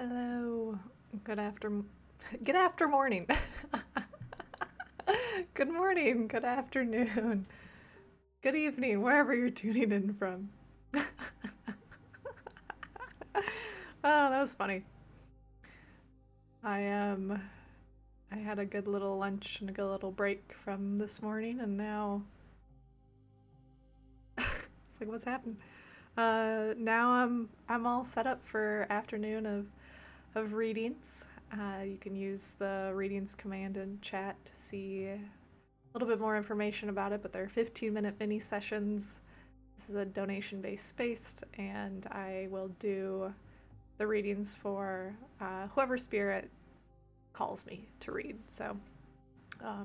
Hello. Good after good after morning. Good morning, good afternoon, good evening, wherever you're tuning in from. Oh, that was funny. I I had a good little lunch and a good little break from this morning and now it's like what's happened? Now I'm all set up for afternoon of readings. You can use the readings command in chat to see a little bit more information about it, but they're 15-minute mini sessions. This is a donation-based space, and I will do the readings for whoever spirit calls me to read. So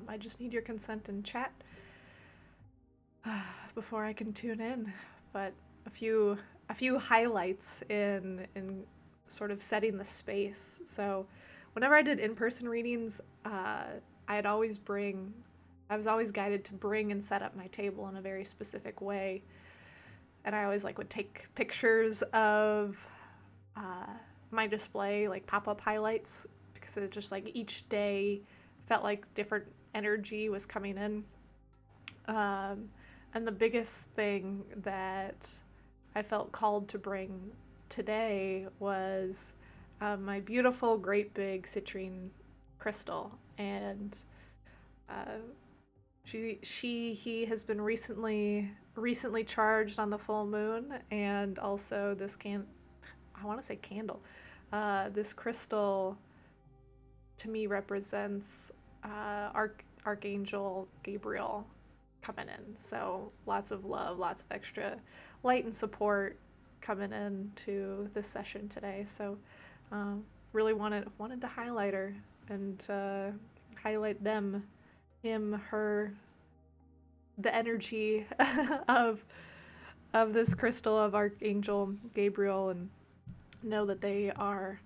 I just need your consent in chat before I can tune in. But a few highlights in sort of setting the space. So whenever I did in-person readings, I was always guided to bring and set up my table in a very specific way. And I always would take pictures of my display, like pop-up highlights, because it just each day felt like different energy was coming in. And the biggest thing that I felt called to bring today was my beautiful, great big citrine crystal. And uh, he has been recently charged on the full moon, and also I want to say candle. This crystal to me represents Archangel Gabriel coming in. So lots of love, lots of extra light and support coming in to this session today. So really wanted to highlight her and highlight them, him, her, the energy of this crystal of Archangel Gabriel, and know that they are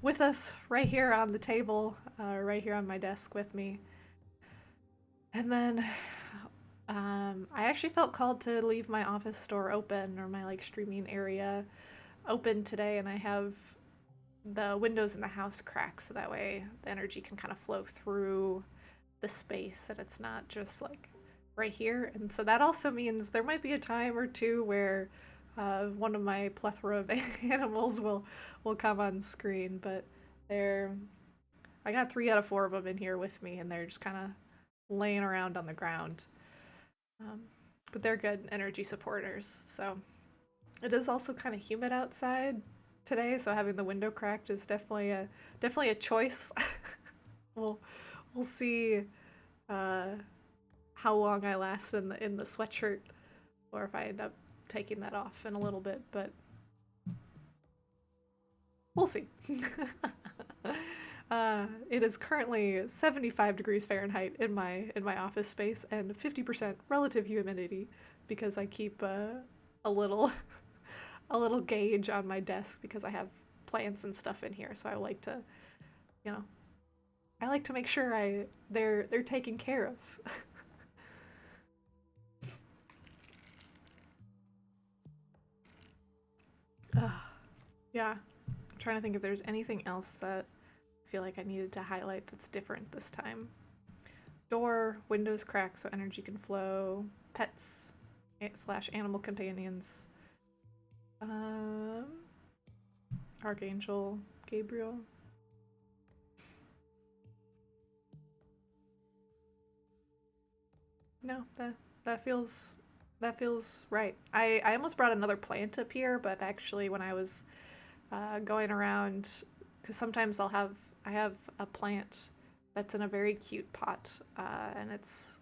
with us right here on the table, right here on my desk with me. And then I actually felt called to leave my office door open, or my streaming area open today, and I have the windows in the house cracked so that way the energy can kind of flow through the space and it's not just right here. And so that also means there might be a time or two where one of my plethora of animals will come on screen, but I got 3 out of 4 of them in here with me, and they're just kind of laying around on the ground. Um, but they're good energy supporters. So it is also kind of humid outside today, so having the window cracked is definitely a choice. we'll we'll see uh, how long I last in the sweatshirt, or if I end up taking that off in a little bit, but we'll see. It is currently 75 degrees Fahrenheit in my office space and 50% relative humidity because I keep a little a little gauge on my desk because I have plants and stuff in here. So I like to, you know, I like to make sure they're taken care of. Yeah, I'm trying to think if there's anything else that I feel like I needed to highlight that's different this time. Door, windows crack so energy can flow, pets slash animal companions, um, Archangel Gabriel. No, that feels right. I almost brought another plant up here, but actually when I was going around, because sometimes I have a plant that's in a very cute pot, and it's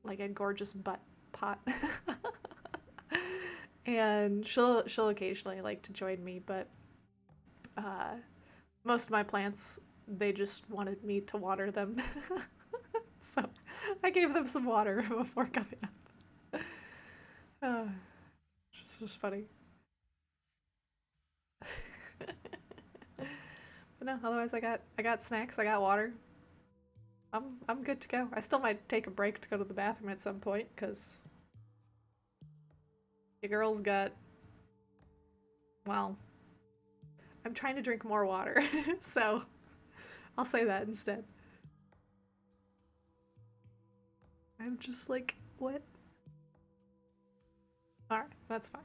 like a gorgeous butt pot. And she'll occasionally like to join me, but uh, most of my plants, they just wanted me to water them. So I gave them some water before coming up. Uh, it's just funny. But no, otherwise I got snacks, I got water. I'm good to go. I still might take a break to go to the bathroom at some point because your girl's got, well, I'm trying to drink more water, so I'll say that instead. I'm just like, what? Alright, that's fine.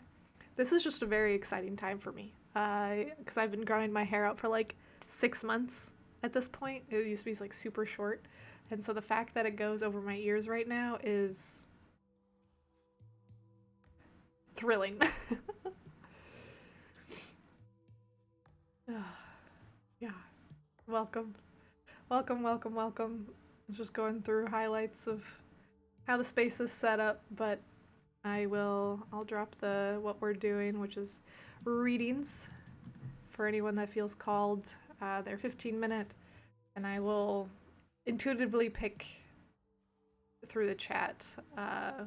This is just a very exciting time for me. Because I've been growing my hair out for like 6 months at this point. It used to be like super short. And so the fact that it goes over my ears right now is thrilling. Yeah. Welcome. Welcome, welcome, welcome. I was just going through highlights of how the space is set up, but I'll drop what we're doing, which is readings for anyone that feels called. They're 15-minute, and I will intuitively pick through the chat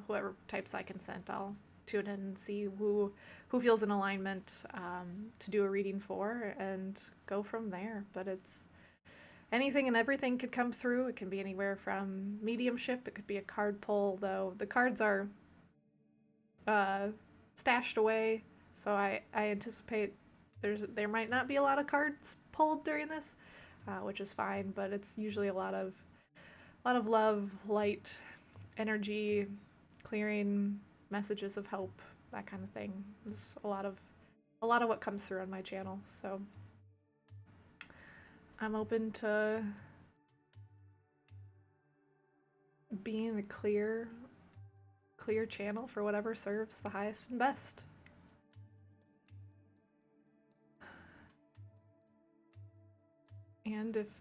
whoever types I consent. I'll tune in and see who feels in alignment to do a reading for, and go from there. But it's anything and everything could come through. It can be anywhere from mediumship. It could be a card pull, though the cards are stashed away, so I anticipate there might not be a lot of cards pulled during this, which is fine. But it's usually a lot of love, light, energy, clearing, messages of hope, that kind of thing. There's a lot of what comes through on my channel, so I'm open to being a clear channel for whatever serves the highest and best. And if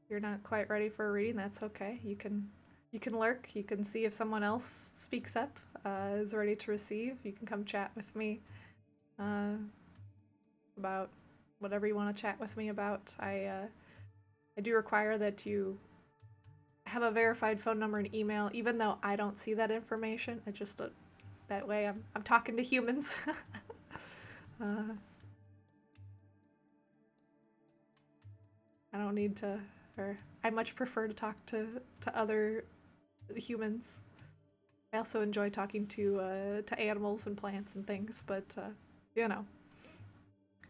you're not quite ready for a reading, that's okay. You can lurk. You can see if someone else speaks up, is ready to receive. You can come chat with me about whatever you want to chat with me about. I do require that you have a verified phone number and email, even though I don't see that information. It just that way I'm talking to humans. I don't need to, or I much prefer to talk to other humans. I also enjoy talking to animals and plants and things, but you know,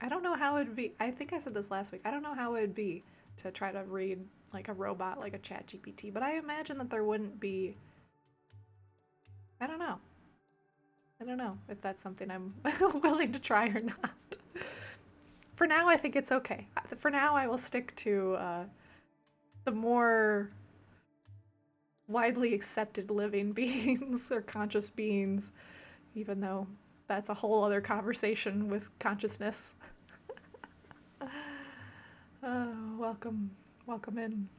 I don't know how it'd be. I think I said this last week. I don't know how it'd be to try to read like a robot, like a chat GPT, but I imagine that there wouldn't be. I don't know if that's something I'm willing to try or not. For now, I think it's okay. For now, I will stick to the more widely accepted living beings or conscious beings, even though that's a whole other conversation with consciousness. Welcome in.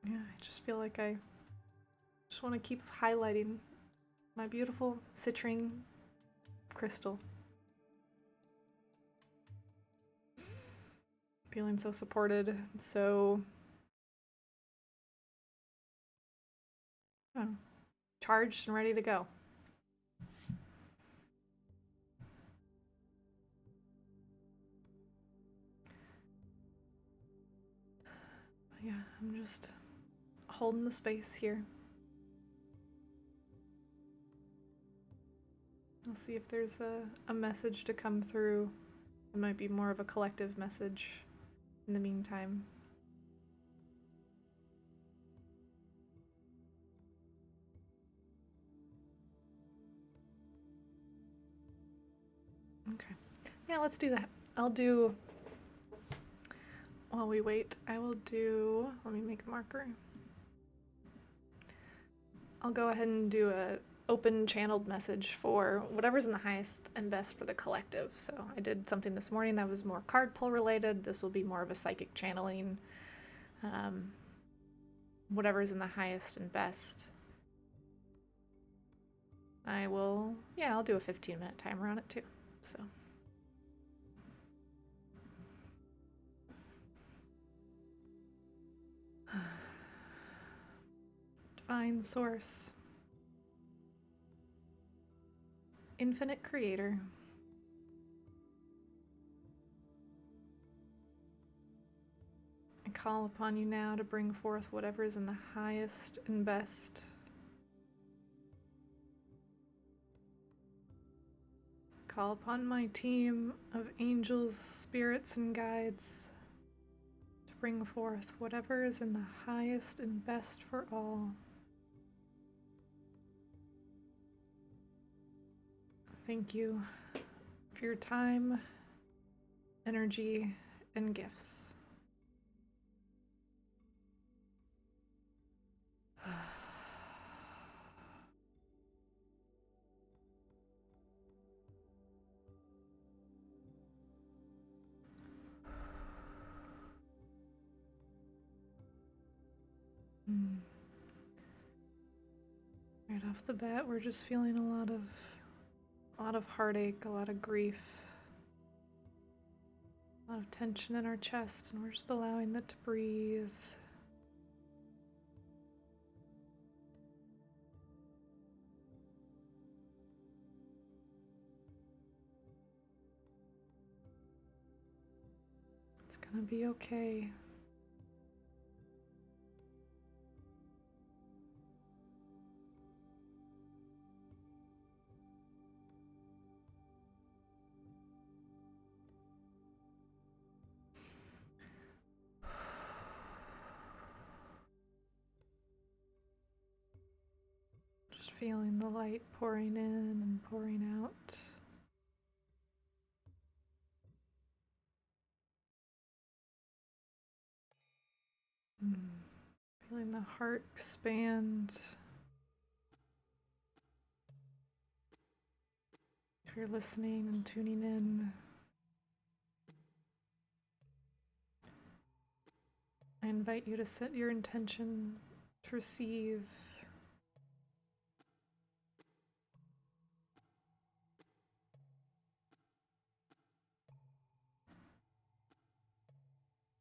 Yeah, I just feel like I just want to keep highlighting my beautiful citrine crystal. Feeling so supported, so charged and ready to go. Yeah, I'm just holding the space here. I'll see if there's a message to come through. It might be more of a collective message in the meantime. Okay. Yeah, let's do that. While we wait, let me make a marker. I'll go ahead and do a open channeled message for whatever's in the highest and best for the collective. So I did something this morning that was more card pull related. This will be more of a psychic channeling. Whatever's in the highest and best. I'll do a 15-minute timer on it too. So. Divine Source. Infinite Creator. I call upon you now to bring forth whatever is in the highest and best call upon my team of angels, spirits, and guides to bring forth whatever is in the highest and best for all. Thank you for your time, energy, and gifts. Right off the bat, we're just feeling a lot of heartache, a lot of grief, a lot of tension in our chest, and we're just allowing that to breathe. It's gonna be okay. Just feeling the light pouring in and pouring out. Feeling the heart expand. If you're listening and tuning in, I invite you to set your intention to receive.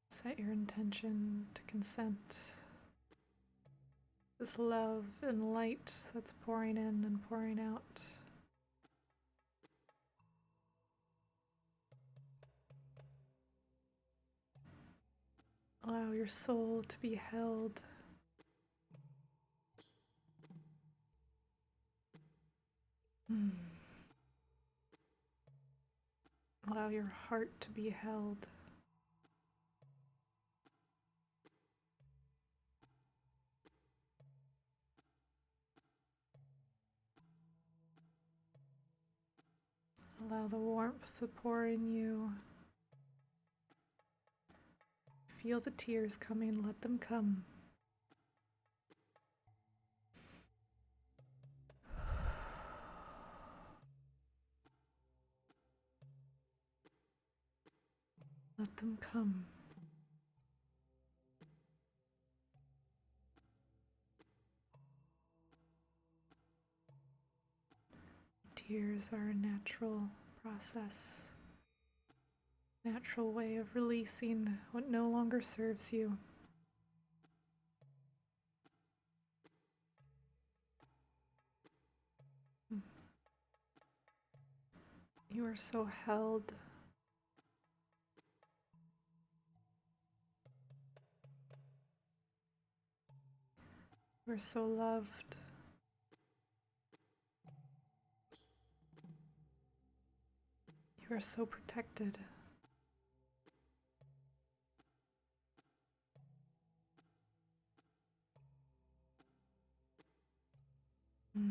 Set your intention to consent. This love and light that's pouring in and pouring out. Allow your soul to be held. Allow your heart to be held. Allow the warmth to pour in you. Feel the tears coming, let them come. Let them come. Tears are a natural process, natural way of releasing what no longer serves you. You are so held. You are so loved. You are so protected. I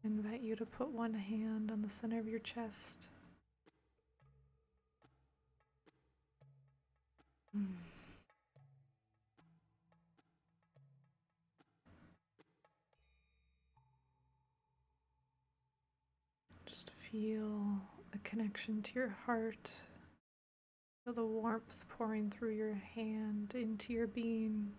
invite you to put one hand on the center of your chest. Just feel a connection to your heart. Feel the warmth pouring through your hand into your being.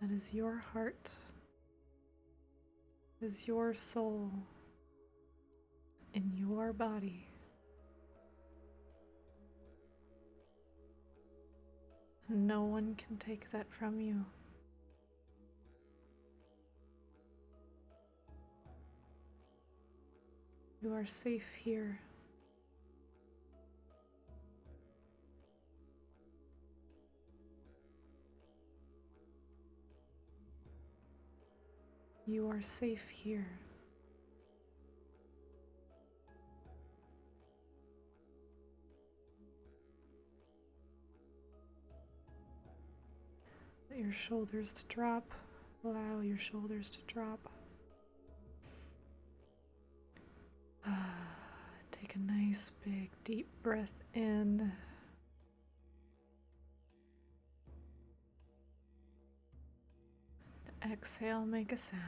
That is your heart. That is your soul in your body. No one can take that from you. You are safe here. You are safe here. Let your shoulders to drop. Allow your shoulders to drop. Take a nice big deep breath in. Exhale, make a sound.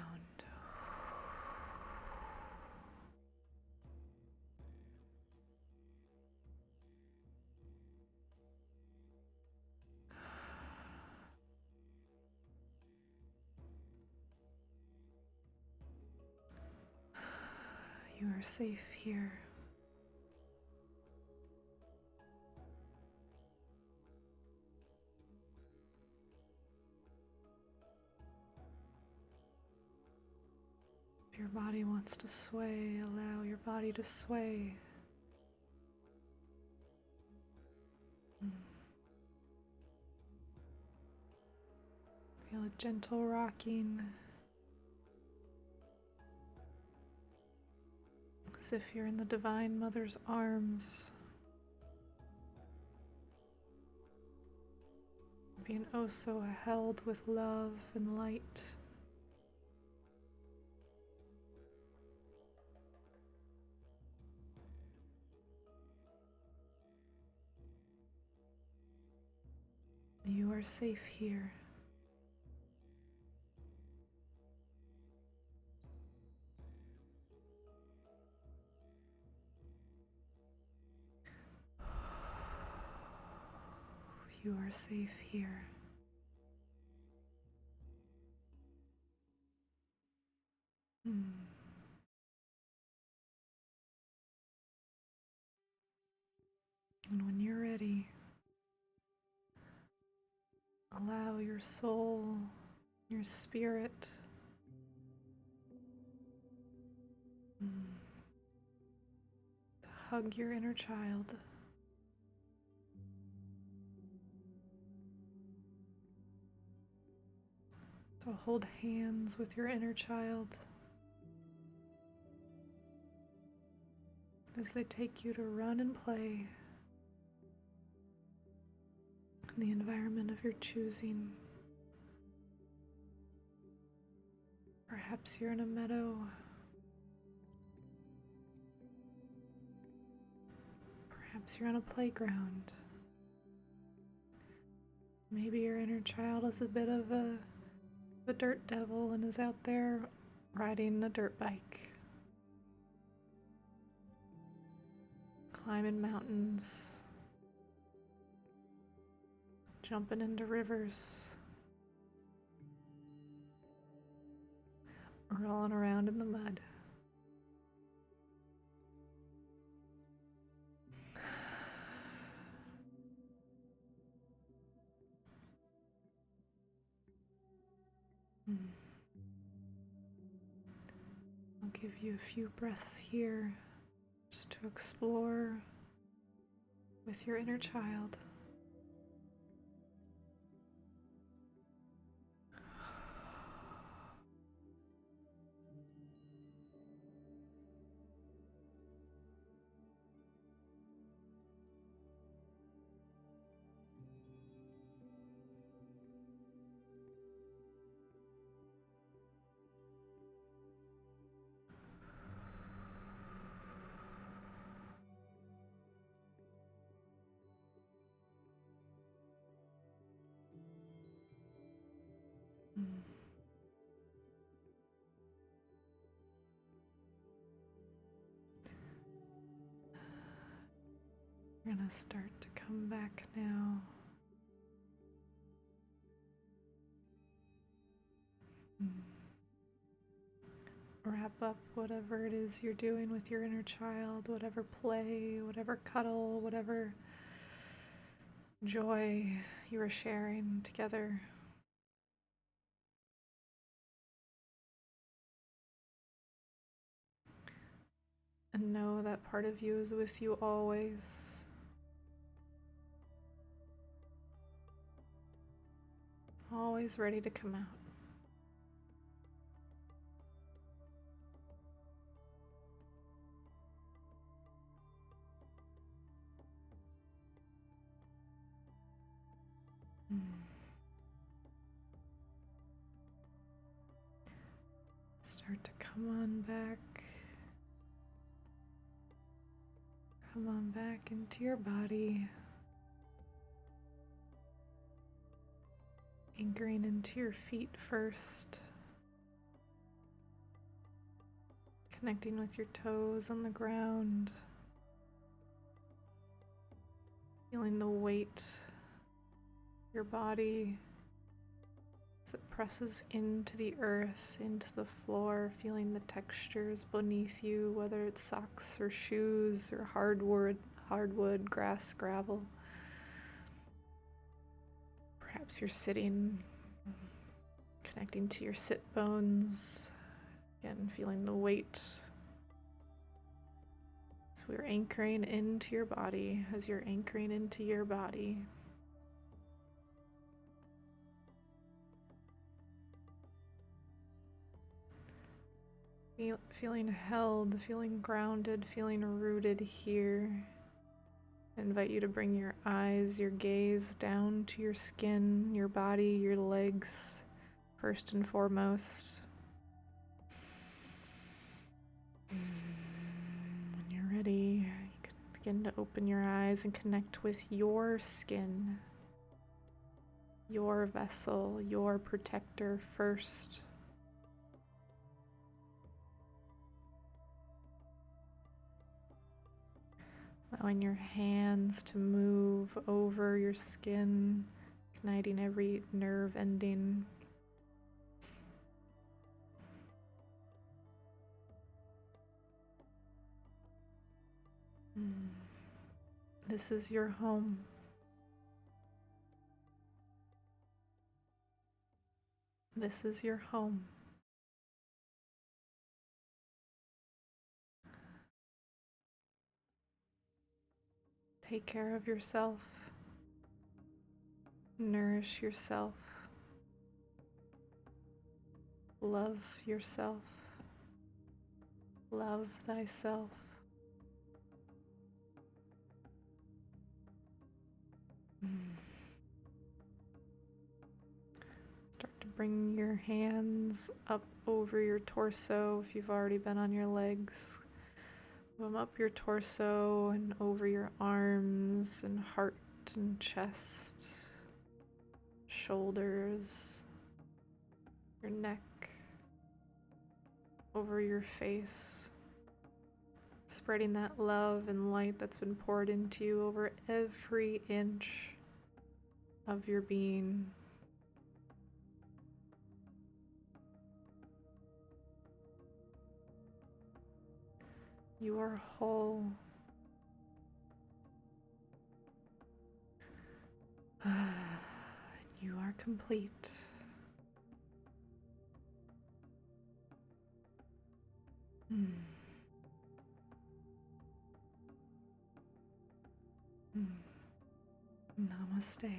You are safe here. If your body wants to sway, allow your body to sway. Feel a gentle rocking, as if you're in the Divine Mother's arms, being oh so held with love and light. You are safe here. You are safe here. And when you're ready, allow your soul, your spirit, to hug your inner child. To hold hands with your inner child as they take you to run and play in the environment of your choosing. Perhaps you're in a meadow. Perhaps you're on a playground. Maybe your inner child is a bit of a dirt devil and is out there riding a dirt bike, climbing mountains, jumping into rivers, rolling around in the mud. I'll give you a few breaths here just to explore with your inner child. You're gonna start to come back now. Wrap up whatever it is you're doing with your inner child, whatever play, whatever cuddle, whatever joy you are sharing together. And know that part of you is with you always. Always ready to come out. Start to come on back. Come on back into your body. Anchoring into your feet first. Connecting with your toes on the ground. Feeling the weight of your body as it presses into the earth, into the floor, feeling the textures beneath you, whether it's socks or shoes or hardwood, grass, gravel. Perhaps you're sitting, connecting to your sit bones, again feeling the weight. So we're anchoring into your body as you're anchoring into your body. Feeling held, feeling grounded, feeling rooted here. I invite you to bring your eyes, your gaze down to your skin, your body, your legs, first and foremost. When you're ready, you can begin to open your eyes and connect with your skin, your vessel, your protector first. Allowing your hands to move over your skin, igniting every nerve ending. This is your home. This is your home. Take care of yourself. Nourish yourself. Love yourself. Love thyself. Start to bring your hands up over your torso if you've already been on your legs. Move up your torso and over your arms and heart and chest, shoulders, your neck, over your face, spreading that love and light that's been poured into you over every inch of your being. You are whole. You are complete. Namaste.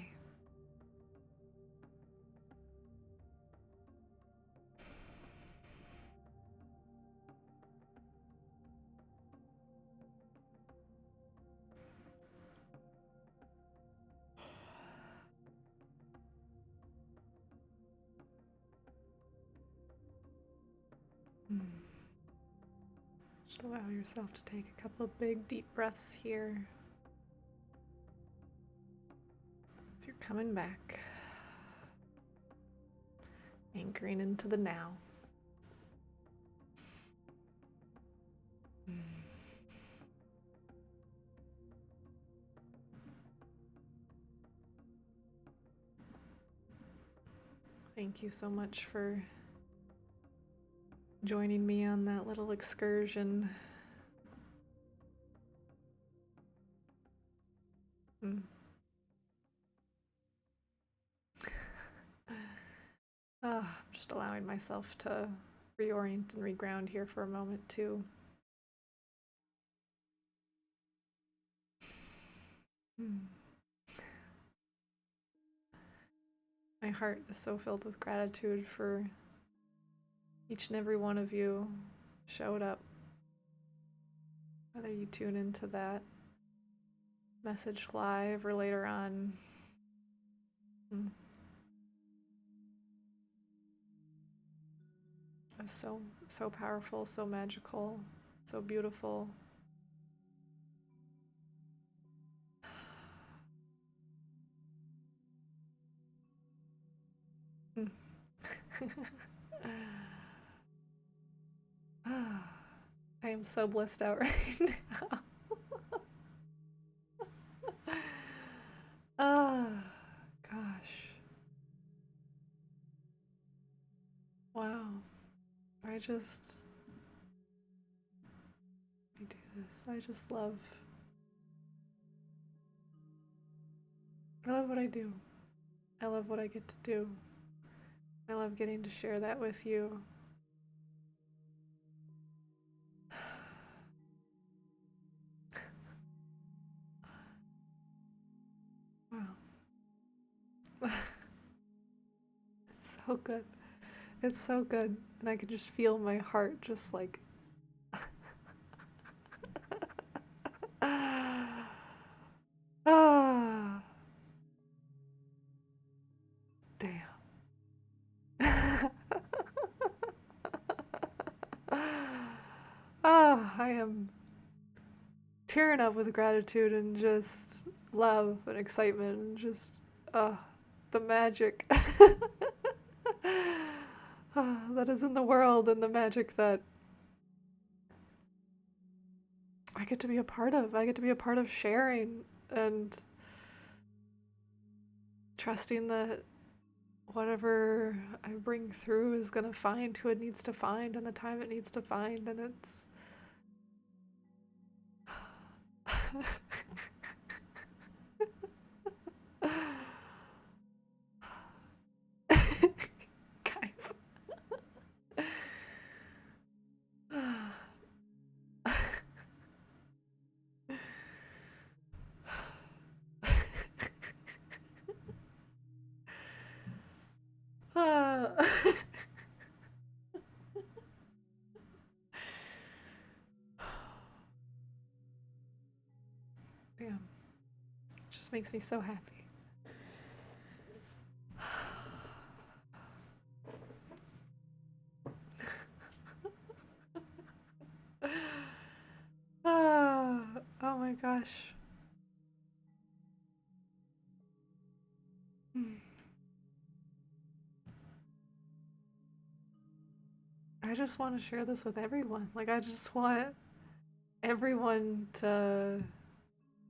Just allow yourself to take a couple of big deep breaths here as you're coming back, anchoring into the now. Thank you so much for joining me on that little excursion. I'm just allowing myself to reorient and reground here for a moment too. Mm. My heart is so filled with gratitude for each and every one of you showed up. Whether you tune into that message live or later on. Mm. It's so powerful, so magical, so beautiful. Mm. I am so blissed out right now. Ah, gosh. Wow. I do this. I love what I do. I love what I get to do. I love getting to share that with you. Wow. It's so good. It's so good. And I can just feel my heart just like. Ah, damn. Ah, I am tearing up with gratitude and just love and excitement and just the magic that is in the world and the magic that I get to be a part of. I get to be a part of sharing and trusting that whatever I bring through is going to find who it needs to find and the time it needs to find. And it's. Guys. Damn. It just makes me so happy. Oh my gosh. I just want to share this with everyone. Like, I just want everyone to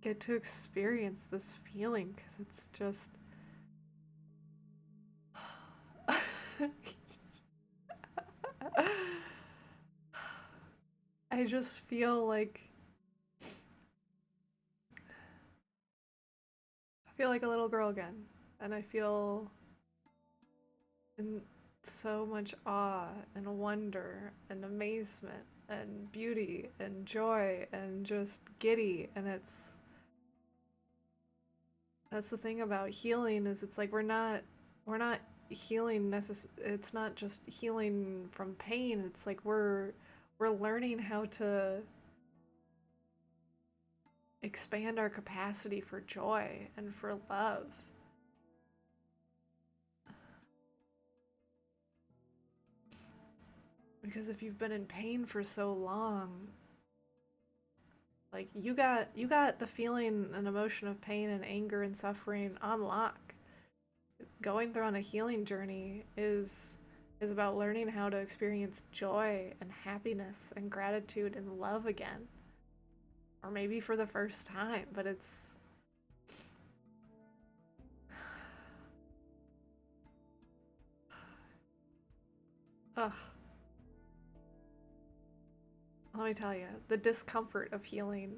get to experience this feeling because it's just. I just feel like. I feel like a little girl again. And I feel in so much awe and wonder and amazement and beauty and joy and just giddy. And that's the thing about healing is it's like we're not healing it's not just healing from pain. It's like we're learning how to expand our capacity for joy and for love. Because if you've been in pain for so long, like you got the feeling and emotion of pain and anger and suffering on lock. Going through on a healing journey is about learning how to experience joy and happiness and gratitude and love again. Or maybe for the first time, but it's ugh. Let me tell you, the discomfort of healing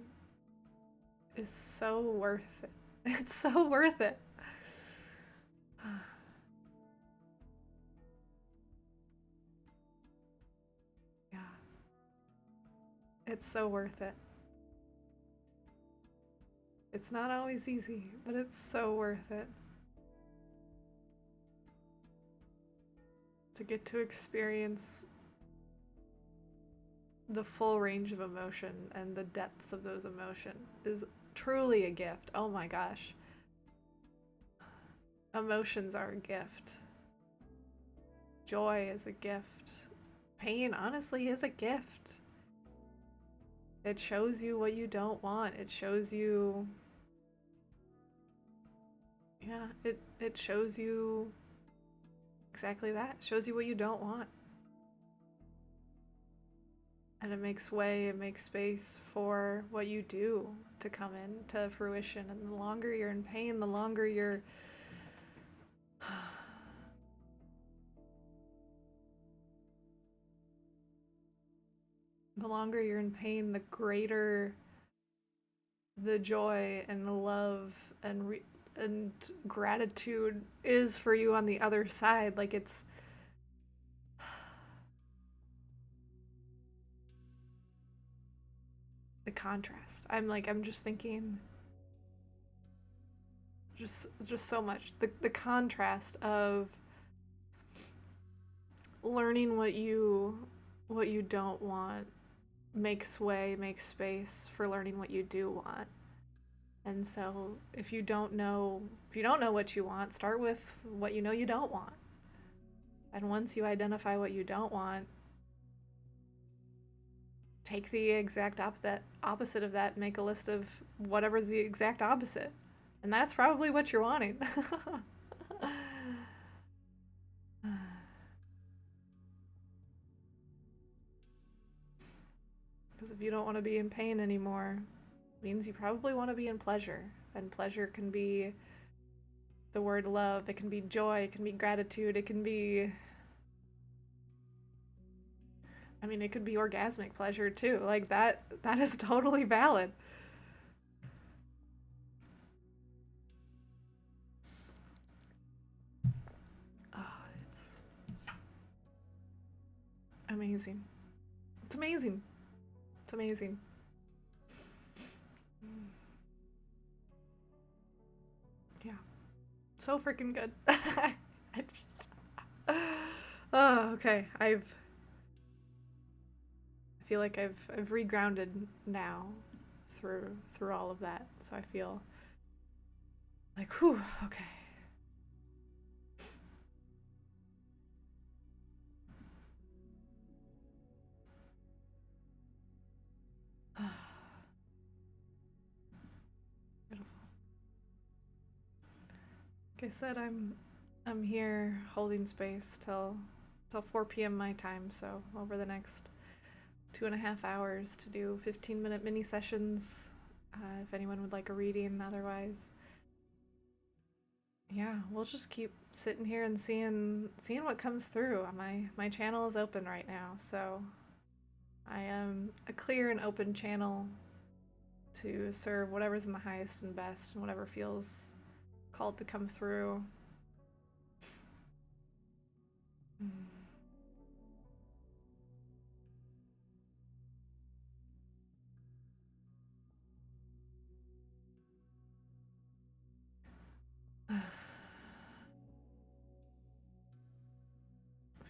is so worth it. It's so worth it. Yeah, it's so worth it. It's not always easy, but it's so worth it. To get to experience the full range of emotion and the depths of those emotions is truly a gift. Oh my gosh. Emotions are a gift. Joy is a gift. Pain, honestly, is a gift. It shows you what you don't want. It shows you... Yeah, it shows you exactly that. It shows you what you don't want. And it makes way, it makes space for what you do to come into fruition. And the longer you're in pain, the longer you're... the longer you're in pain, the greater the joy and the love and gratitude is for you on the other side. Like, it's... the contrast. I'm just thinking just so much. The contrast of learning what you don't want makes space for learning what you do want. And so if you don't know what you want, start with what you know you don't want. And once you identify what you don't want, take the exact opposite of that, make a list of whatever's the exact opposite. And that's probably what you're wanting. Because if you don't want to be in pain anymore, it means you probably want to be in pleasure. And pleasure can be the word love, it can be joy, it can be gratitude, it can be... I mean, it could be orgasmic pleasure too. Like, that is totally valid. Oh, it's amazing. It's amazing. It's amazing. Yeah. So freaking good. I just... Oh, okay. I feel like I've regrounded now through all of that. So I feel like, whew, okay. Beautiful. Like I said, I'm here holding space till 4 p.m. my time, so over the next 2.5 hours to do 15-minute mini sessions, if anyone would like a reading. Otherwise, yeah, we'll just keep sitting here and seeing what comes through. My channel is open right now, so I am a clear and open channel to serve whatever's in the highest and best and whatever feels called to come through.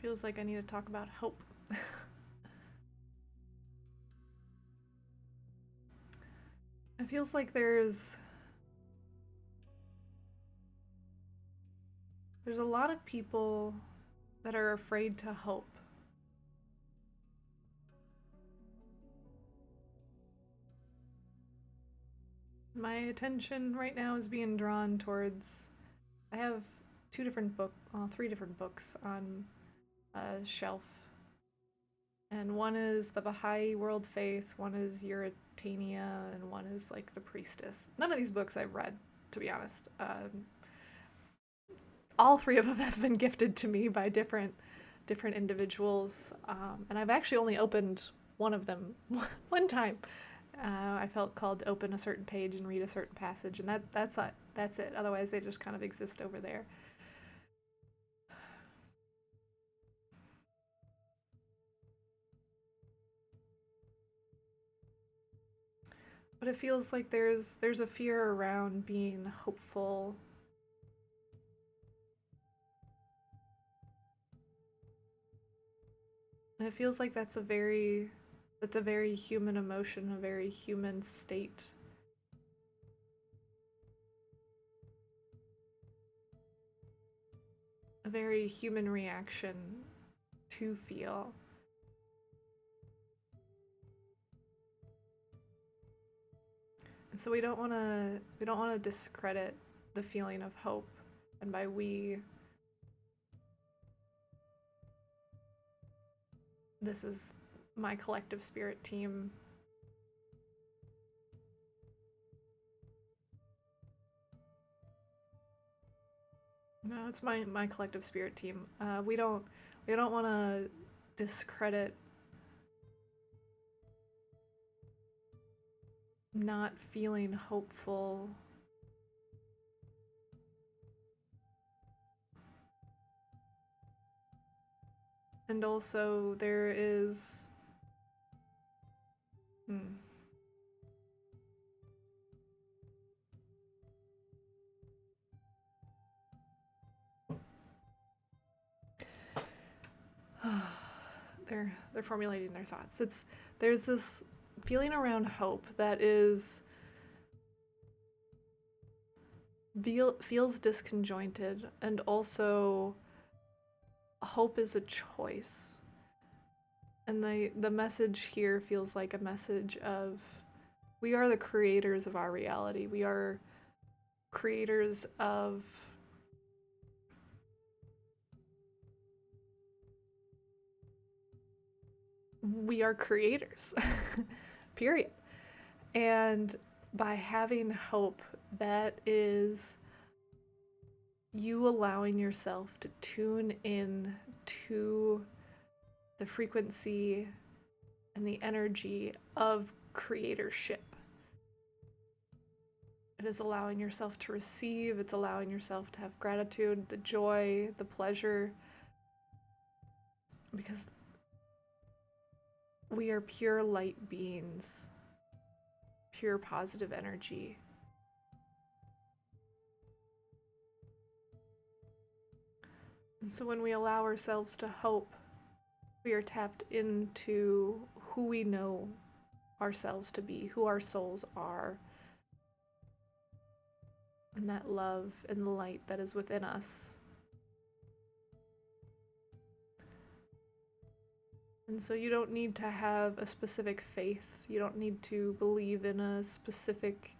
Feels like I need to talk about hope. It feels like there's a lot of people that are afraid to hope. My attention right now is being drawn towards... I have three different books on a shelf. And one is the Baha'i World Faith, one is Eurytania, and one is like the Priestess. None of these books I've read, to be honest. All three of them have been gifted to me by different individuals, and I've actually only opened one of them one time. I felt called to open a certain page and read a certain passage, and that's it. Otherwise, they just kind of exist over there. But it feels like there's a fear around being hopeful. And it feels like that's a very human emotion, a very human state. A very human reaction to feel. And so we don't want to discredit the feeling of hope. And by we, this is my collective spirit team. No, it's my collective spirit team. We don't want to discredit not feeling hopeful. And also there is they're formulating their thoughts. There's this feeling around hope that feels disconjointed, and also hope is a choice. And the message here feels like a message of we are the creators of our reality. We are creators of we are creators. Period. And by having hope, that is you allowing yourself to tune in to the frequency and the energy of creatorship. It is allowing yourself to receive, it's allowing yourself to have gratitude, the joy, the pleasure, because we are pure light beings, pure positive energy. And so when we allow ourselves to hope, we are tapped into who we know ourselves to be, who our souls are, and that love and the light that is within us. And so you don't need to have a specific faith. You don't need to believe in a specific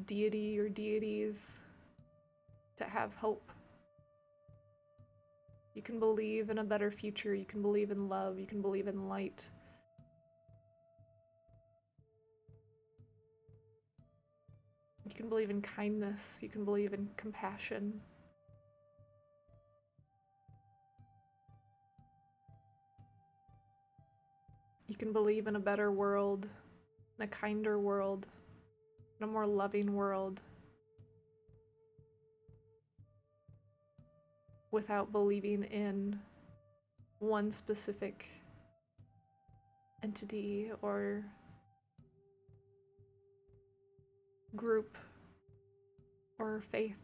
deity or deities to have hope. You can believe in a better future. You can believe in love. You can believe in light. You can believe in kindness. You can believe in compassion. You can believe in a better world, in a kinder world, in a more loving world, without believing in one specific entity or group or faith.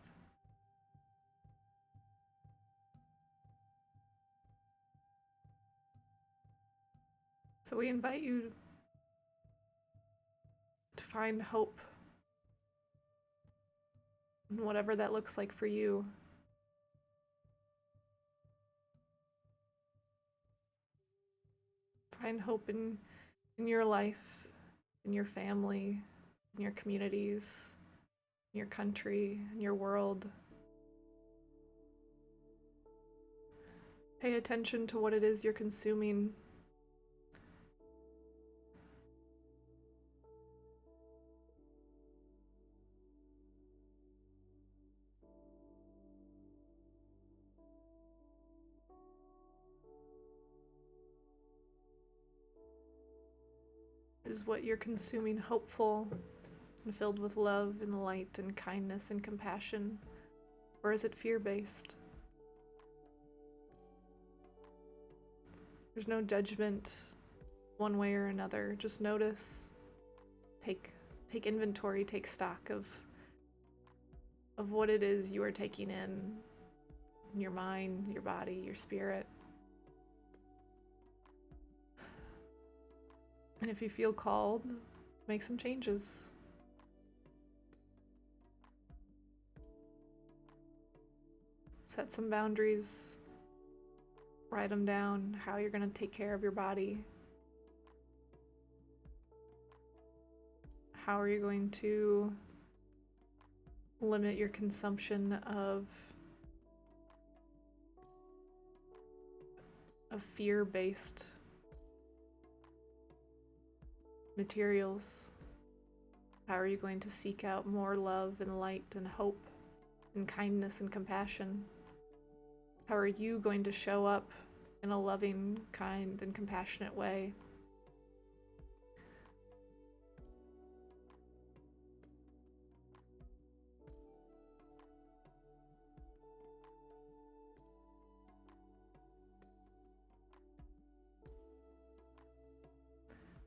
So we invite you to find hope in whatever that looks like for you. Find hope in your life, in your family, in your communities, in your country, in your world. Pay attention to what it is you're consuming. Is what you're consuming hopeful and filled with love and light and kindness and compassion? Or is it fear-based? There's no judgment one way or another. Just notice. take inventory, take stock of what it is you are taking in your mind, your body, your spirit. And if you feel called, make some changes. Set some boundaries. Write them down, how you're going to take care of your body. How are you going to limit your consumption of fear-based materials? How are you going to seek out more love and light and hope and kindness and compassion? How are you going to show up in a loving, kind, and compassionate way?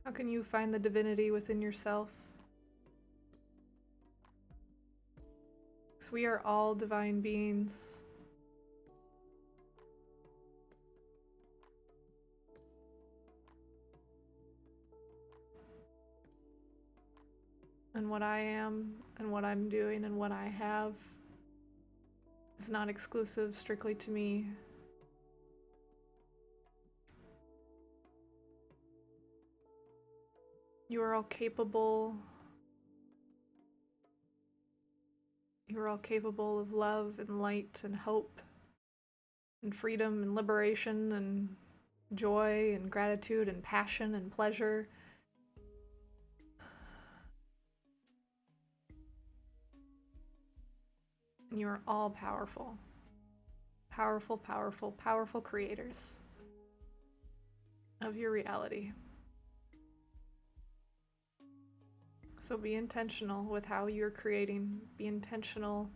How can you find the divinity within yourself? Because we are all divine beings. And what I am, and what I'm doing, and what I have is not exclusive strictly to me. You are all capable. You are all capable of love and light and hope and freedom and liberation and joy and gratitude and passion and pleasure. And you are all powerful. Powerful, powerful, powerful creators of your reality. So be intentional with how you're creating. Be intentional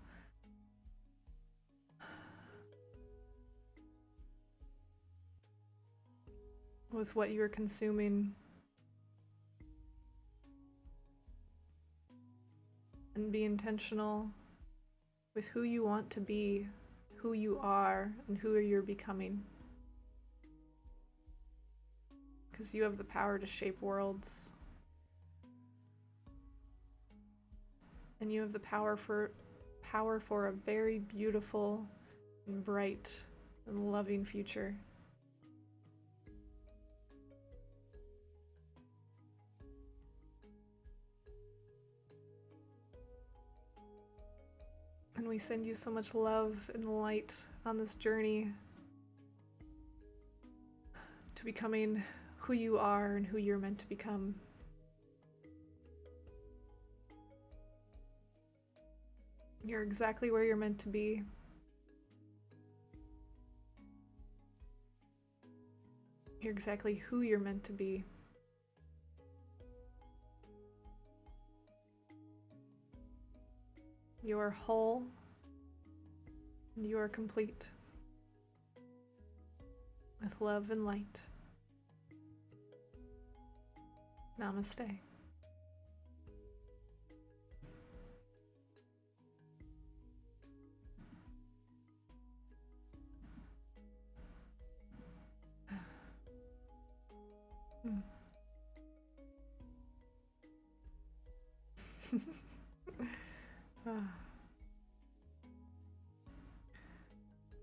with what you're consuming. And be intentional with who you want to be, who you are, and who you're becoming. Because you have the power to shape worlds. And you have the power for a very beautiful and bright and loving future. And we send you so much love and light on this journey to becoming who you are and who you're meant to become. You're exactly where you're meant to be. You're exactly who you're meant to be. You are whole, and you are complete with love and light. Namaste.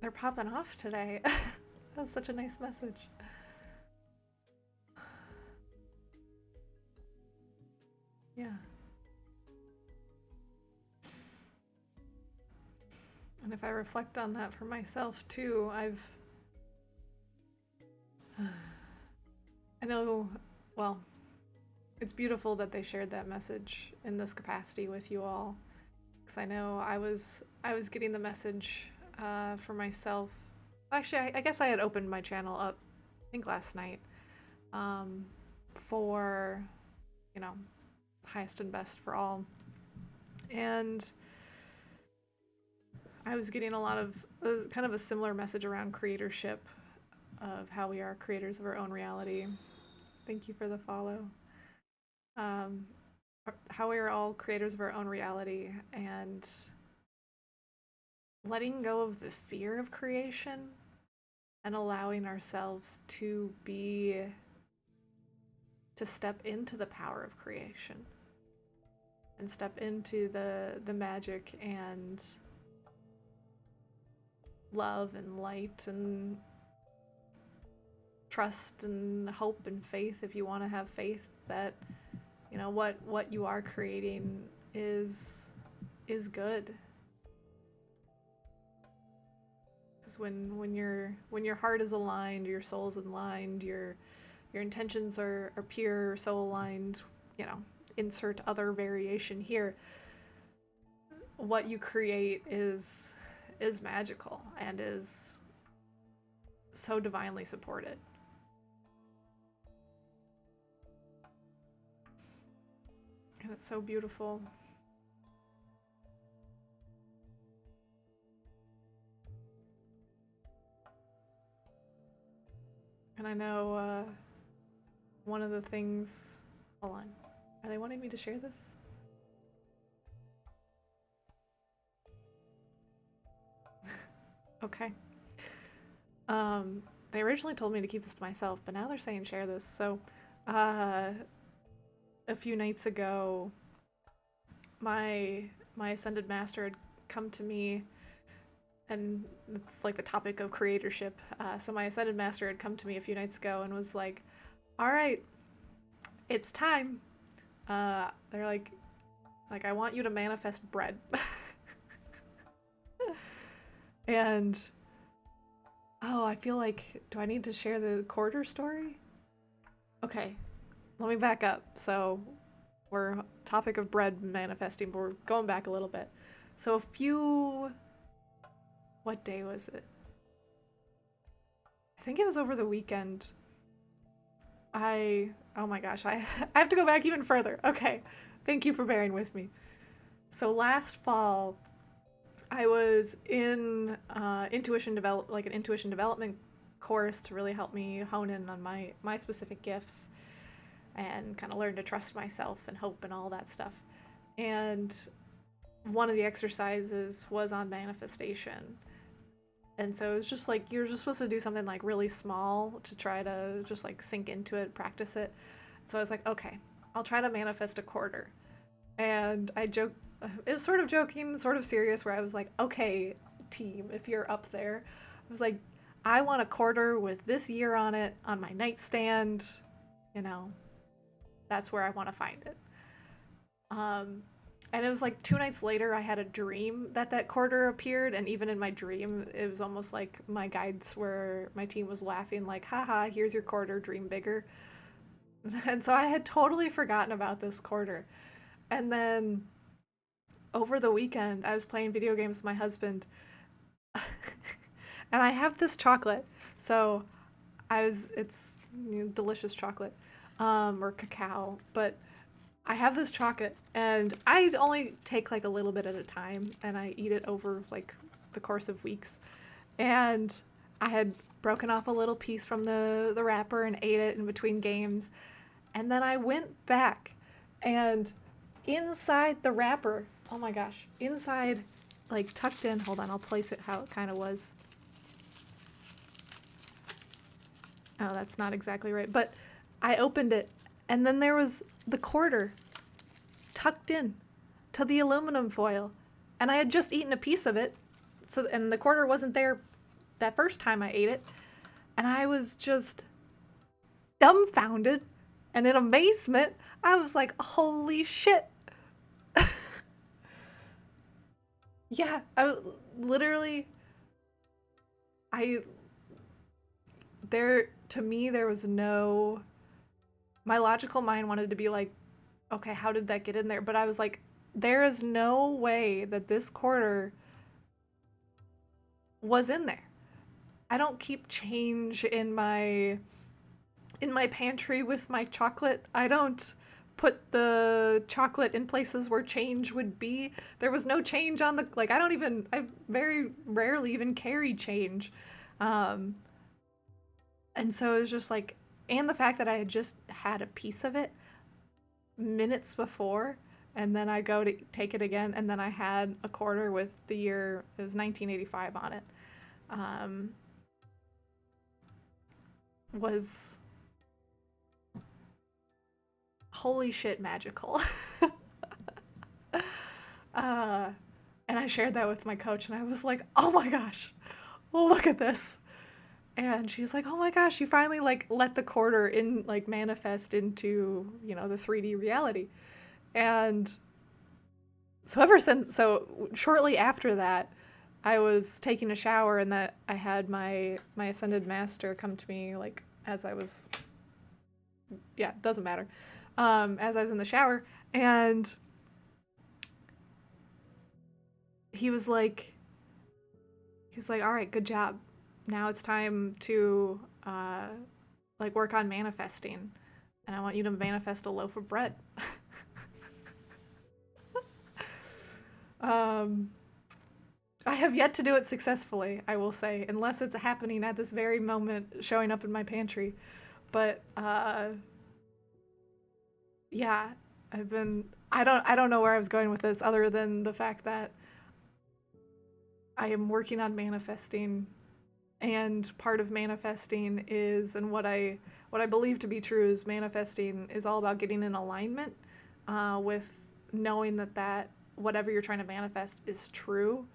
They're popping off today. That was such a nice message. Yeah. And if I reflect on that for myself too, I know, well, it's beautiful that they shared that message in this capacity with you all. Because I know I was getting the message for myself. Actually, I guess I had opened my channel up, I think last night, for, highest and best for all. And I was getting a lot of kind of a similar message around creatorship, of how we are creators of our own reality. Thank you for the follow. how we are all creators of our own reality, and letting go of the fear of creation and allowing ourselves to step into the power of creation and step into the magic and love and light and trust and hope and faith, if you want to have faith that what you are creating is good. Because when your heart is aligned, your soul's aligned, your intentions are pure, so aligned, insert other variation here, what you create is magical and is so divinely supported. And it's so beautiful. And I know one of the things... Hold on. Are they wanting me to share this? Okay. They originally told me to keep this to myself, but now they're saying share this. So, a few nights ago, my ascended master had come to me, and it's like the topic of creatorship. So my ascended master had come to me a few nights ago and was like, "All right, it's time." They're like, "I want you to manifest bread." And I feel like, do I need to share the quarter story? Okay, let me back up. So we're topic of bread manifesting, but we're going back a little bit. So what day was it? I think it was over the weekend. Oh my gosh, I have to go back even further. Okay, thank you for bearing with me. So last fall, I was in an intuition development course to really help me hone in on my specific gifts and kind of learn to trust myself and hope and all that stuff. And one of the exercises was on manifestation. And so it was just like, you're just supposed to do something like really small to try to just like sink into it, practice it. So I was like, okay, I'll try to manifest a quarter. And I joked, it was sort of joking, sort of serious, where I was like, okay, team, if you're up there, I was like, I want a quarter with this year on it on my nightstand. That's where I want to find it. And it was like 2 nights later, I had a dream that quarter appeared. And even in my dream, it was almost like my guides my team was laughing like, haha, here's your quarter, dream bigger. And so I had totally forgotten about this quarter. And then over the weekend, I was playing video games with my husband. And I have this chocolate. So it's delicious chocolate, or cacao, but I have this chocolate, and I only take like a little bit at a time, and I eat it over like the course of weeks. And I had broken off a little piece from the wrapper and ate it in between games. And then I went back, and inside the wrapper, oh my gosh, inside, like tucked in, hold on, I'll place it how it kind of was. Oh, that's not exactly right. But I opened it, and then there was the quarter tucked in to the aluminum foil. And I had just eaten a piece of it, and the quarter wasn't there that first time I ate it. And I was just dumbfounded and in amazement. I was like, holy shit. Yeah, to me, there was no, my logical mind wanted to be like, okay, how did that get in there? But I was like, there is no way that this quarter was in there. I don't keep change in my pantry with my chocolate. I don't put the chocolate in places where change would be. There was no change on I very rarely even carry change. And so it was just like, and the fact that I had just had a piece of it, minutes before, and then I go to take it again, and then I had a quarter with the year, it was 1985 on it. Was holy shit magical. And I shared that with my coach, and I was like, oh my gosh, look at this. And she's like, oh my gosh, you finally like let the quarter in, like manifest into, you know, the 3D reality. And so shortly after that, I was taking a shower, and that I had my ascended master come to me, like as I was, yeah, doesn't matter, as I was in the shower, and he was like, all right, good job. Now it's time to like work on manifesting, and I want you to manifest a loaf of bread. I have yet to do it successfully, I will say, unless it's happening at this very moment, showing up in my pantry. But yeah, I don't know where I was going with this, other than the fact that I am working on manifesting, and part of manifesting is, and what I believe to be true is, manifesting is all about getting in alignment with knowing that whatever you're trying to manifest is true.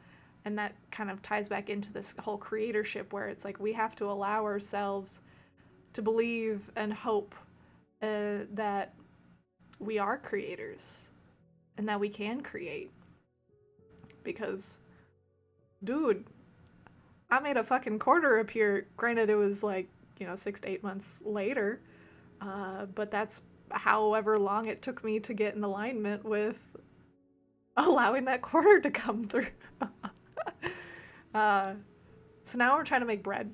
And that kind of ties back into this whole creatorship, where it's like we have to allow ourselves to believe and hope that we are creators and that we can create. Because, dude, I made a fucking quarter appear. Granted, it was like, you know, 6 to 8 months later, but that's however long it took me to get in alignment with allowing that quarter to come through. So now we're trying to make bread.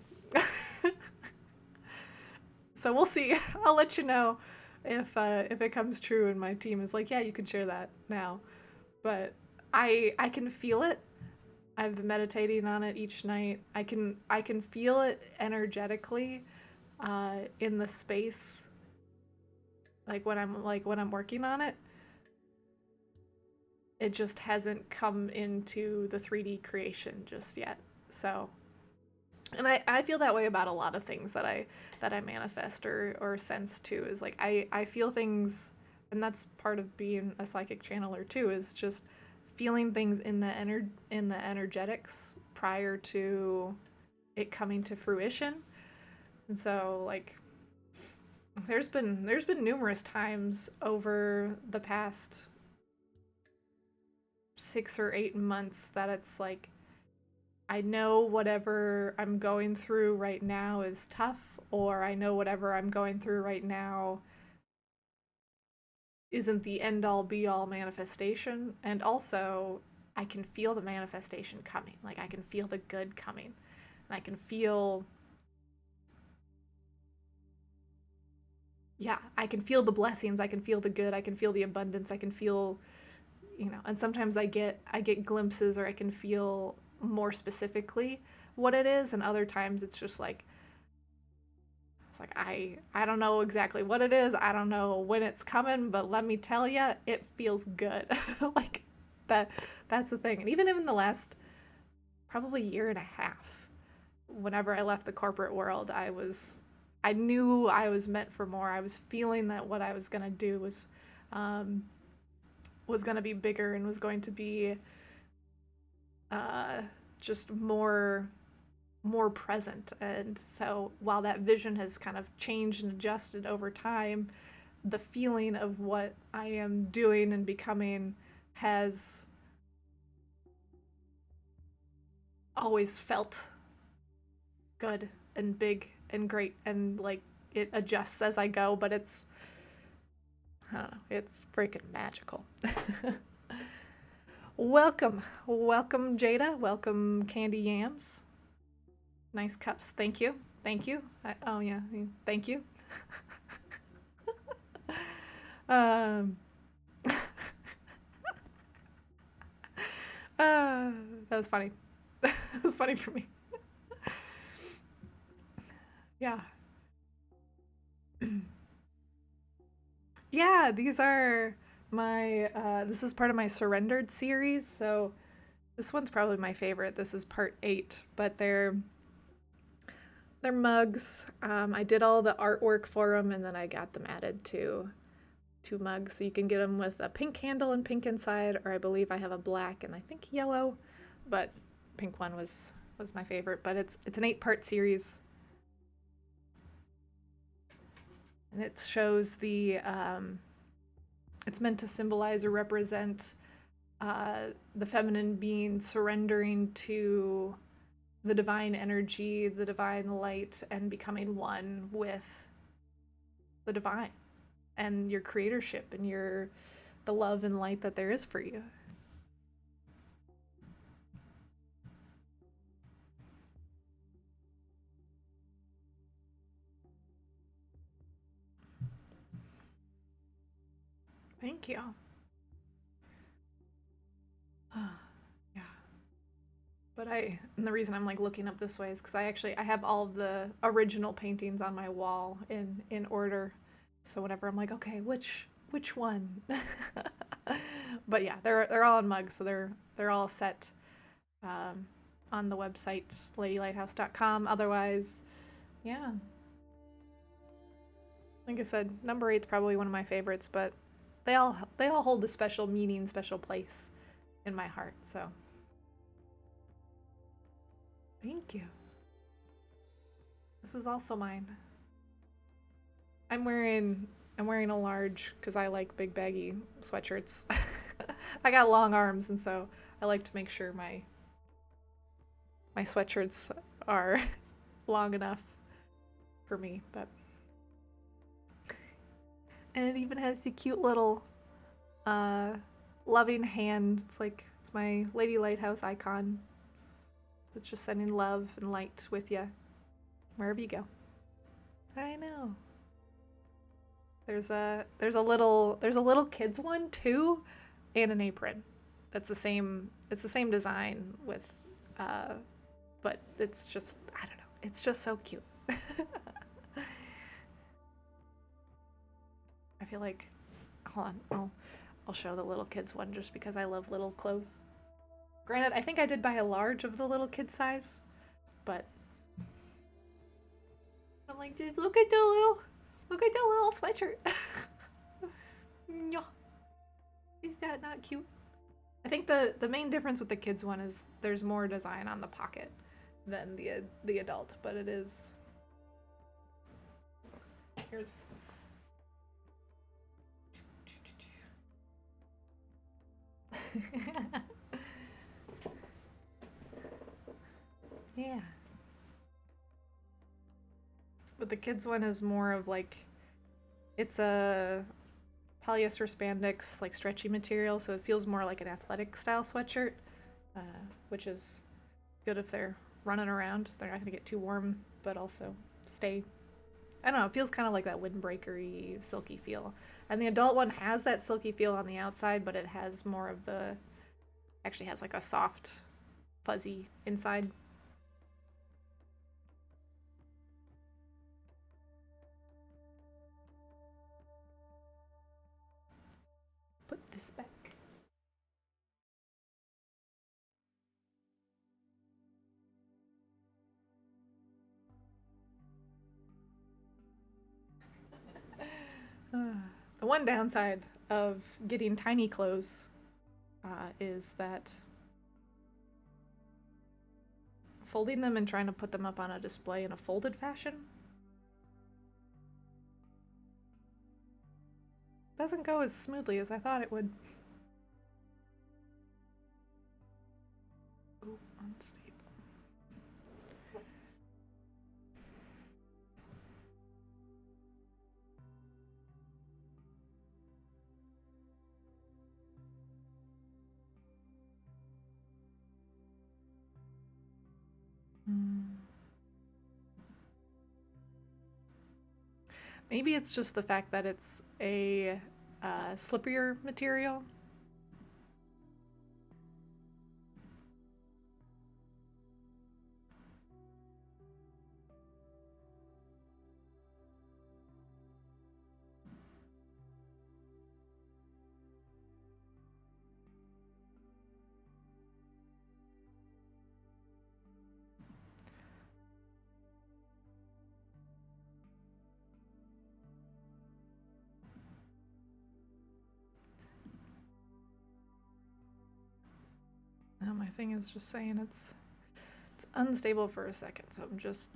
So we'll see. I'll let you know if it comes true and my team is like, yeah, you can share that now. But I can feel it. I've been meditating on it each night. I can feel it energetically in the space, like when I'm working on it. It just hasn't come into the 3D creation just yet. So, and I feel that way about a lot of things that I manifest or sense too, is like I feel things, and that's part of being a psychic channeler too, is just feeling things in the energetics prior to it coming to fruition. And so like there's been numerous times over the past 6 or 8 months that it's like, I know whatever I'm going through right now is tough, or I know whatever I'm going through right now isn't the end all be all manifestation. And also, I can feel the manifestation coming. Like, I can feel the good coming. And I can feel, yeah, I can feel the blessings. I can feel the good. I can feel the abundance. I can feel, you know, and sometimes I get glimpses, or I can feel more specifically what it is, and other times it's just like, it's like I don't know exactly what it is, I don't know when it's coming, but let me tell you, it feels good. Like that's the thing. And even in the last probably year and a half, whenever I left the corporate world, I knew I was meant for more. I was feeling that what I was going to do was going to be bigger, and was going to be just more present. And so while that vision has kind of changed and adjusted over time, the feeling of what I am doing and becoming has always felt good and big and great, and like it adjusts as I go, but it's, I don't know, it's freaking magical. Welcome Jada, welcome Candy Yams. Nice cups, thank you. Oh yeah, thank you. That was funny. That was funny for me. Yeah. Yeah, these are my this is part of my Surrendered series, so this one's probably my favorite. This is part 8, but they're mugs. I did all the artwork for them, and then I got them added to two mugs. So you can get them with a pink handle and pink inside, or I believe I have a black and I think yellow, but pink one was my favorite. But it's an 8-part series, and it shows it's meant to symbolize or represent the feminine being surrendering to the divine energy, the divine light, and becoming one with the divine and your creatorship and the love and light that there is for you. Thank you. Yeah. But and the reason I'm like looking up this way is because I have all of the original paintings on my wall in order. So whenever I'm like, okay, which one? But yeah, they're all on mugs, so they're all set on the website ladylighthouse.com. Otherwise, yeah. Like I said, number 8's probably one of my favorites, but they all hold a special meaning, special place in my heart. So thank you. This is also mine. I'm wearing a large because I like big baggy sweatshirts. I got long arms, and so I like to make sure my sweatshirts are long enough for me. But and it even has the cute little loving hand. It's my Lady Lighthouse icon. It's just sending love and light with you wherever you go. I know. There's a little kids one too, and an apron. That's the same. It's the same design with, but it's just I don't know. It's just so cute. I feel like, hold on, I'll show the little kids one just because I love little clothes. Granted, I think I did buy a large of the little kid size, but I'm like, dude, look at the little sweatshirt. Is that not cute? I think the main difference with the kids one is there's more design on the pocket than the adult, but it is. Here's. Yeah. But the kids one is more of like, it's a polyester spandex, like stretchy material, so it feels more like an athletic style sweatshirt, which is good if they're running around. They're not gonna get too warm, but also stay. I don't know, it feels kind of like that windbreakery, silky feel. And the adult one has that silky feel on the outside, but it has more of actually has like a soft, fuzzy inside. Put this back. The one downside of getting tiny clothes is that folding them and trying to put them up on a display in a folded fashion doesn't go as smoothly as I thought it would. Oh, unstable. Maybe it's just the fact that it's a slipperier material. my thing is just saying it's unstable for a second, so I'm just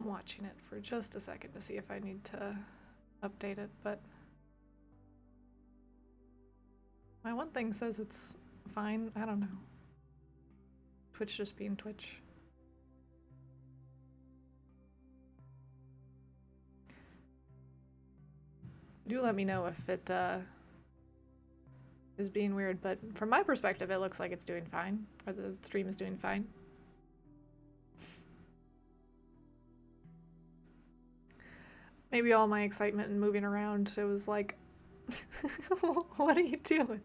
watching it for just a second to see if I need to update it, but my one thing says it's fine. I don't know. Twitch just being Twitch. Do let me know if it is being weird, but from my perspective it looks like it's doing fine, or the stream is doing fine. Maybe all my excitement and moving around, it was like, what are you doing?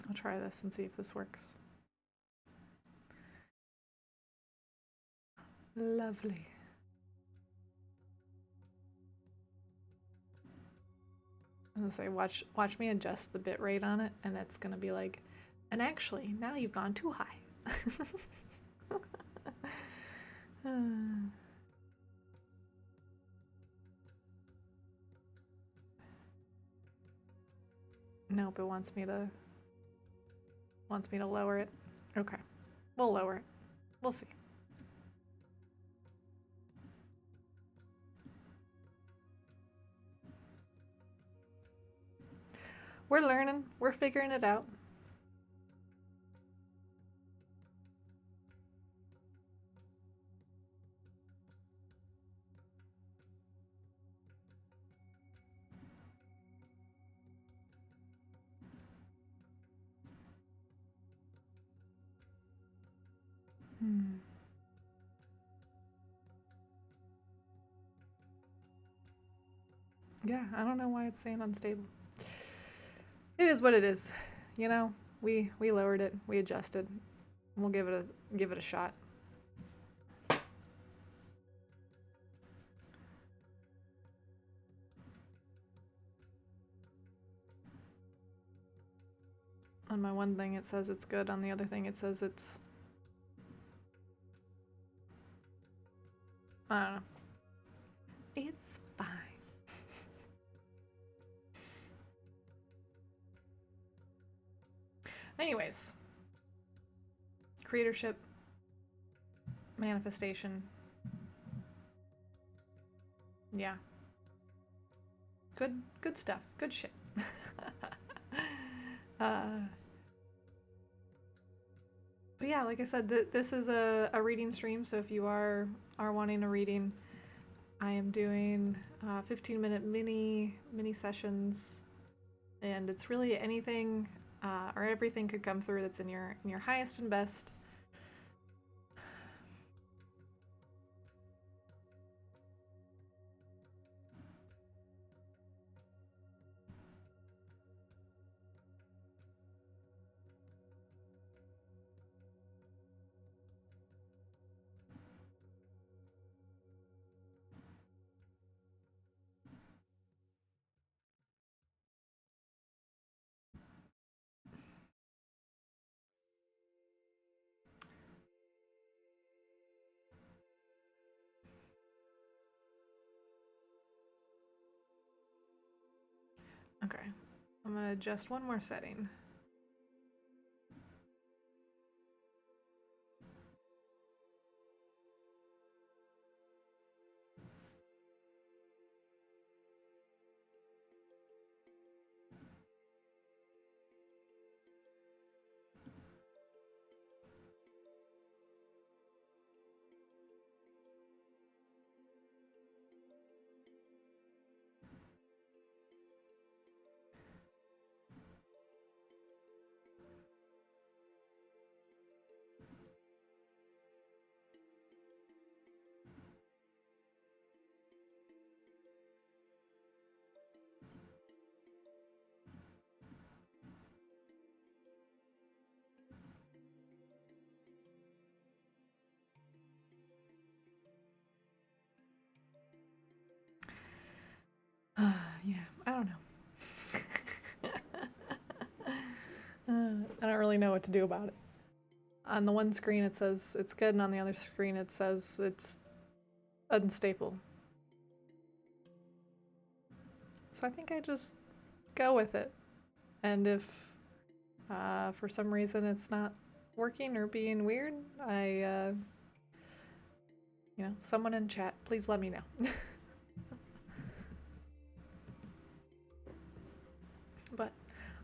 I'll try this and see if this works. Lovely. I'm gonna say watch me adjust the bit rate on it, and it's gonna be like, and actually now you've gone too high. Nope, it wants me to lower it. Okay, we'll lower it. We'll see. We're learning. We're figuring it out. Yeah, I don't know why it's saying unstable. It is what it is. You know, we lowered it, we adjusted. We'll give it a shot. On my one thing it says it's good, on the other thing it says it's, I don't know. It's fine. Anyways, creatorship, manifestation. Yeah. Good stuff. Good shit. But yeah, like I said, this is a reading stream, so if you are wanting a reading, I am doing 15-minute mini sessions, and it's really anything or everything could come through that's in your highest and best. Okay, I'm gonna adjust one more setting. Yeah, I don't know. I don't really know what to do about it. On the one screen it says it's good, and on the other screen it says it's unstable. So I think I just go with it. And if for some reason it's not working or being weird, someone in chat, please let me know. But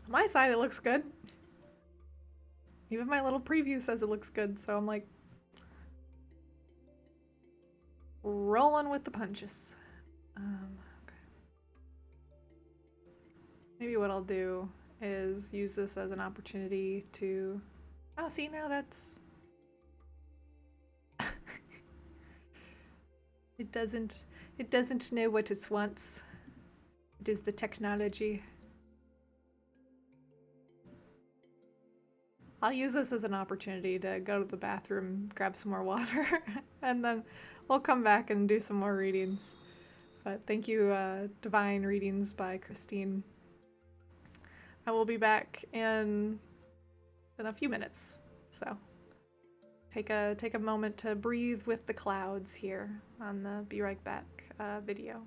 on my side, it looks good. Even my little preview says it looks good, so I'm like rolling with the punches. Okay. Maybe what I'll do is use this as an opportunity to... Oh, see, now that's... It doesn't know what it wants. It is the technology. I'll use this as an opportunity to go to the bathroom, grab some more water, and then we'll come back and do some more readings. But thank you, Divine Readings by Christine. I will be back in a few minutes, so take a moment to breathe with the clouds here on the Be Right Back video.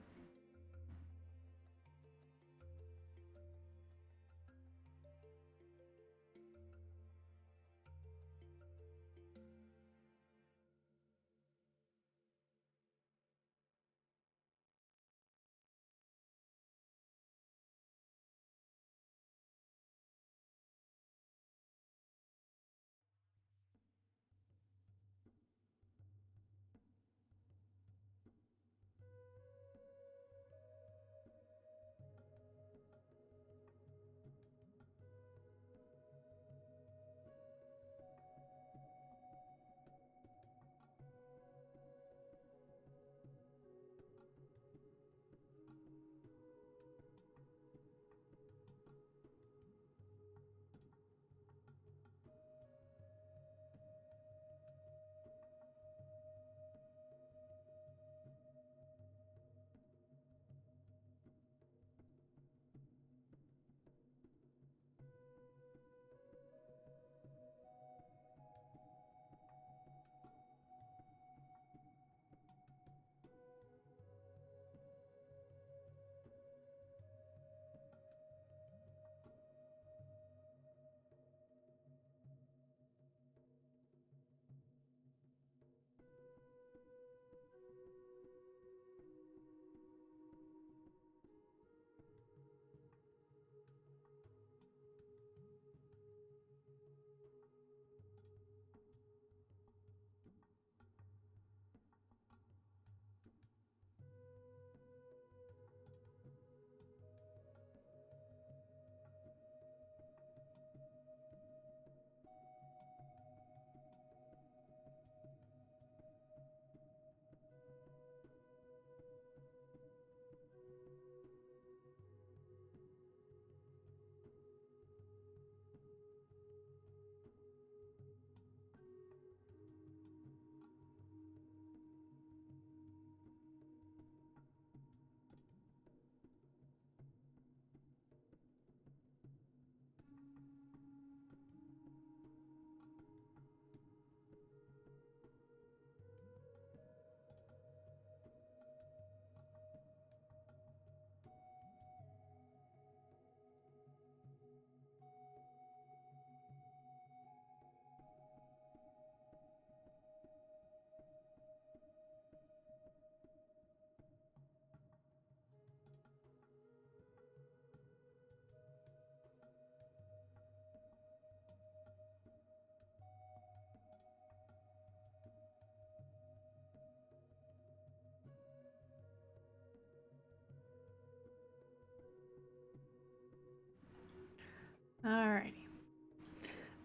Alrighty,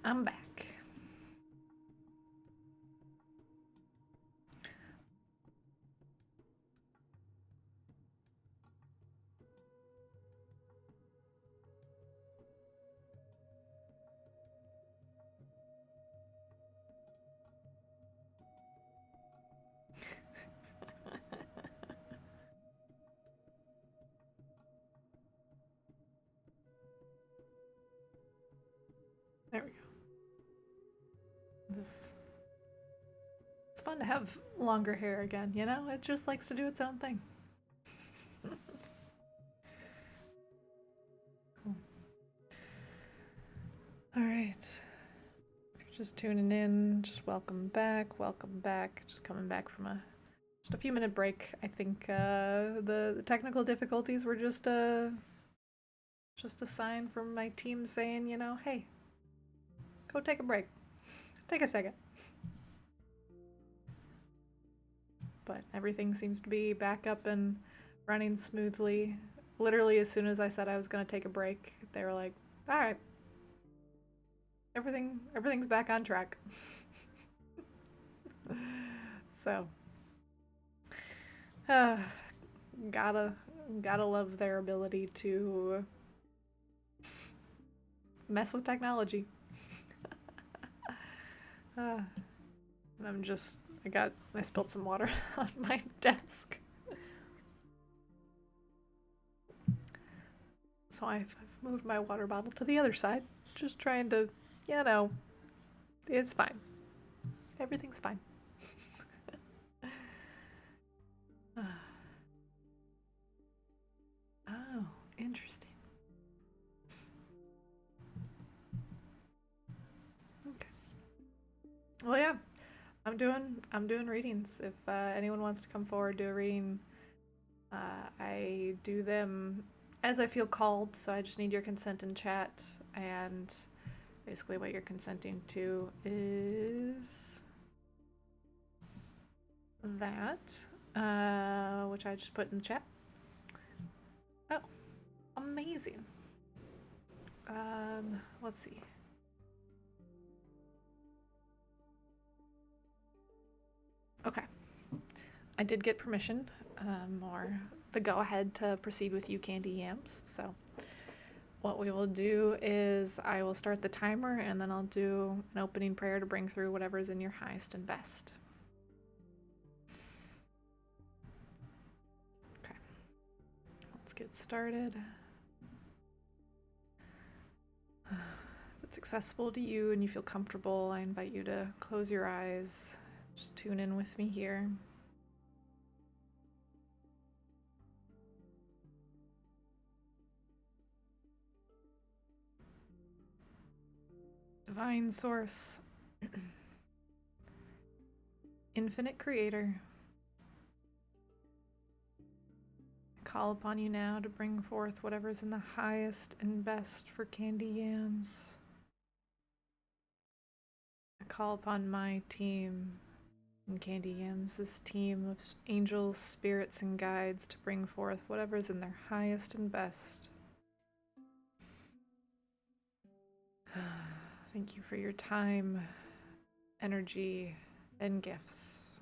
I'm back. There we go. This It's fun to have longer hair again, you know? It just likes to do its own thing. Cool. All right. If you're just tuning in, just welcome back. Welcome back. Just coming back from just a few minute break. I think the technical difficulties were just a sign from my team saying, you know, hey, go take a break. Take a second. But everything seems to be back up and running smoothly. Literally, as soon as I said I was going to take a break, they were like, all right, everything's back on track. So, gotta love their ability to mess with technology. And I spilled some water on my desk. So I've moved my water bottle to the other side, just trying to, you know, it's fine. Everything's fine. Oh, interesting. Okay. Well, yeah, I'm doing readings. If anyone wants to come forward, do a reading. I do them as I feel called, so I just need your consent in chat. And basically, what you're consenting to is that, which I just put in the chat. Oh, amazing. Let's see. Okay. I did get permission, or the go-ahead to proceed with you, Candy Yams. So what we will do is I will start the timer, and then I'll do an opening prayer to bring through whatever's in your highest and best. Okay. Let's get started. If it's accessible to you and you feel comfortable, I invite you to close your eyes. Just tune in with me here. Divine Source, Infinite Creator, I call upon you now to bring forth whatever's in the highest and best for Candy Yams. I call upon my team and Candy Yams' team of angels, spirits, and guides to bring forth whatever's in their highest and best. Thank you for your time, energy, and gifts.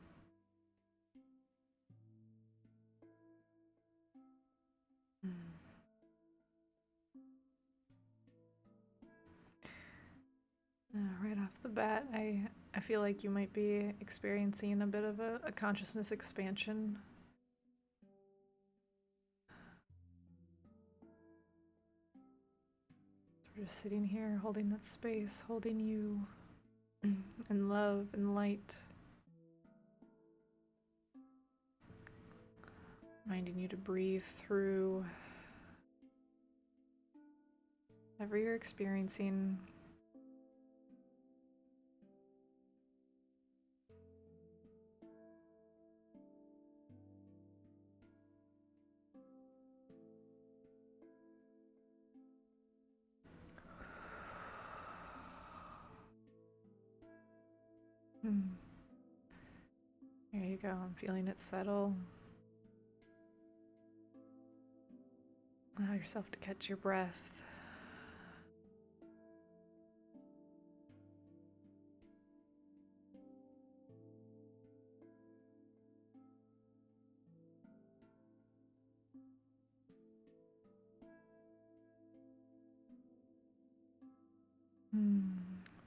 Right off the bat, I feel like you might be experiencing a bit of a consciousness expansion. We're just sitting here, holding that space, holding you in love and light. Reminding you to breathe through whatever you're experiencing. There you go. I'm feeling it settle. Allow yourself to catch your breath.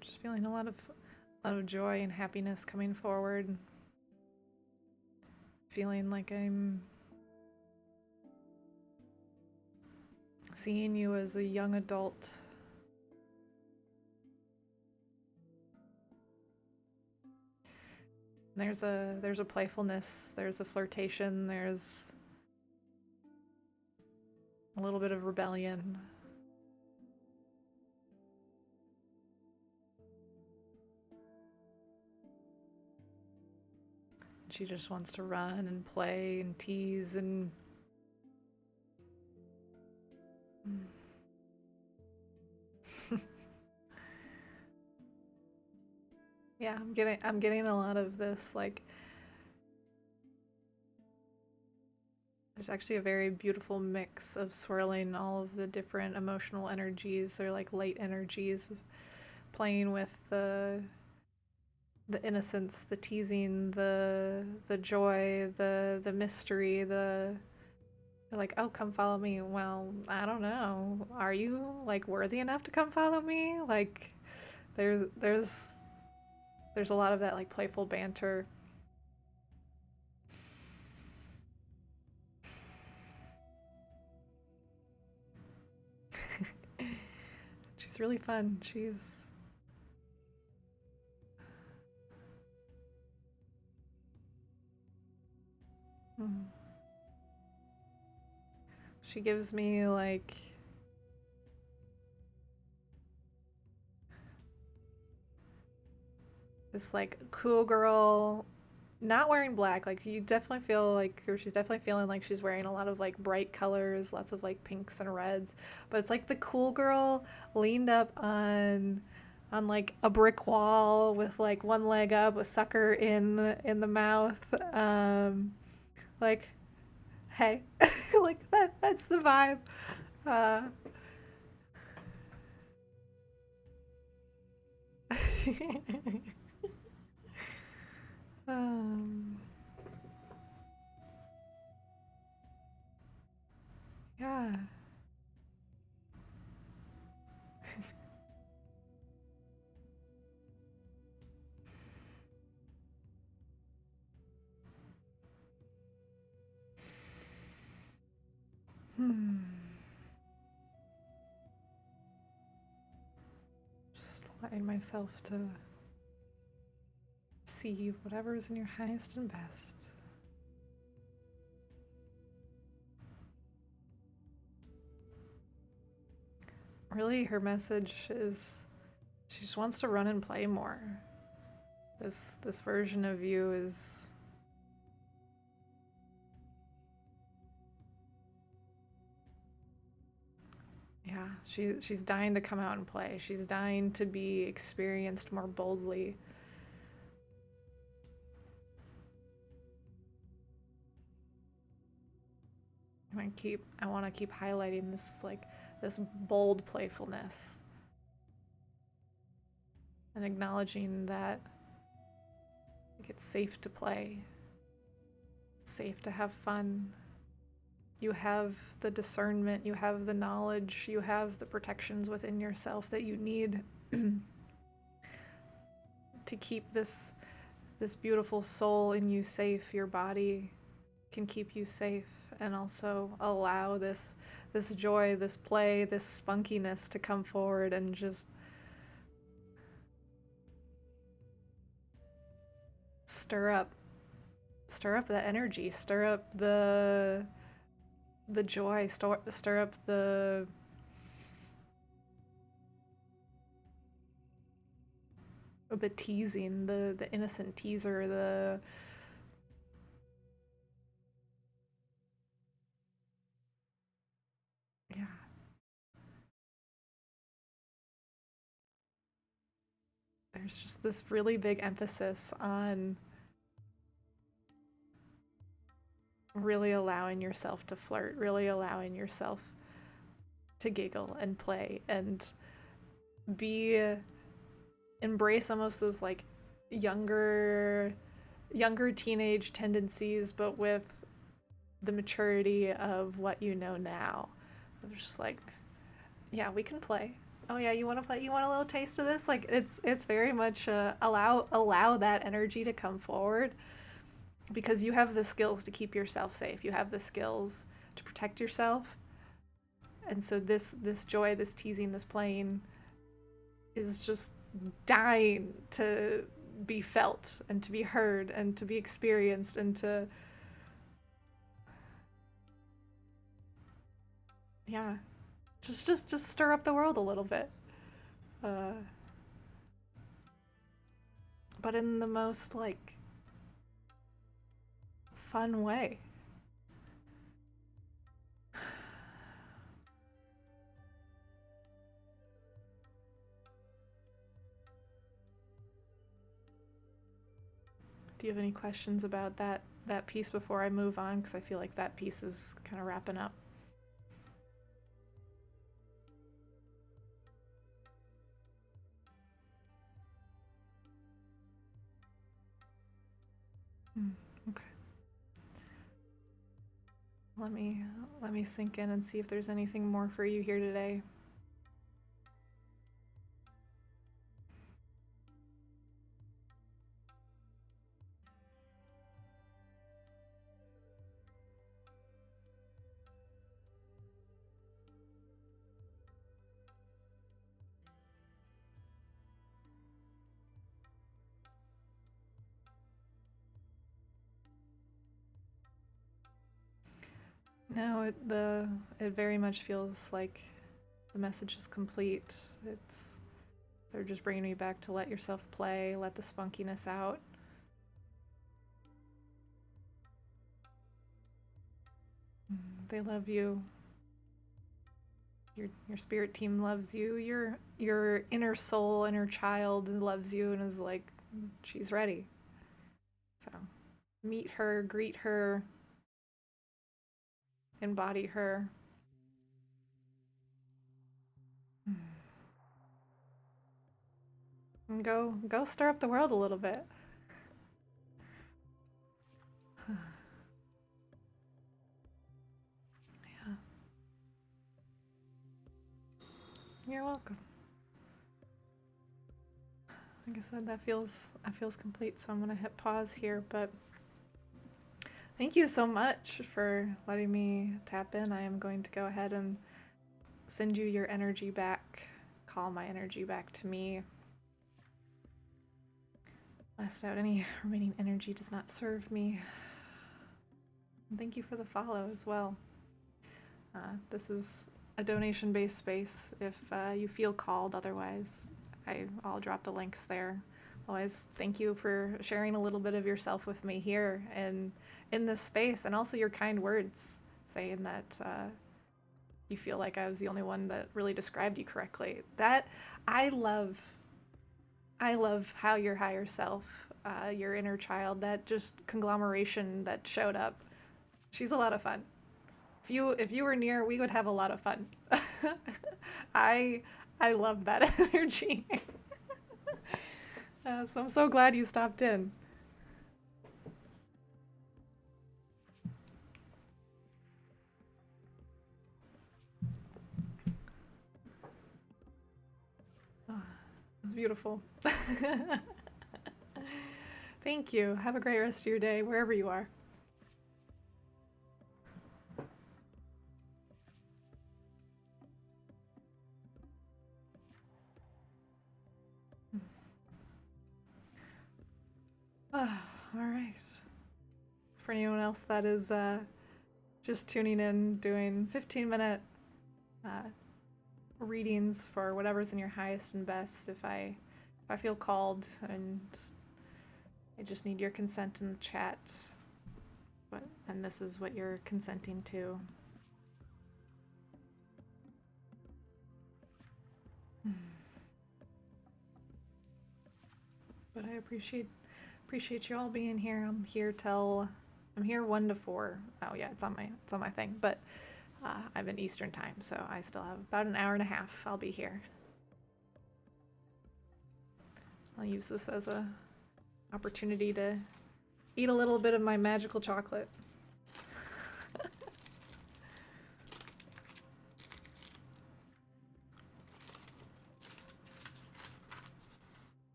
Just feeling a lot of joy and happiness coming forward. Feeling like I'm seeing you as a young adult There's a playfulness, there's a flirtation, there's a little bit of rebellion. She just wants to run and play and tease and yeah, I'm getting a lot of this, like there's actually a very beautiful mix of swirling all of the different emotional energies or like light energies, playing with the innocence, the teasing, the joy, the mystery, the like, oh, come follow me. Well, I don't know. Are you like worthy enough to come follow me? Like there's a lot of that like playful banter. She's really fun. Mm. She gives me like this like cool girl, not wearing black. Like you definitely feel like, or she's definitely feeling like she's wearing a lot of like bright colors, lots of like pinks and reds. But it's like the cool girl leaned up on like a brick wall with like one leg up, a sucker in the mouth. Like, hey, like that's the vibe. Uh, um, yeah. Hmm. Just letting myself to see whatever is in your highest and best. Really, her message is she just wants to run and play more. This version of you is, yeah, she's dying to come out and play. She's dying to be experienced more boldly. I want to keep highlighting this like this bold playfulness and acknowledging that like, it's safe to play. It's safe to have fun. You have the discernment, you have the knowledge, you have the protections within yourself that you need to keep this beautiful soul in you safe. Your body can keep you safe and also allow this joy, this play, this spunkiness to come forward and just stir up that energy, stir up the joy, stir up the teasing, the innocent teaser, the yeah. There's just this really big emphasis on really allowing yourself to flirt, really allowing yourself to giggle and play and be embrace almost those like younger teenage tendencies, but with the maturity of what you know now. Of just like, yeah, we can play. Oh yeah, you want to play? You want a little taste of this? Like it's very much allow that energy to come forward because you have the skills to keep yourself safe. You have the skills to protect yourself. And so this joy, this teasing, this playing is just dying to be felt and to be heard and to be experienced and to, yeah, just stir up the world a little bit. Uh, but in the most like fun way. Do you have any questions about that piece before I move on? Because I feel like that piece is kind of wrapping up. Mm, okay. Let me let me sink in and see if there's anything more for you here today. No, it very much feels like the message is complete. It's they're just bringing me back to let yourself play, let the spunkiness out. They love you. Your spirit team loves you. Your inner soul, inner child loves you and is like, she's ready. So meet her, greet her, embody her. And go stir up the world a little bit. Yeah. You're welcome. Like I said, that feels complete, so I'm gonna hit pause here, but thank you so much for letting me tap in. I am going to go ahead and send you your energy back, call my energy back to me. Blast out any remaining energy does not serve me. And thank you for the follow as well. This is a donation-based space if you feel called. Otherwise, I'll drop the links there. Otherwise, thank you for sharing a little bit of yourself with me here and in this space, and also your kind words saying that you feel like I was the only one that really described you correctly. That I love how your higher self, your inner child, that just conglomeration that showed up. She's a lot of fun. If you were near, we would have a lot of fun. I I love that energy. So I'm so glad you stopped in. Oh, it was beautiful. Thank you. Have a great rest of your day, wherever you are. All right. For anyone else that is just tuning in, doing 15-minute readings for whatever's in your highest and best. If I feel called and I just need your consent in the chat, and this is what you're consenting to. But I appreciate you all being here. I'm here 1 to 4. Oh yeah, it's on my thing. But I'm in Eastern time, so I still have about an hour and a half. I'll be here. I'll use this as a opportunity to eat a little bit of my magical chocolate.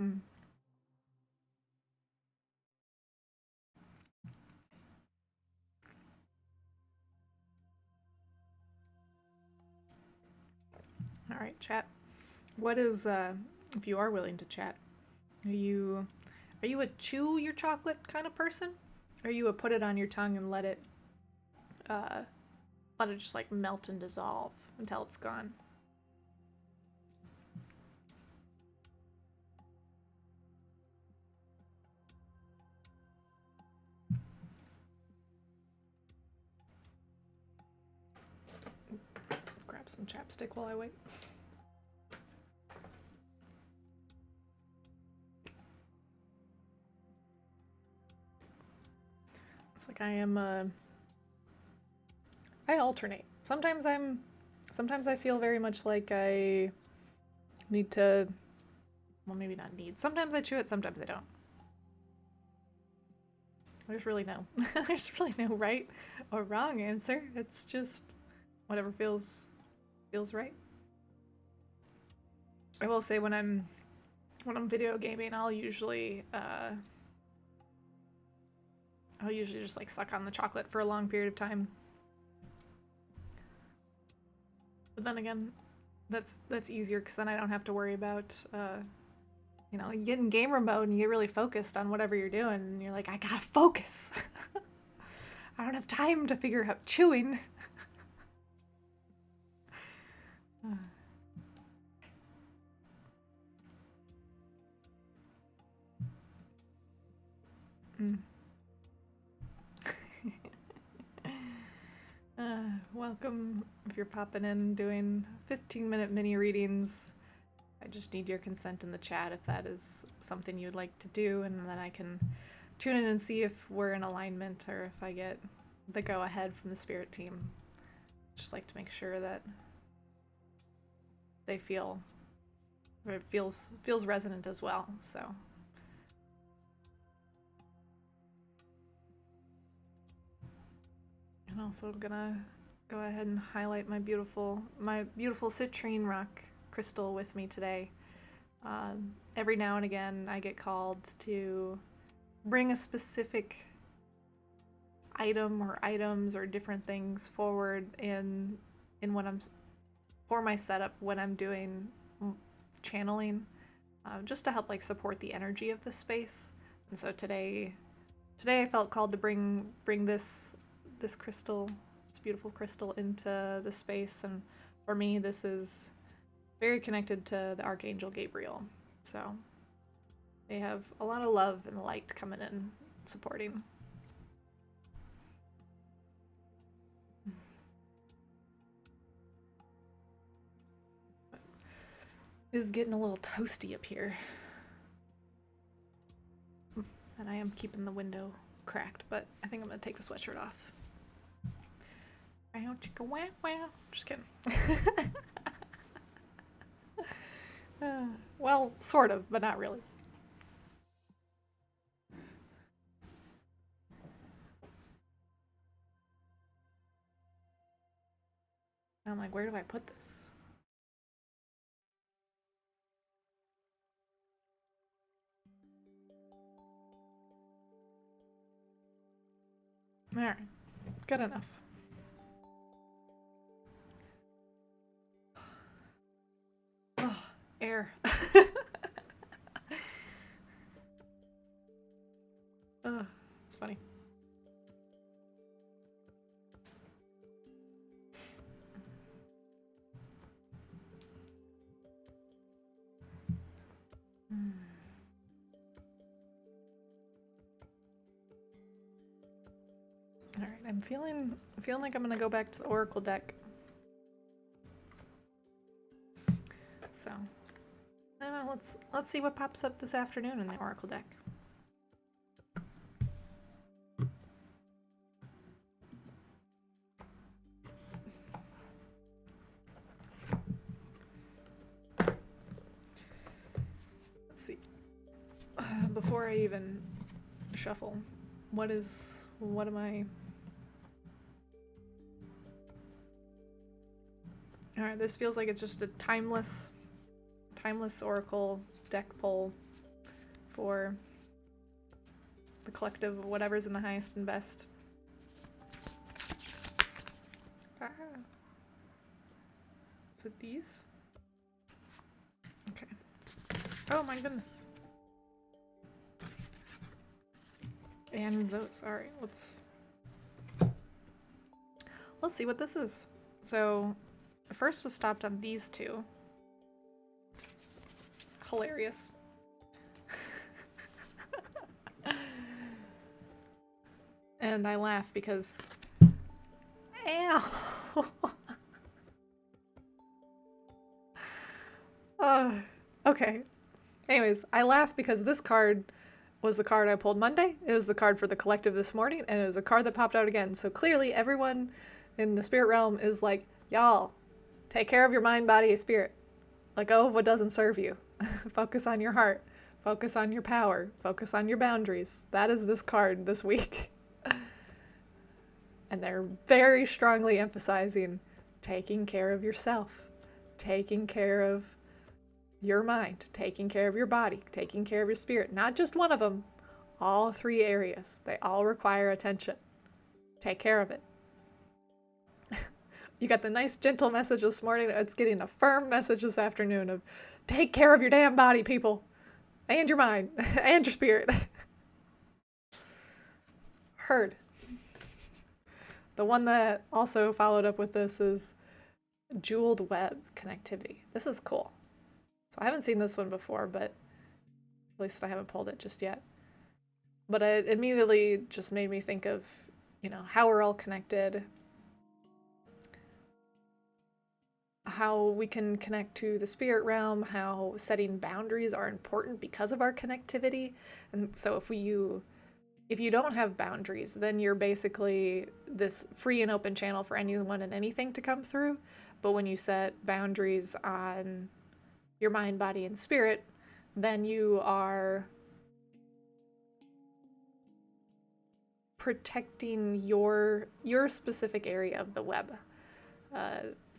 Mm. All right, chat. What is if you are willing to chat? Are you a chew your chocolate kind of person? Or are you a put it on your tongue and uh, let it just like melt and dissolve until it's gone? Grab some chapstick while I wait. It's like I alternate. Sometimes I feel very much like I need to, well, maybe not need. Sometimes I chew it, sometimes I don't. There's really there's really no right or wrong answer. It's just whatever feels right. I will say when I'm video gaming, I'll usually just like suck on the chocolate for a long period of time. But then again, that's easier because then I don't have to worry about you know, you get in gamer mode and you get really focused on whatever you're doing and you're like, I gotta focus. I don't have time to figure out chewing. Welcome if you're popping in doing 15-minute mini readings. I just need your consent in the chat if that is something you'd like to do, and then I can tune in and see if we're in alignment or if I get the go ahead from the spirit team. Just like to make sure that they feel, or it feels resonant as well. So and also gonna go ahead and highlight my beautiful citrine rock crystal with me today. Every now and again I get called to bring a specific item or items or different things forward in when I'm for my setup when I'm doing channeling, just to help like support the energy of the space. And so today I felt called to bring this crystal, this beautiful crystal, into the space. And for me, this is very connected to the Archangel Gabriel. So they have a lot of love and light coming in, supporting. It is getting a little toasty up here. And I am keeping the window cracked, but I think I'm gonna take the sweatshirt off. Wow, chicka wow wow. Just kidding. Well, sort of, but not really. I'm like, where do I put this? Alright, good enough. Oh, air. Oh, it's funny. All right, I'm feeling like I'm gonna go back to the Oracle deck. So, I don't know. Let's see what pops up this afternoon in the Oracle deck. Let's see. Before I even shuffle, what am I? All right, this feels like it's just a timeless Oracle deck pull for the collective of whatever's in the highest and best. Ah. Is it these? Okay. Oh my goodness. And those, all right, let's see what this is. So first was stopped on these two. Hilarious. And I laugh because, ow. Okay. Anyways, I laugh because this card was the card I pulled Monday. It was the card for the collective this morning, and it was a card that popped out again. So clearly everyone in the spirit realm is like, y'all, take care of your mind, body, and spirit. Let go of what doesn't serve you. Focus on your heart. Focus on your power. Focus on your boundaries. That is this card this week. And they're very strongly emphasizing taking care of yourself, taking care of your mind, taking care of your body, taking care of your spirit. Not just one of them, all three areas. They all require attention. Take care of it. You got the nice gentle message this morning. It's getting a firm message this afternoon of take care of your damn body, people. And your mind. And your spirit. Heard. The one that also followed up with this is jeweled web connectivity. This is cool. So I haven't seen this one before, but at least I haven't pulled it just yet. But it immediately just made me think of, how we're all connected, how we can connect to the spirit realm, how setting boundaries are important because of our connectivity. And so if you don't have boundaries, then you're basically this free and open channel for anyone and anything to come through. But when you set boundaries on your mind, body, and spirit, then you are protecting your specific area of the web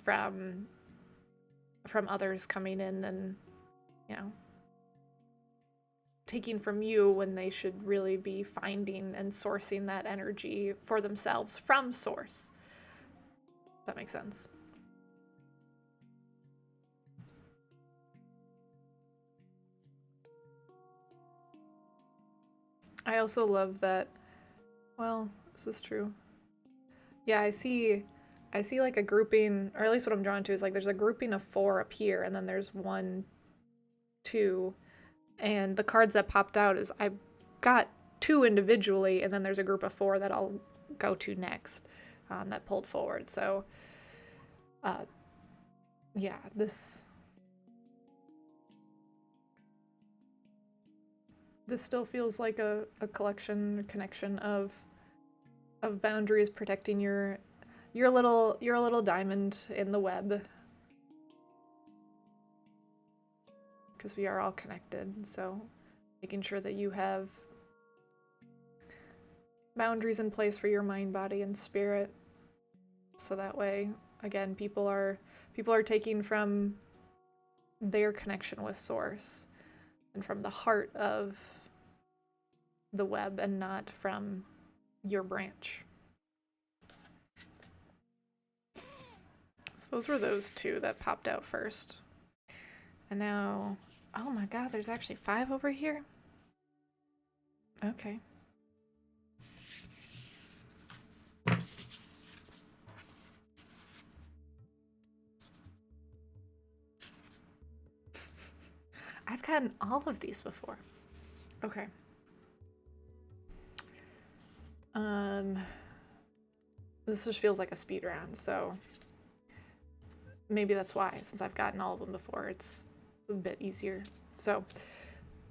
from others coming in and, taking from you when they should really be finding and sourcing that energy for themselves from source. That makes sense. I also love that, well, is this true? Yeah, I see like a grouping, or at least what I'm drawn to is like there's a grouping of 4 up here, and then there's 1, 2, and the cards that popped out is I got 2 individually, and then there's a group of 4 that I'll go to next that pulled forward. So, yeah, this still feels like a connection of boundaries, protecting your little diamond in the web, because we are all connected. So making sure that you have boundaries in place for your mind, body, and spirit, so that way, again, people are taking from their connection with source and from the heart of the web and not from your branch. So those were those 2 that popped out first. And now, oh my god, there's actually 5 over here? Okay. I've gotten all of these before. Okay. This just feels like a speed round, so maybe that's why, since I've gotten all of them before, it's a bit easier. So,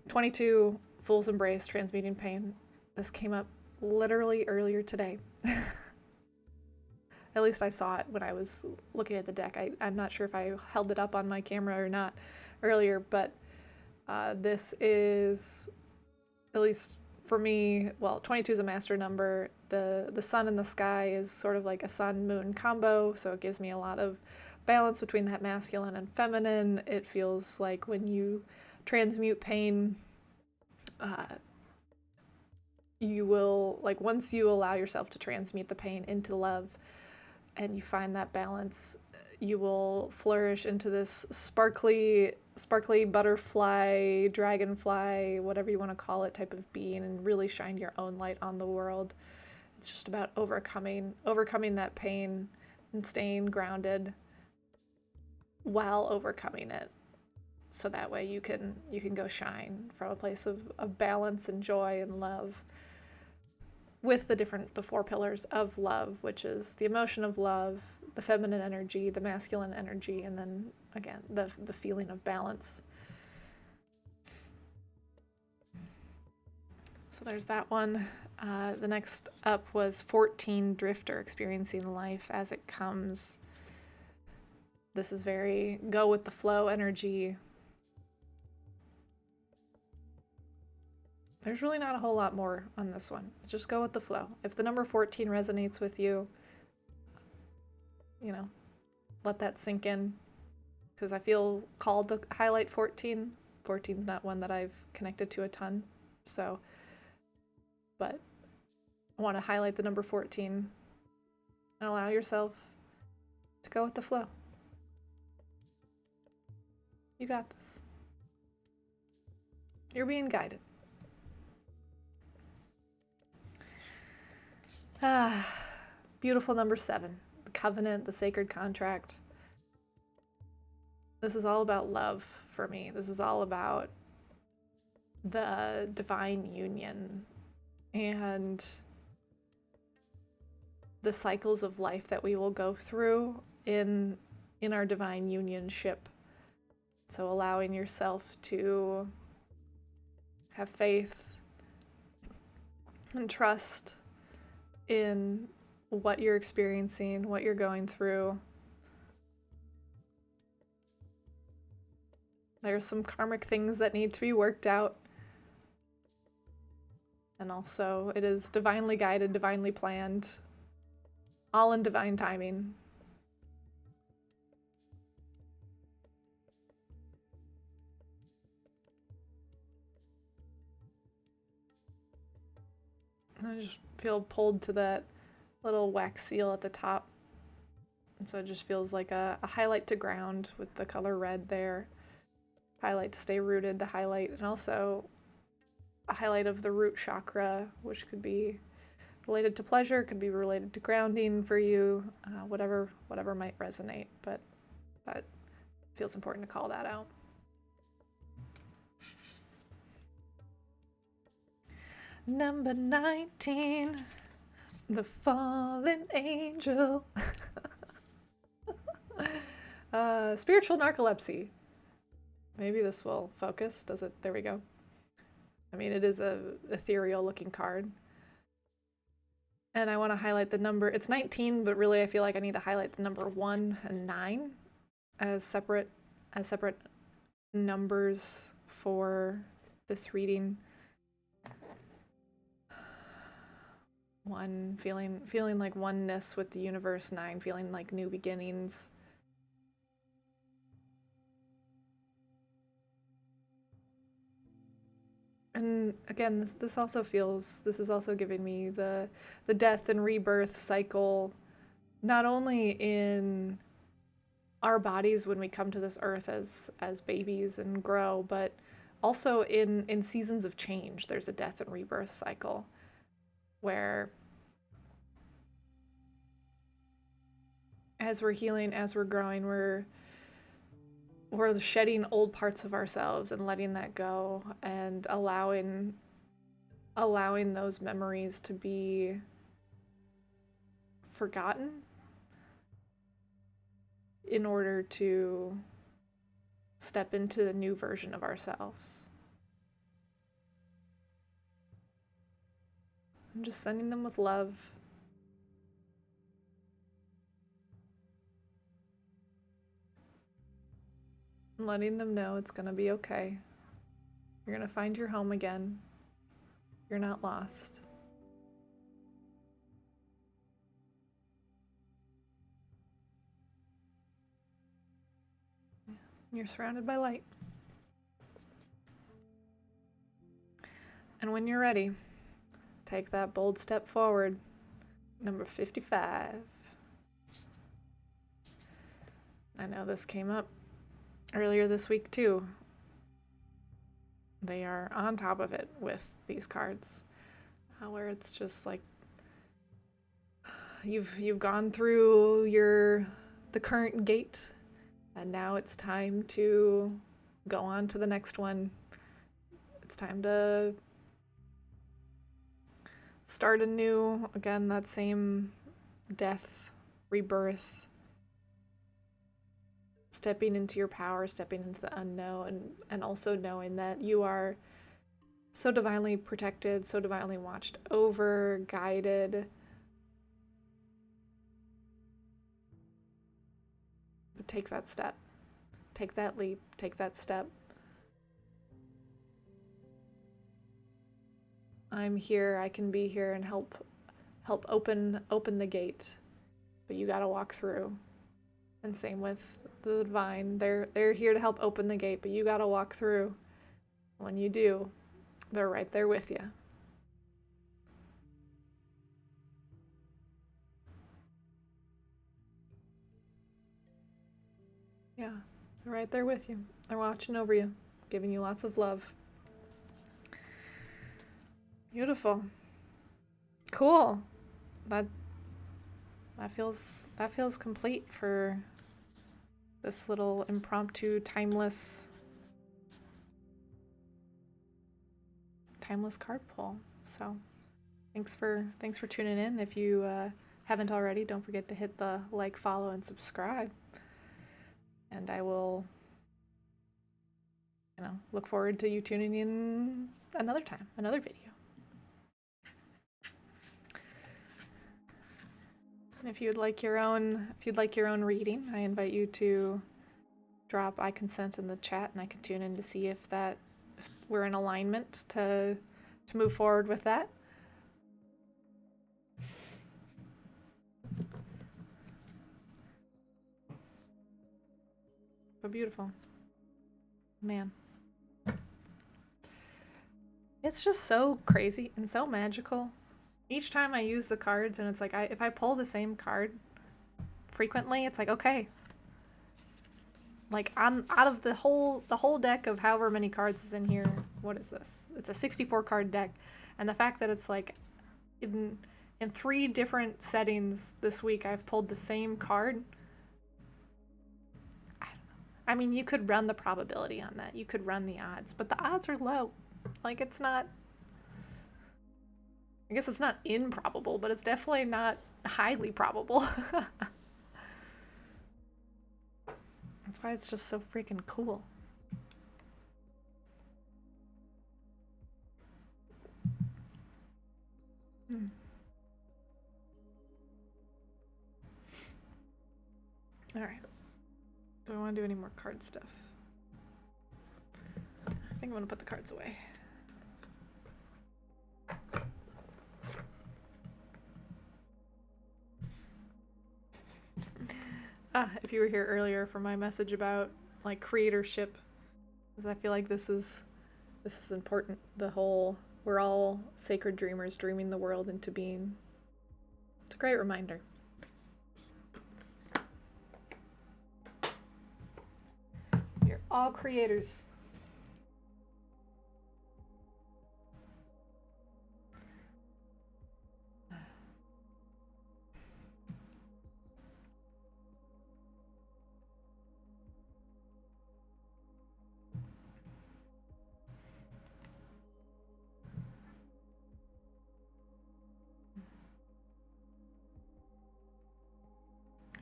22, Fool's Embrace, Transmuting Pain. This came up literally earlier today. At least I saw it when I was looking at the deck. I'm not sure if I held it up on my camera or not earlier, but this is, at least for me, well, 22 is a master number. The sun in the sky is sort of like a sun-moon combo, so it gives me a lot of balance between that masculine and feminine. It feels like when you transmute pain, you will, like, once you allow yourself to transmute the pain into love and you find that balance, you will flourish into this sparkly butterfly, dragonfly, whatever you want to call it, type of being, and really shine your own light on the world. It's just about overcoming that pain and staying grounded while overcoming it. So that way you can go shine from a place of balance and joy and love, with the four pillars of love, which is the emotion of love, the feminine energy, the masculine energy, and then again the feeling of balance. So there's that one. The next up was 14 Drifter, experiencing life as it comes. This is very go with the flow energy. There's really not a whole lot more on this one. Just go with the flow. If the number 14 resonates with you, let that sink in, because I feel called to highlight 14. 14's not one that I've connected to a ton, but I want to highlight the number 14 and allow yourself to go with the flow. You got this. You're being guided. Beautiful number 7, the covenant, the sacred contract. This is all about love for me. This is all about the divine union and the cycles of life that we will go through in our divine unionship. So allowing yourself to have faith and trust in what you're experiencing, what you're going through. There's some karmic things that need to be worked out. And also, it is divinely guided, divinely planned, all in divine timing. I just feel pulled to that little wax seal at the top. And so it just feels like a highlight to ground with the color red there. Highlight to stay rooted, the highlight, and also a highlight of the root chakra, which could be related to pleasure, could be related to grounding for you, whatever might resonate, but that feels important to call that out. Number 19, the fallen angel. Spiritual narcolepsy. Maybe this will focus. Does it? There we go. I mean, it is a ethereal looking card. And I want to highlight the number. It's 19, but really I feel like I need to highlight the number 1 and 9 as separate numbers for this reading. 1 feeling like oneness with the universe, 9 feeling like new beginnings. And again, this is also giving me the death and rebirth cycle, not only in our bodies when we come to this earth as babies and grow, but also in seasons of change. There's a death and rebirth cycle where as we're healing, as we're growing, we're shedding old parts of ourselves and letting that go, and allowing those memories to be forgotten in order to step into the new version of ourselves. I'm just sending them with love. And letting them know it's gonna be okay. You're gonna find your home again. You're not lost. You're surrounded by light. And when you're ready, take that bold step forward. Number 55. I know this came up earlier this week too. They are on top of it with these cards, where it's just like you've gone through the current gate, and now it's time to go on to the next one. It's time to start anew. Again, that same death, rebirth, stepping into your power, stepping into the unknown, and also knowing that you are so divinely protected, so divinely watched over, guided. But take that step. Take that leap. Take that step. I'm here. I can be here and help open the gate. But you gotta walk through. And same with the divine. They're here to help open the gate, but you gotta walk through. When you do, they're right there with you. Yeah, they're right there with you. They're watching over you, giving you lots of love. Beautiful. Cool. That feels complete for this little impromptu timeless card pull. So thanks for tuning in. If you haven't already, don't forget to hit the like, follow, and subscribe. And I will, look forward to you tuning in another time, another video. And if you'd like your own reading, I invite you to drop "I consent" in the chat, and I can tune in to see if we're in alignment to move forward with that. But beautiful. Man. It's just so crazy and so magical. Each time I use the cards, and it's like, if I pull the same card frequently, it's like, okay. Like, out of the whole deck of however many cards is in here, what is this? It's a 64 card deck. And the fact that it's like, in 3 different settings this week, I've pulled the same card. I don't know. I mean, you could run the probability on that. You could run the odds, but the odds are low. Like, it's not... I guess it's not improbable, but it's definitely not highly probable. That's why it's just so freaking cool. Alright. Do I want to do any more card stuff? I think I'm going to put the cards away. If you were here earlier for my message about like creatorship, because I feel like this is important. The whole, we're all sacred dreamers, dreaming the world into being. It's a great reminder. You're all creators.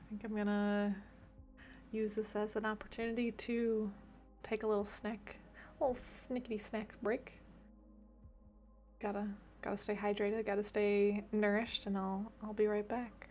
I think I'm gonna use this as an opportunity to take a little snickety snack break. Gotta stay hydrated, gotta stay nourished, and I'll be right back.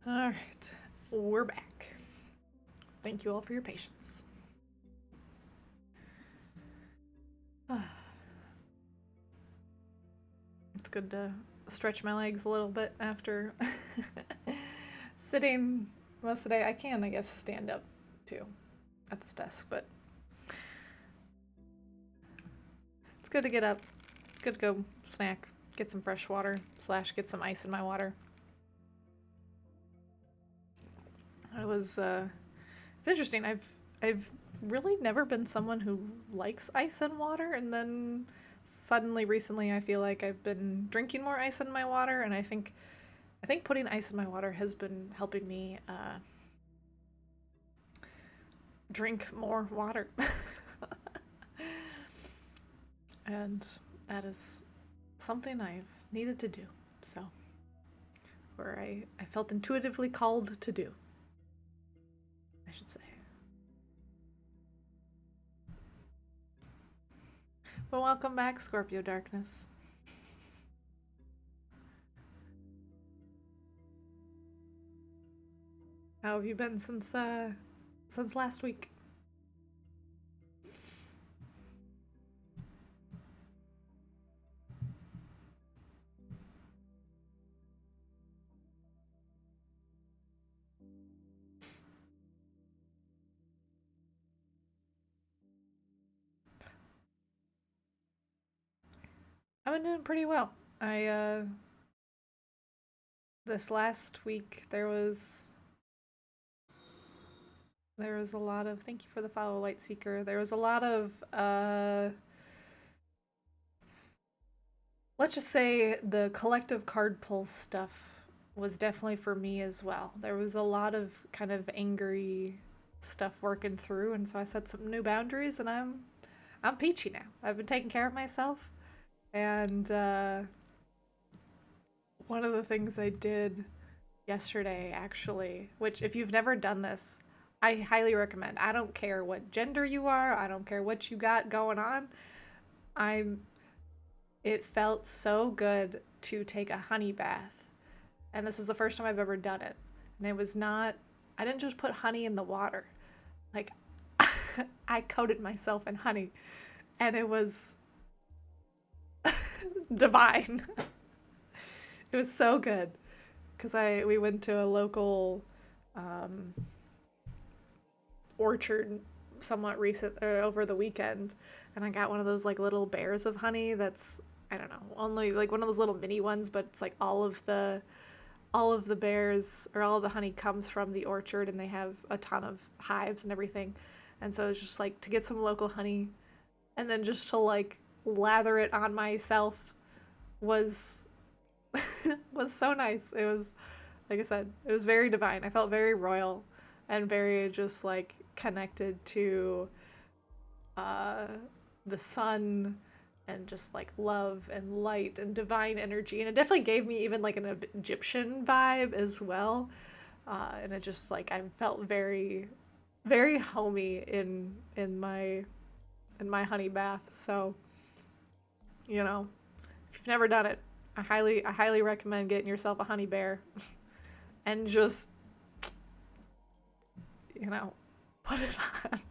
All right, we're back. Thank you all for your patience. It's good to stretch my legs a little bit after sitting most of the day. I can, I guess, stand up too at this desk, but it's good to get up. It's good to go snack, get some fresh water, / get some ice in my water. It's interesting. I've really never been someone who likes ice and water, and then suddenly recently I feel like I've been drinking more ice in my water, and I think putting ice in my water has been helping me drink more water. And that is something I've needed to do. So, or I felt intuitively called to do, I should say. Well, welcome back, Scorpio Darkness. How have you been since last week? I've been doing pretty well. This last week there was a lot of, thank you for the follow, Lightseeker. There was a lot of let's just say the collective card pull stuff was definitely for me as well. There was a lot of kind of angry stuff working through, and so I set some new boundaries, and I'm peachy now. I've been taking care of myself, and one of the things I did yesterday, actually, which if you've never done this, I highly recommend. I don't care what gender you are, I don't care what you got going on. It felt so good to take a honey bath. And this was the first time I've ever done it. And it was not, I didn't just put honey in the water. Like, I coated myself in honey. And it was divine. It was so good. Because we went to a local orchard somewhat recent, or over the weekend. And I got one of those like little bears of honey that's, I don't know, only like one of those little mini ones, but it's like all of the bears, or all of the honey comes from the orchard, and they have a ton of hives and everything. And so it's just like to get some local honey and then just to like lather it on myself was was so nice. It was, like I said, it was very divine. I felt very royal and very just like connected to the sun and just like love and light and divine energy. And it definitely gave me even like an Egyptian vibe as well. And it just like, I felt very, very homey in my honey bath. So, you know, if you've never done it, I highly recommend getting yourself a honey bear and just, you know, put it on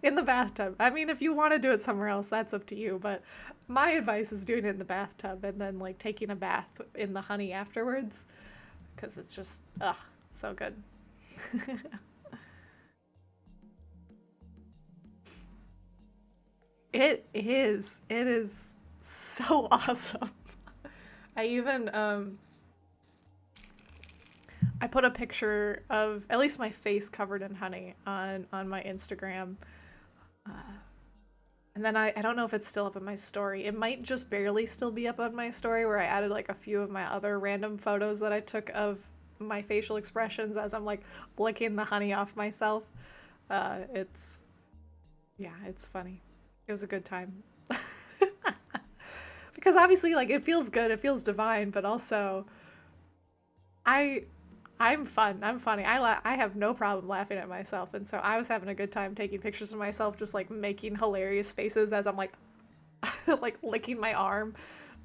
in the bathtub. I mean, if you want to do it somewhere else, that's up to you, but my advice is doing it in the bathtub and then like taking a bath in the honey afterwards, because it's just so good. It is so awesome. I even I put a picture of at least my face covered in honey on my Instagram. And then I don't know if it's still up in my story. It might just barely still be up on my story, where I added like a few of my other random photos that I took of my facial expressions as I'm like licking the honey off myself. It's funny. It was a good time. Because obviously like it feels good, it feels divine, but also I'm fun. I'm funny. I have no problem laughing at myself, and so I was having a good time taking pictures of myself, just like making hilarious faces as I'm like, like licking my arm.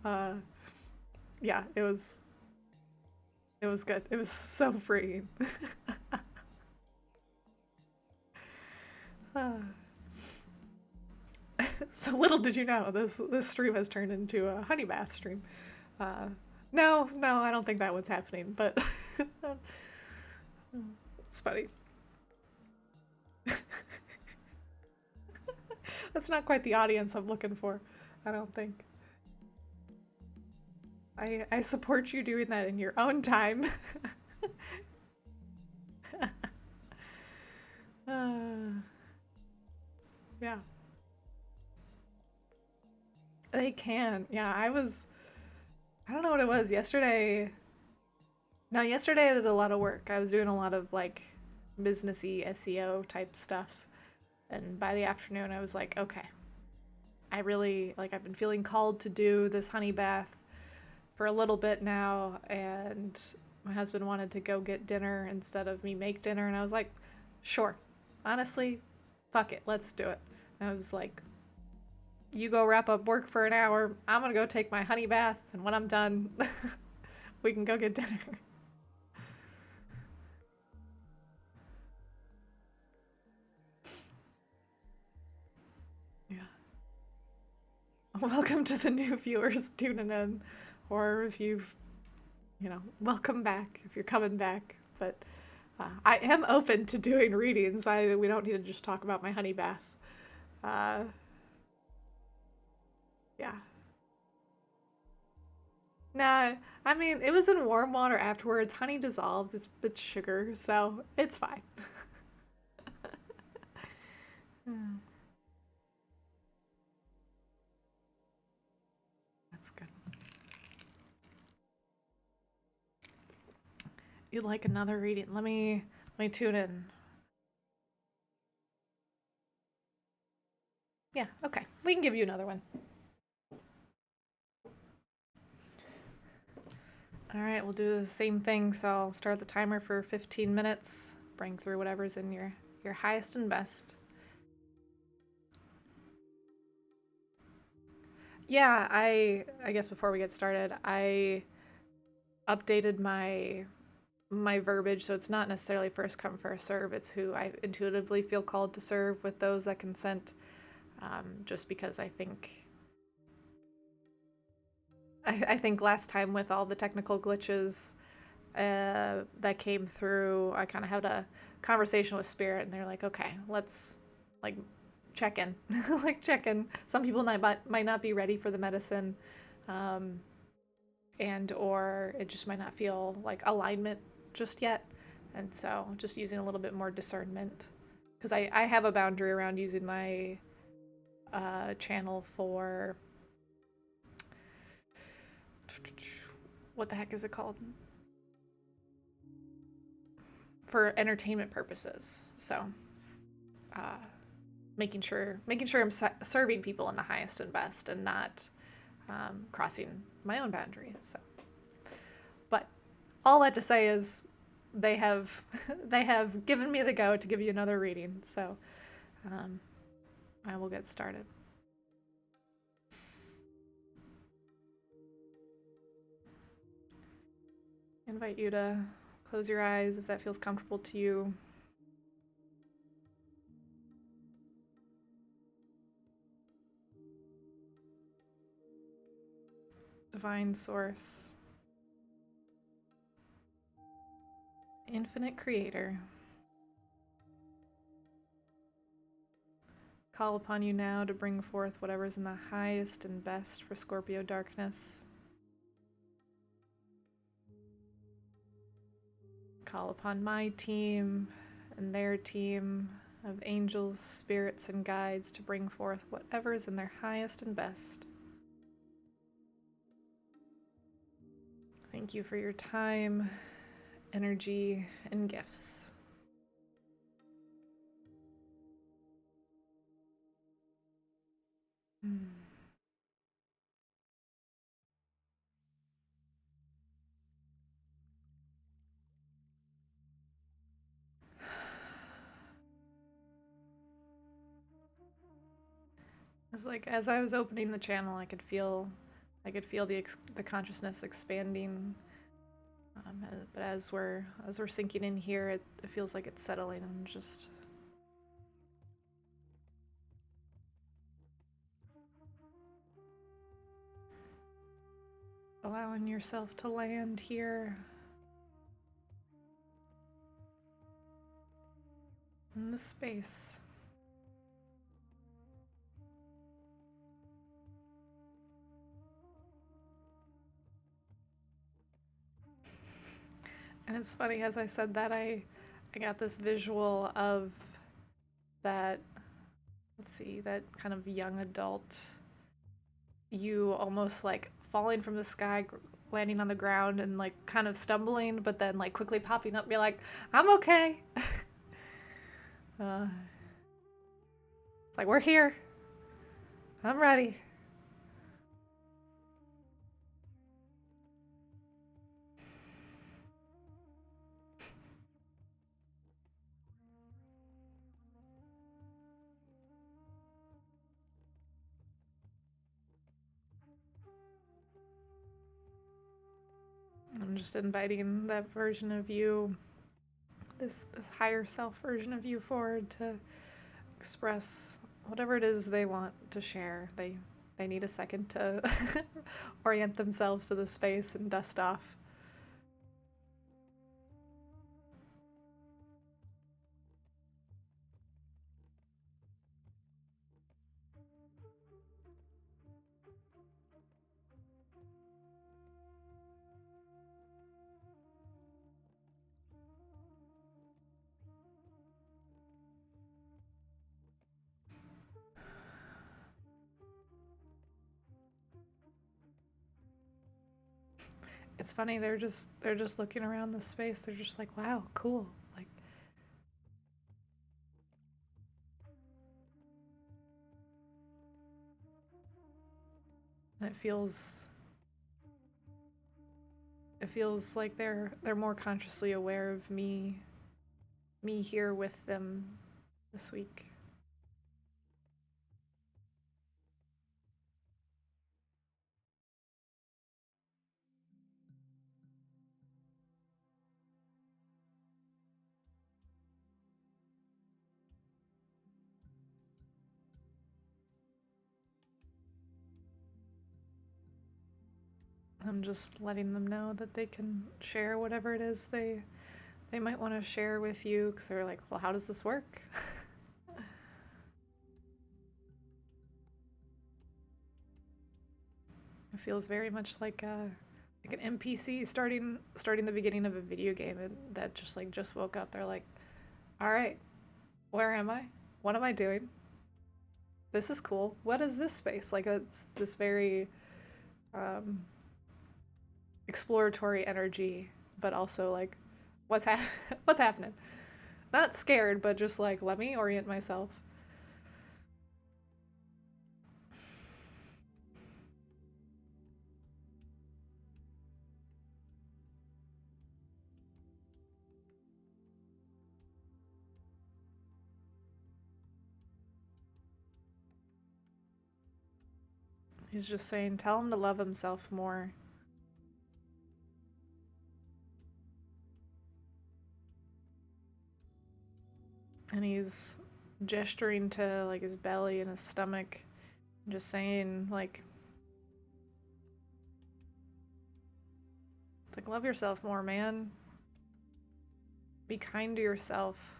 Yeah, it was It was good. It was so freeing. So little did you know, this stream has turned into a honey bath stream. Uh, no, no, I don't think that was happening, but it's funny. That's not quite the audience I'm looking for, I don't think. I support you doing that in your own time. Yeah. They can. Yeah, I don't know what it was. Yesterday. No, yesterday I did a lot of work. I was doing a lot of like businessy SEO type stuff. And by the afternoon I was like, okay. I really like I've been feeling called to do this honey bath for a little bit now, and my husband wanted to go get dinner instead of me make dinner, and I was like, sure. Honestly, fuck it, let's do it. And I was like, you go wrap up work for an hour. I'm gonna go take my honey bath, and when I'm done, we can go get dinner. Yeah. Welcome to the new viewers tuning in, or if you've, welcome back if you're coming back. But I am open to doing readings. We don't need to just talk about my honey bath. Uh, yeah. Nah, I mean, it was in warm water afterwards. Honey dissolves. It's sugar, so it's fine. That's good. You'd like another reading? Let me tune in. Yeah, okay. We can give you another one. All right, we'll do the same thing. So I'll start the timer for 15 minutes. Bring through whatever's in your highest and best. Yeah, I guess before we get started, I updated my verbiage so it's not necessarily first come first serve. It's who I intuitively feel called to serve with those that consent. Just because I think last time with all the technical glitches that came through, I kind of had a conversation with Spirit, and they're like, okay, let's like check in, like check in. Some people might not be ready for the medicine, and or it just might not feel like alignment just yet, and so just using a little bit more discernment, because I have a boundary around using my channel for what the heck is it called? For entertainment purposes. So, uh, making sure I'm serving people in the highest and best, and not crossing my own boundaries. So, but all that to say is, they have they have given me the go to give you another reading. So, I will get started. I invite you to close your eyes if that feels comfortable to you. Divine Source, Infinite Creator, call upon you now to bring forth whatever's in the highest and best for Scorpio darkness. Call upon my team and their team of angels, spirits, and guides to bring forth whatever is in their highest and best. Thank you for your time, energy, and gifts. It's like as I was opening the channel, I could feel the consciousness expanding, But as we're sinking in here, it feels like it's settling and just allowing yourself to land here in this space. And it's funny, as I said that, I got this visual of that, let's see, that kind of young adult, you almost like falling from the sky, landing on the ground and like kind of stumbling, but then like quickly popping up, be like, I'm okay. uh, like, we're here. I'm ready. I'm just inviting that version of you, this higher self version of you, forward to express whatever it is they want to share. They need a second to orient themselves to the space and dust off. It's funny, they're just looking around the space. They're just like, wow, cool. Like, and it feels like they're more consciously aware of me here with them this week. I'm just letting them know that they can share whatever it is they might want to share with you, because they're like, well, how does this work? It feels very much like an NPC starting the beginning of a video game, and that just woke up. They're like, all right, where am I? What am I doing? This is cool. What is this space? Like, it's this very um, exploratory energy, but also like, what's happening? Not scared, but just like, let me orient myself. He's just saying, tell him to love himself more. And he's gesturing to like his belly and his stomach, just saying like, it's like, love yourself more, man. Be kind to yourself.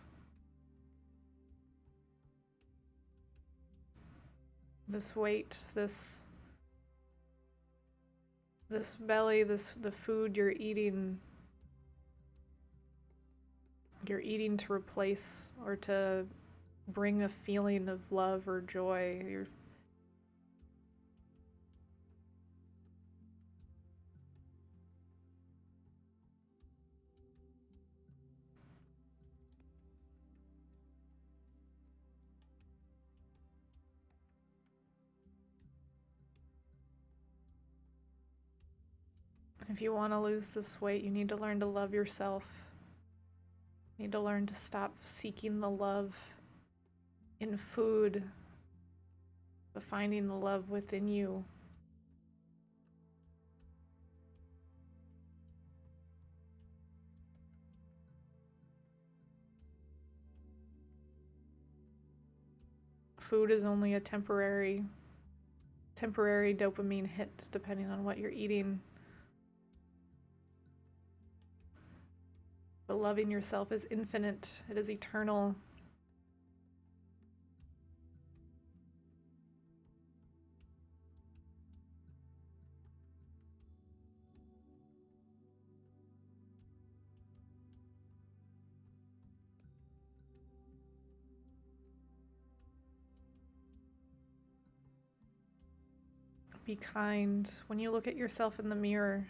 This weight, this belly, the food you're eating to replace or to bring a feeling of love or joy. If you want to lose this weight, you need to learn to love yourself. You need to learn to stop seeking the love in food, but finding the love within you. food is only a temporary dopamine hit depending on what you're eating. But loving yourself is infinite. It is eternal. Be kind when you look at yourself in the mirror.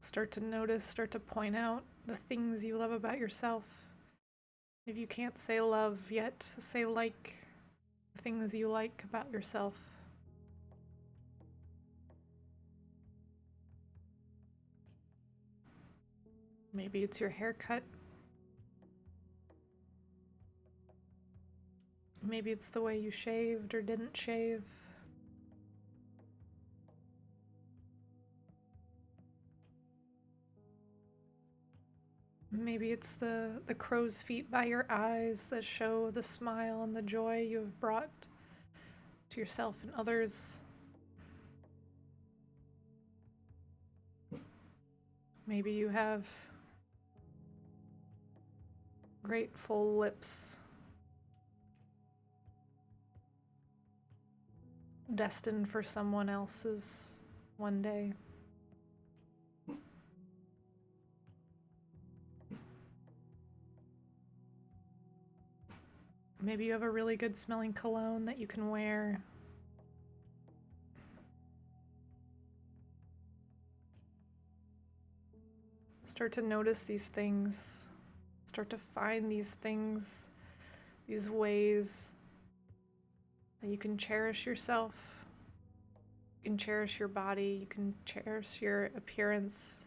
Start to notice, start to point out the things you love about yourself. If you can't say love yet, say like, the things you like about yourself. Maybe it's your haircut. Maybe it's the way you shaved or didn't shave. Maybe it's the crow's feet by your eyes that show the smile and the joy you have brought to yourself and others. Maybe you have great full lips, destined for someone else's one day. Maybe you have a really good smelling cologne that you can wear. Start to notice these things. Start to find these things, these ways that you can cherish yourself. You can cherish your body. You can cherish your appearance.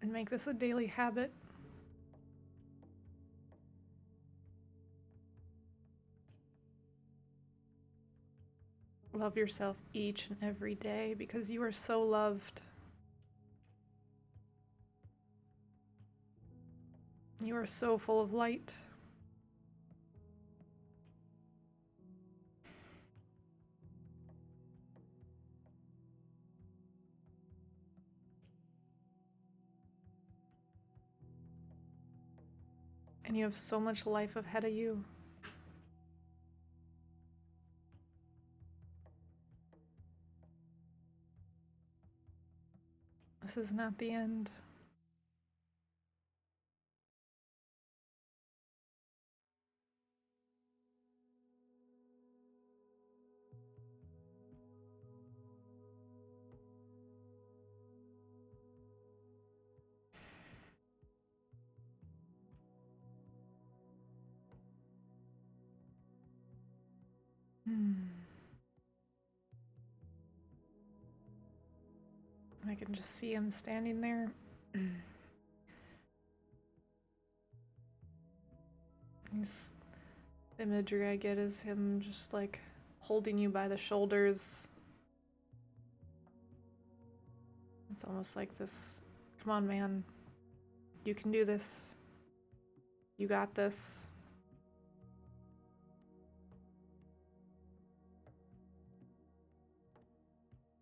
And make this a daily habit. Love yourself each and every day because you are so loved. You are so full of light. And you have so much life ahead of you. This is not the end. I can just see him standing there. The imagery I get is him just like holding you by the shoulders. It's almost like this, come on, man. You can do this. You got this.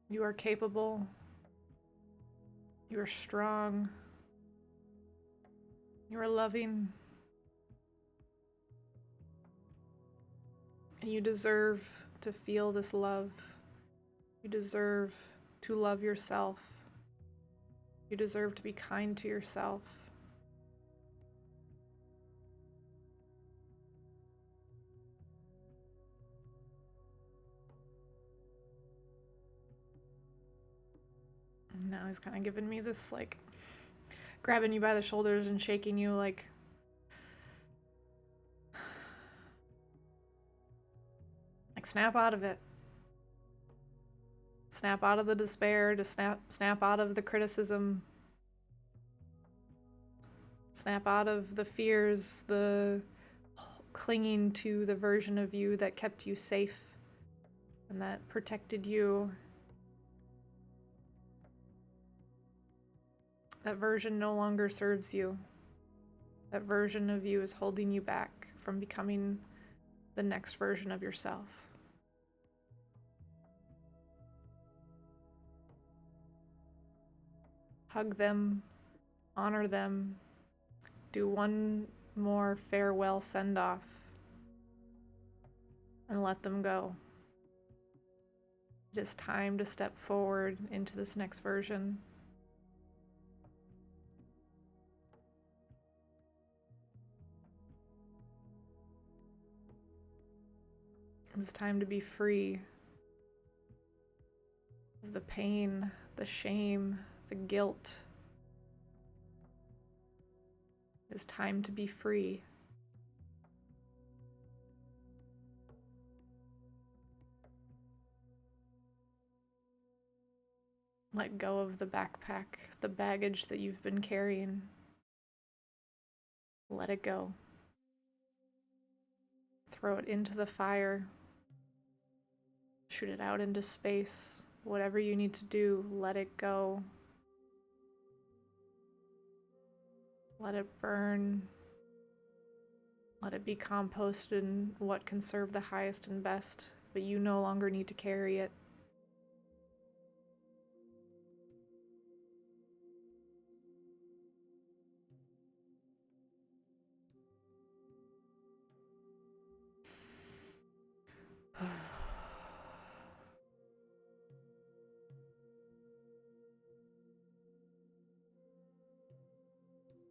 You are capable. You are strong. You are loving. And you deserve to feel this love. You deserve to love yourself. You deserve to be kind to yourself. And now he's kind of giving me this, like, grabbing you by the shoulders and shaking you, like, snap out of it. Snap out of the despair, to snap out of the criticism. Snap out of the fears, the clinging to the version of you that kept you safe and that protected you. That version no longer serves you. That version of you is holding you back from becoming the next version of yourself. Hug them, honor them, do one more farewell send-off, and let them go. It is time to step forward into this next version. It's time to be free of the pain, the shame, the guilt. It's time to be free. Let go of the backpack, the baggage that you've been carrying. Let it go. Throw it into the fire. Shoot it out into space. Whatever you need to do, let it go. Let it burn. Let it be composted in what can serve the highest and best, but you no longer need to carry it.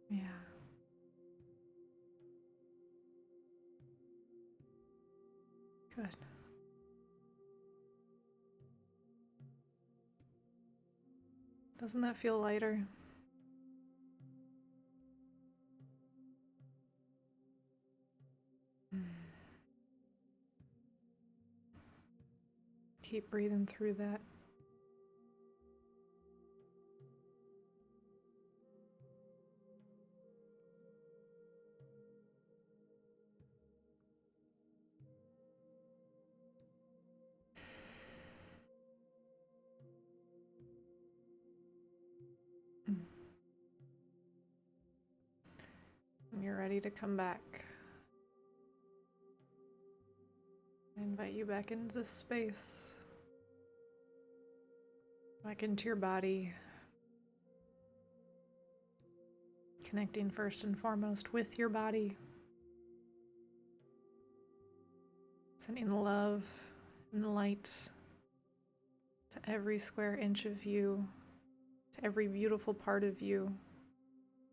Yeah. Good. Doesn't that feel lighter? Keep breathing through that. When you're ready to come back, I invite you back into this space, back into your body, connecting first and foremost with your body, sending love and light to every square inch of you, to every beautiful part of you,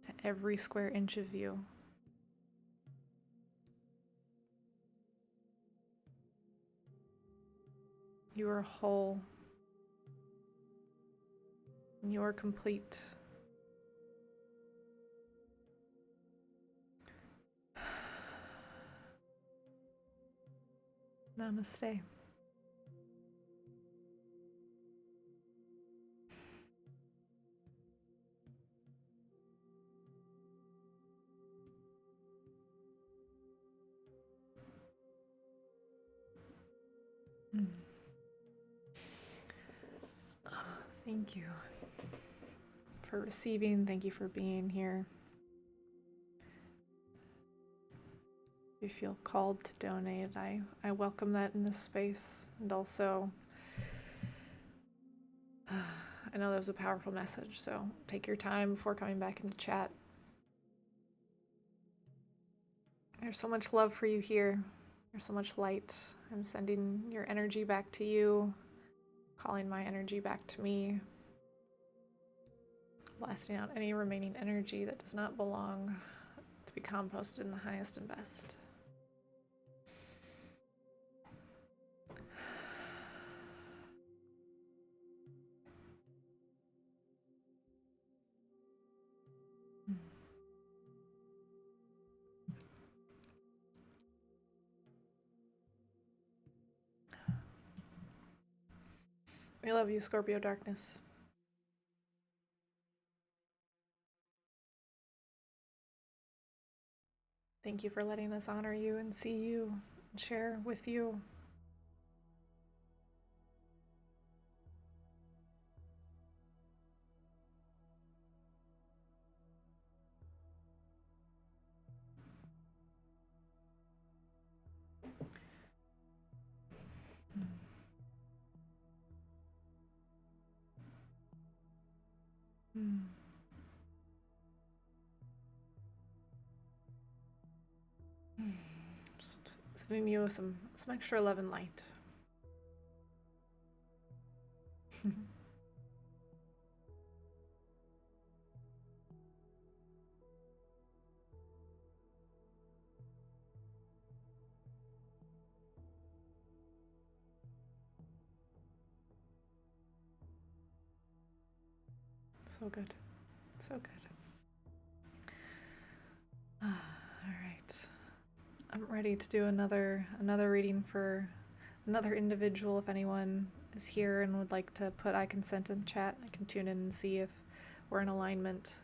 to every square inch of you. You are whole. And you are complete. Namaste. Thank you for receiving. Thank you for being here. If you feel called to donate, I welcome that in this space. And also, I know that was a powerful message, so take your time before coming back into chat. There's so much love for you here. There's so much light. I'm sending your energy back to you, calling my energy back to me, blasting out any remaining energy that does not belong to be composted in the highest and best. We love you, Scorpio Darkness. Thank you for letting us honor you and see you and share with you. Hmm. Just sending you some extra love and light. So good. So good. All right. I'm ready to do another reading for another individual. If anyone is here and would like to put I consent in chat, I can tune in and see if we're in alignment.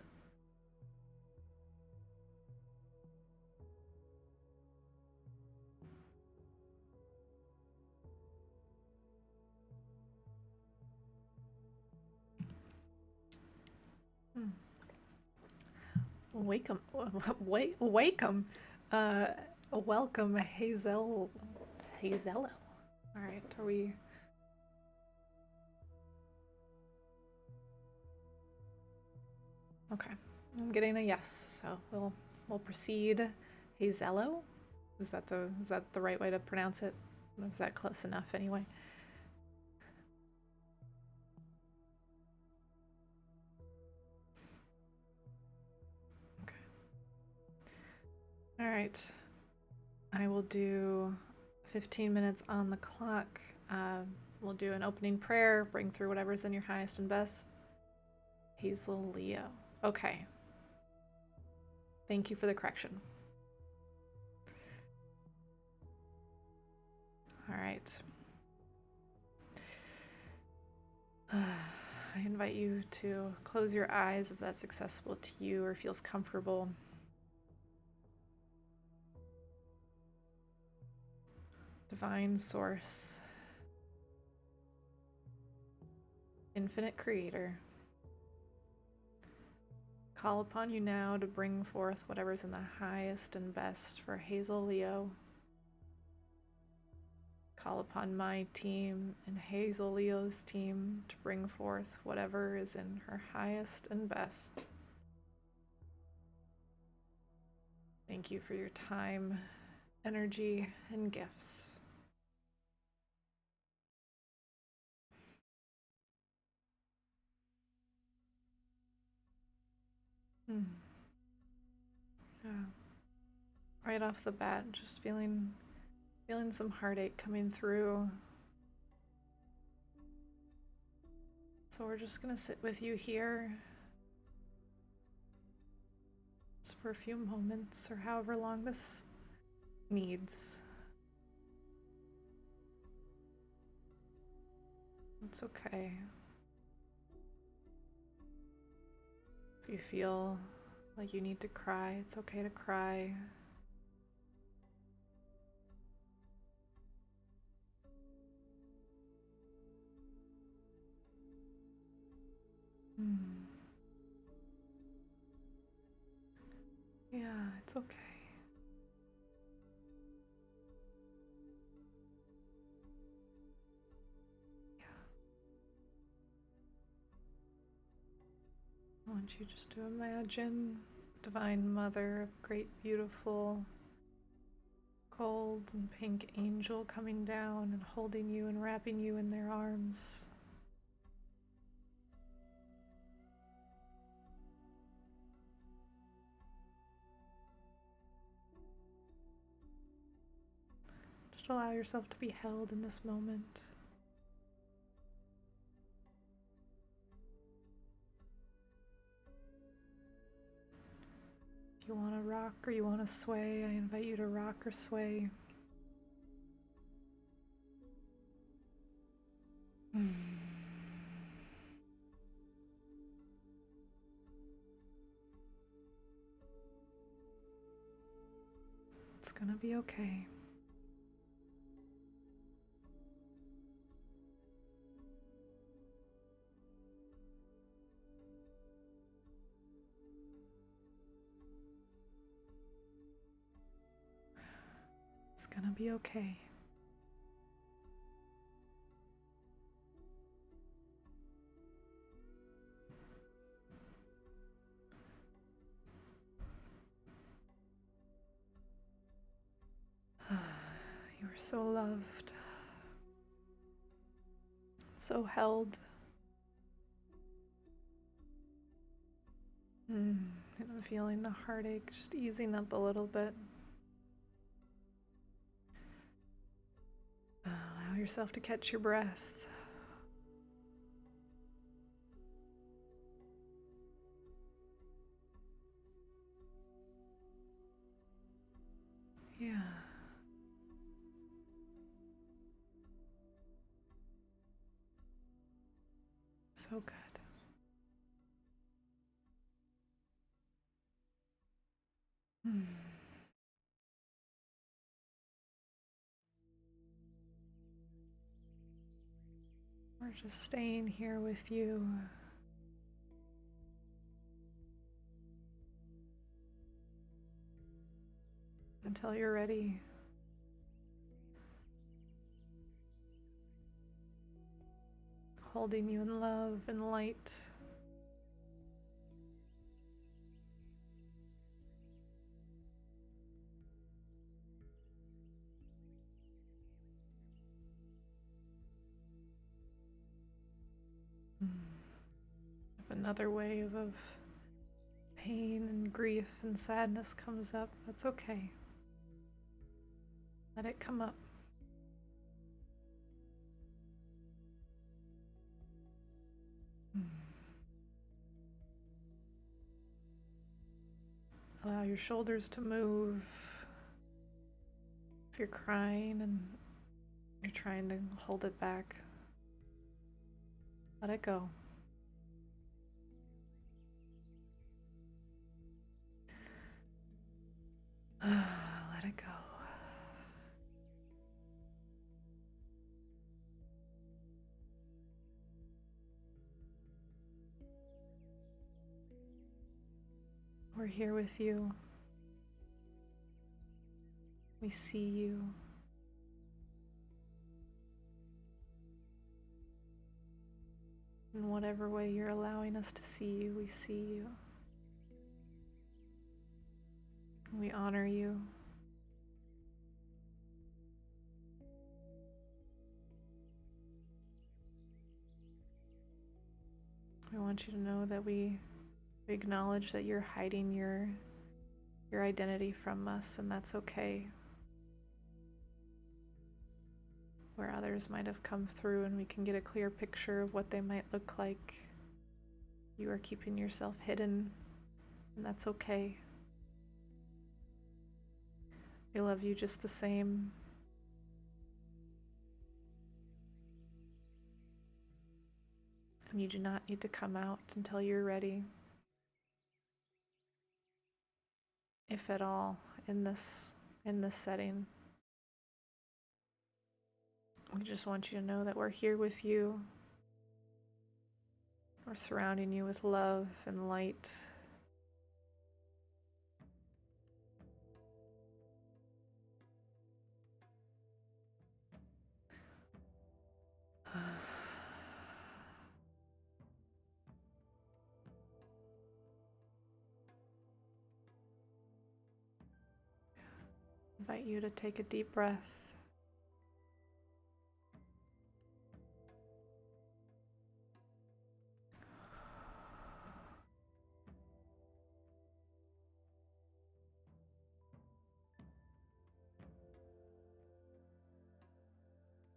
Welcome, welcome, uh, welcome, Hazello. All right, are we? Okay, I'm getting a yes, so we'll proceed. Hazello, is that the right way to pronounce it? Is that close enough anyway? Okay. All right. I will do 15 minutes on the clock. We'll do an opening prayer, bring through whatever's in your highest and best. Hazel Leo. Okay. Thank you for the correction. All right. I invite you to close your eyes if that's accessible to you or feels comfortable. Divine Source, Infinite Creator, call upon you now to bring forth whatever's in the highest and best for Hazel Leo. Call upon my team and Hazel Leo's team to bring forth whatever is in her highest and best. Thank you for your time, energy, and gifts. Yeah. Right off the bat, just feeling some heartache coming through. So we're just gonna sit with you here just for a few moments or however long this needs. It's okay. If you feel like you need to cry, it's okay to cry. Yeah, it's okay. Yeah. I want you just to imagine Divine Mother of great, beautiful, gold and pink angel coming down and holding you and wrapping you in their arms. Just allow yourself to be held in this moment. If you want to rock or you want to sway, I invite you to rock or sway. It's gonna be okay. It's gonna be okay. so loved, so held. And I'm feeling the heartache just easing up a little bit. Allow yourself to catch your breath. Yeah. So good. We're just staying here with you. Until you're ready. Holding you in love and light. If another wave of pain and grief and sadness comes up, that's okay. Let it come up. Allow your shoulders to move. If you're crying and you're trying to hold it back, let it go. Let it go. We're here with you. We see you. In whatever way you're allowing us to see you, we see you. We honor you. We want you to know that we acknowledge that you're hiding your identity from us, and that's okay. Where others might have come through and we can get a clear picture of what they might look like, you are keeping yourself hidden, and that's okay. We love you just the same. And you do not need to come out until you're ready, if at all, in this setting. We just want you to know that we're here with you. We're surrounding you with love and light. Invite you to take a deep breath.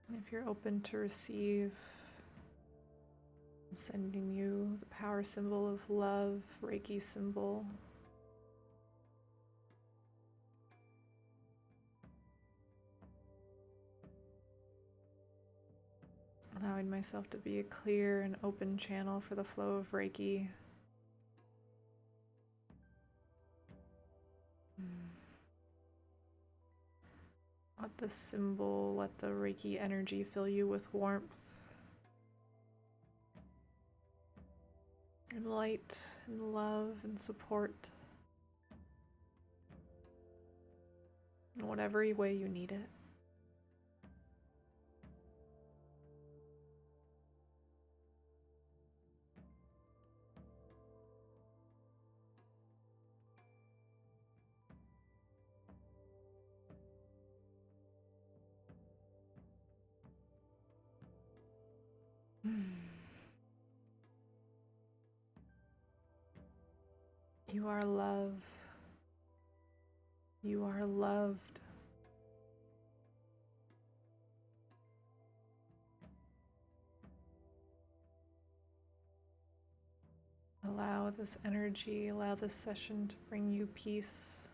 And if you're open to receive, I'm sending you the power symbol of love, Reiki symbol. Allowing myself to be a clear and open channel for the flow of Reiki. Let the symbol, let the Reiki energy fill you with warmth and light and love and support in whatever way you need it. You are love. You are loved. Allow this energy, allow this session to bring you peace.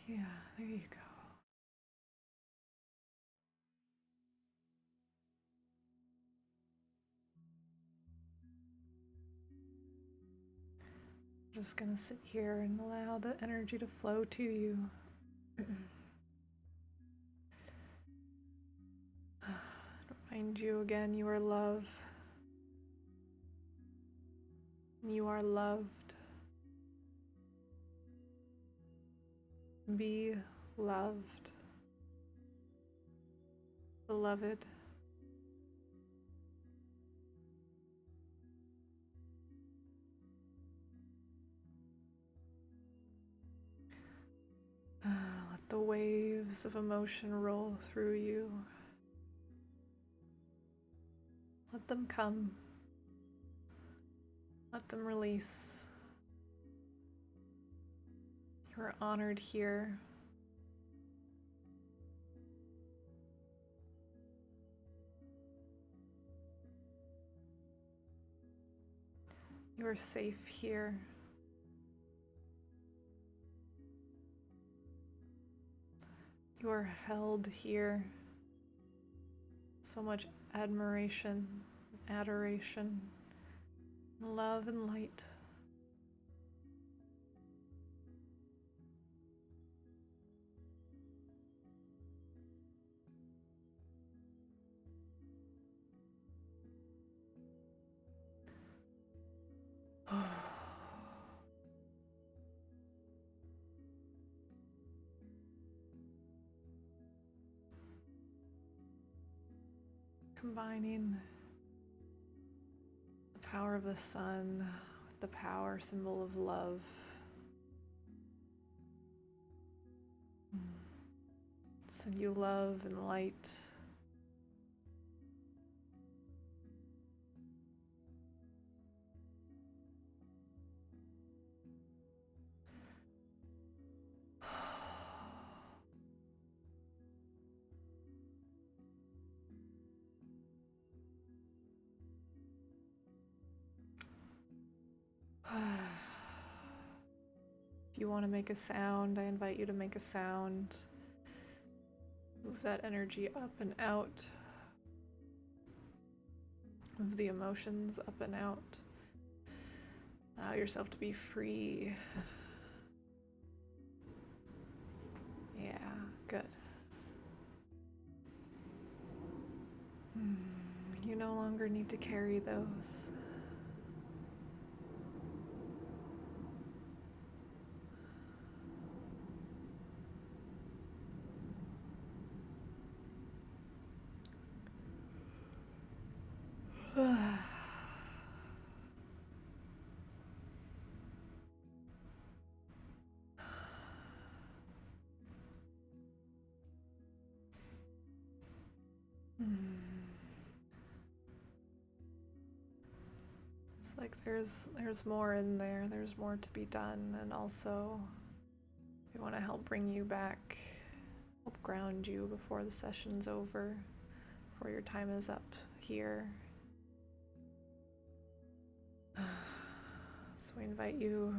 Yeah, there you go. I'm just gonna sit here and allow the energy to flow to you. Remind you again, you are love. You are loved. Be loved. Beloved. Let the waves of emotion roll through you. Let them come. Let them release. You are honored here. You are safe here. You are held here. So much admiration, adoration, love and light. Combining the power of the sun with the power symbol of love. Send you love and light. If you want to make a sound, I invite you to make a sound. Move that energy up and out. Move the emotions up and out. Allow yourself to be free. Yeah, good. You no longer need to carry those. It's like there's more in there. There's more to be done, and also we want to help bring you back, help ground you before the session's over, before your time is up here. So we invite you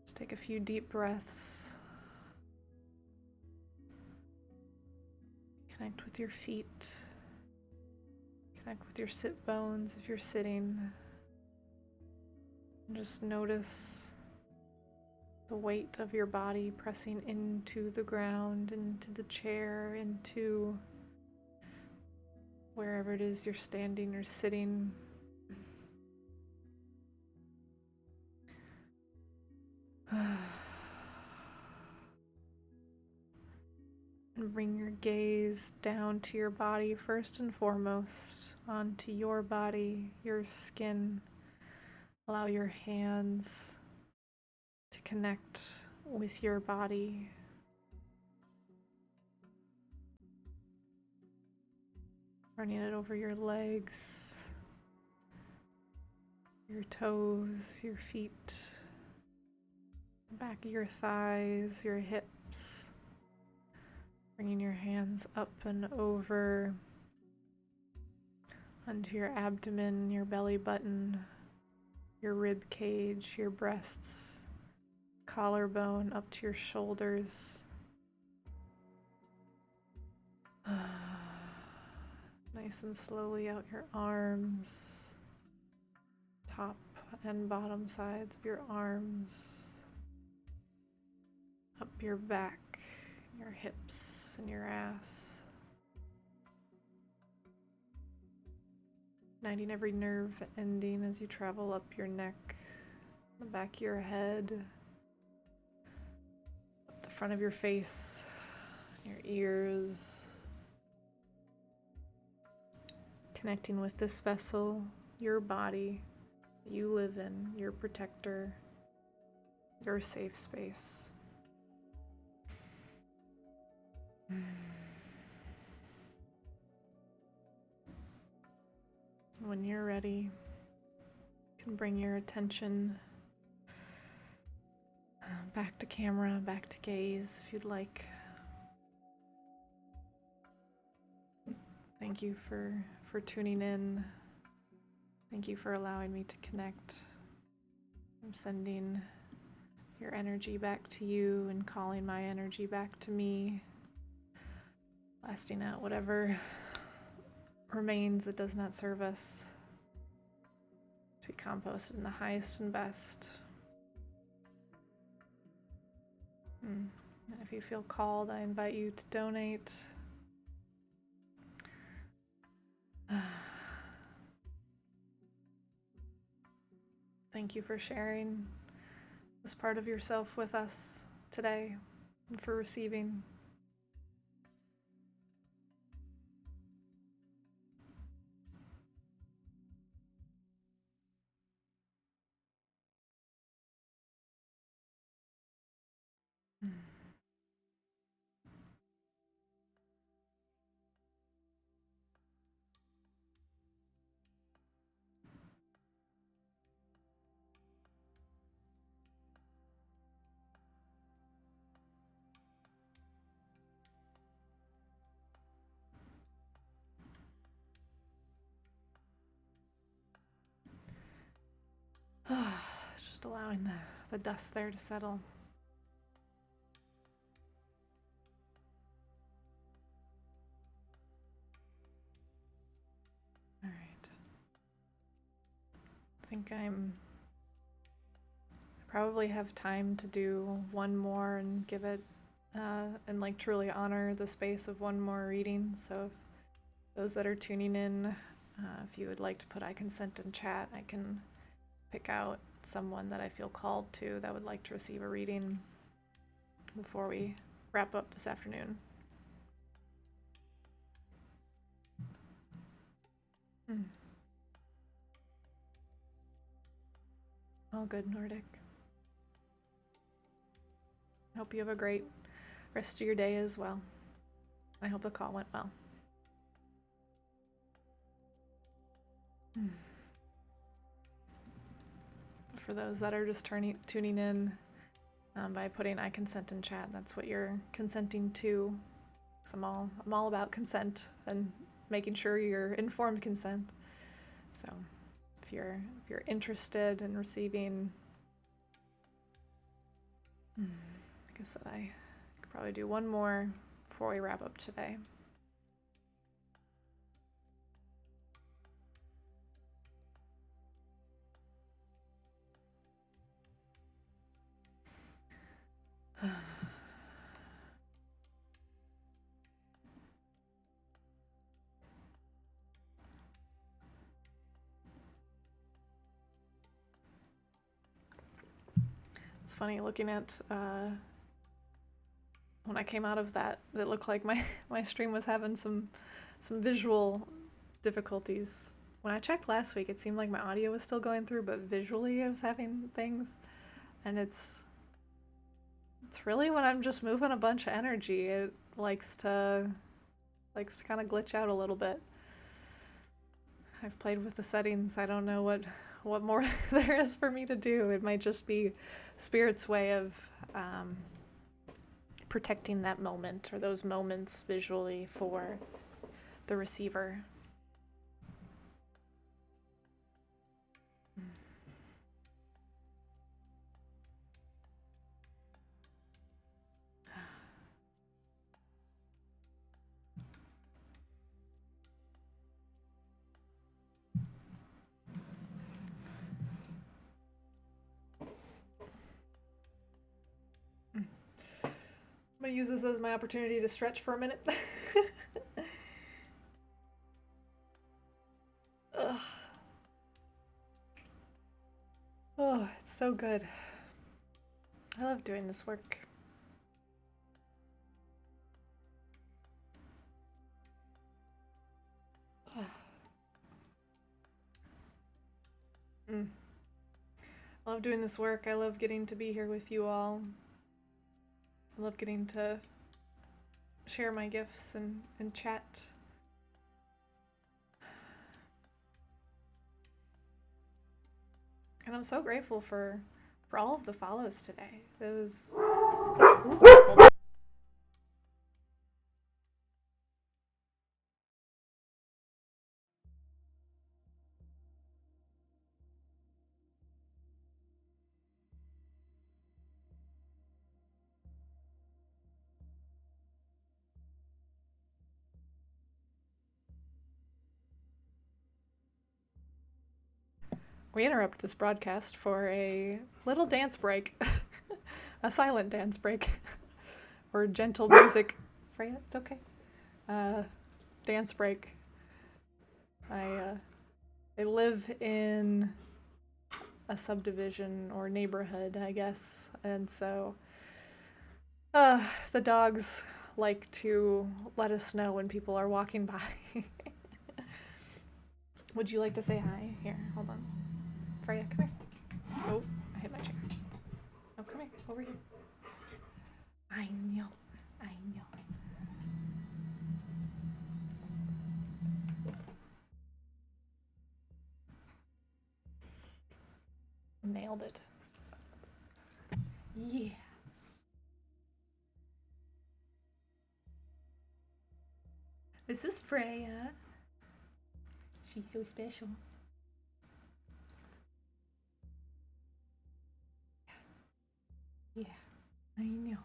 to take a few deep breaths. Connect with your feet. Connect with your sit bones if you're sitting. And just notice the weight of your body pressing into the ground, into the chair, into wherever it is you're standing or sitting. Bring your gaze down to your body first and foremost, onto your body, your skin. Allow your hands to connect with your body. Running it over your legs, your toes, your feet, the back of your thighs, your hips. Bringing your hands up and over onto your abdomen, your belly button, your rib cage, your breasts, collarbone up to your shoulders. Nice and slowly out your arms, top and bottom sides of your arms, up your back, your hips, and your ass. Igniting every nerve ending as you travel up your neck, the back of your head, up the front of your face, your ears. Connecting with this vessel, your body that you live in, your protector, your safe space. When you're ready, you can bring your attention back to camera, back to gaze if you'd like. Thank you for tuning in. Thank you for allowing me to connect. I'm sending your energy back to you and calling my energy back to me. Blasting out whatever remains that does not serve us to be composted in the highest and best. And if you feel called, I invite you to donate. Thank you for sharing this part of yourself with us today and for receiving. Just allowing the dust there to settle. All right. I think I probably have time to do one more and give it and like truly honor the space of one more reading. So if those that are tuning in, if you would like to put I consent in chat, I can pick out someone that I feel called to that would like to receive a reading before we wrap up this afternoon. All good, Nordic. I hope you have a great rest of your day as well. I hope the call went well. For those that are just tuning in by putting I consent in chat, that's what you're consenting to. 'Cause I'm all about consent and making sure you're informed consent. So if you're interested in receiving, I guess that I could probably do one more before we wrap up today. It's funny looking at when I came out of that, it looked like my stream was having some visual difficulties. When I checked last week, it seemed like my audio was still going through, but visually I was having things. And it's really when I'm just moving a bunch of energy, it likes to kind of glitch out a little bit. I've played with the settings. I don't know what more there is for me to do. It might just be Spirit's way of protecting that moment or those moments visually for the receiver. I'm gonna use this as my opportunity to stretch for a minute. Ugh. Oh, it's so good. I love doing this work. I love doing this work. I love getting to be here with you all. I love getting to share my gifts and chat. And I'm so grateful for all of the follows today. It was... Ooh, we interrupt this broadcast for a little dance break. A silent dance break. Or gentle music. Freya, it's okay. Dance break. I live in a subdivision or neighborhood, I guess, and so the dogs like to let us know when people are walking by. Would you like to say hi? Here, hold on. Freya, come here. Oh, I hit my chair. Oh, come here, over here. I know. Nailed it. Yeah. This is Freya. She's so special. Yeah, I know.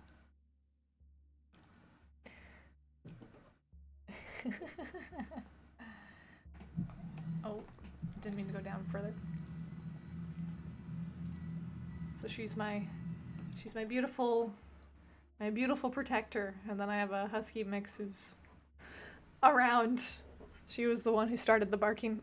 Oh, didn't mean to go down further. So she's my beautiful protector, and then I have a husky mix who's around. She was the one who started the barking.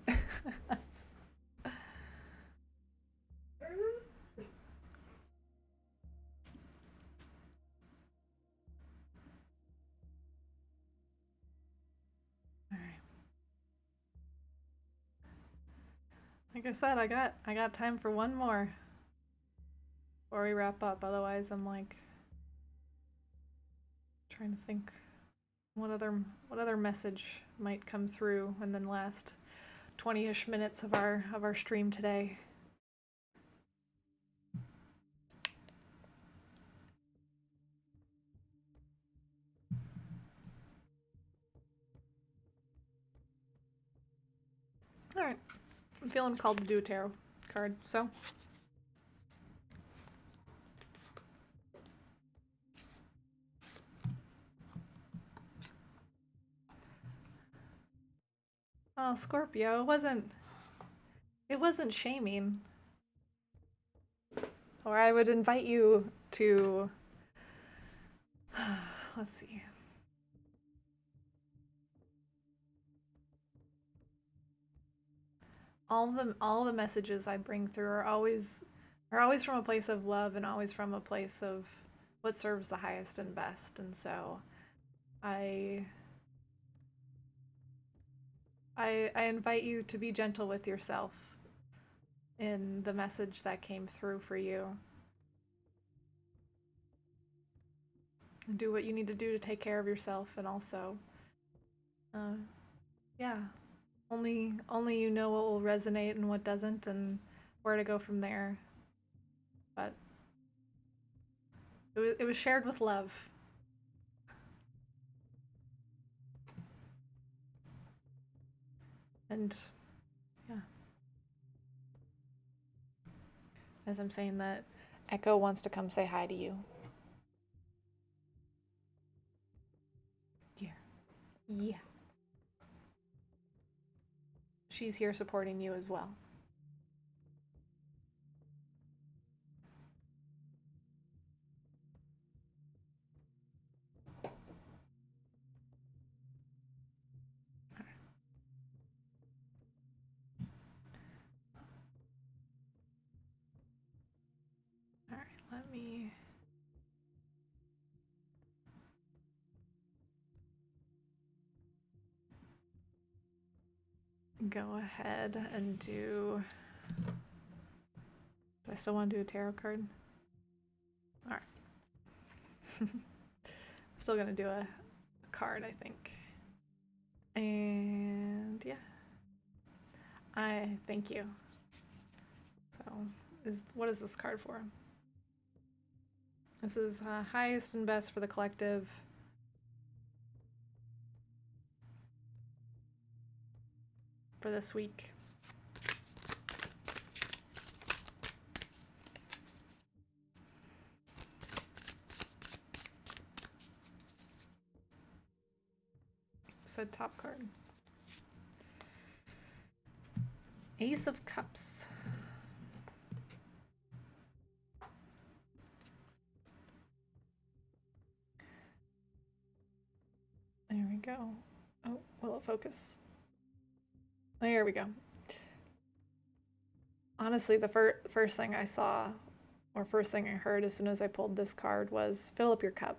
Like I said, I got time for one more before we wrap up. Otherwise, I'm like trying to think what other message might come through in the last 20-ish minutes of our stream today. All right, I'm feeling called to do a tarot card, so. Oh, Scorpio, it wasn't shaming. Or I would invite you to, let's see. All the messages I bring through are always from a place of love and always from a place of what serves the highest and best. And so I I invite you to be gentle with yourself in the message that came through for you. Do what you need to do to take care of yourself, and also, uh, yeah, only you know what will resonate and what doesn't, and where to go from there. But it was shared with love. And yeah, as I'm saying that, Echo wants to come say hi to you. Here. Yeah. She's here supporting you as well. All right, let me go ahead and do I still want to do a tarot card? All right. I'm still going to do a card, I think. And yeah. I thank you. So, what is this card for? This is highest and best for the collective. For this week. Said top card. Ace of Cups. There we go. Oh, will it focus? There we go. Honestly, the first thing I saw, or first thing I heard as soon as I pulled this card was fill up your cup.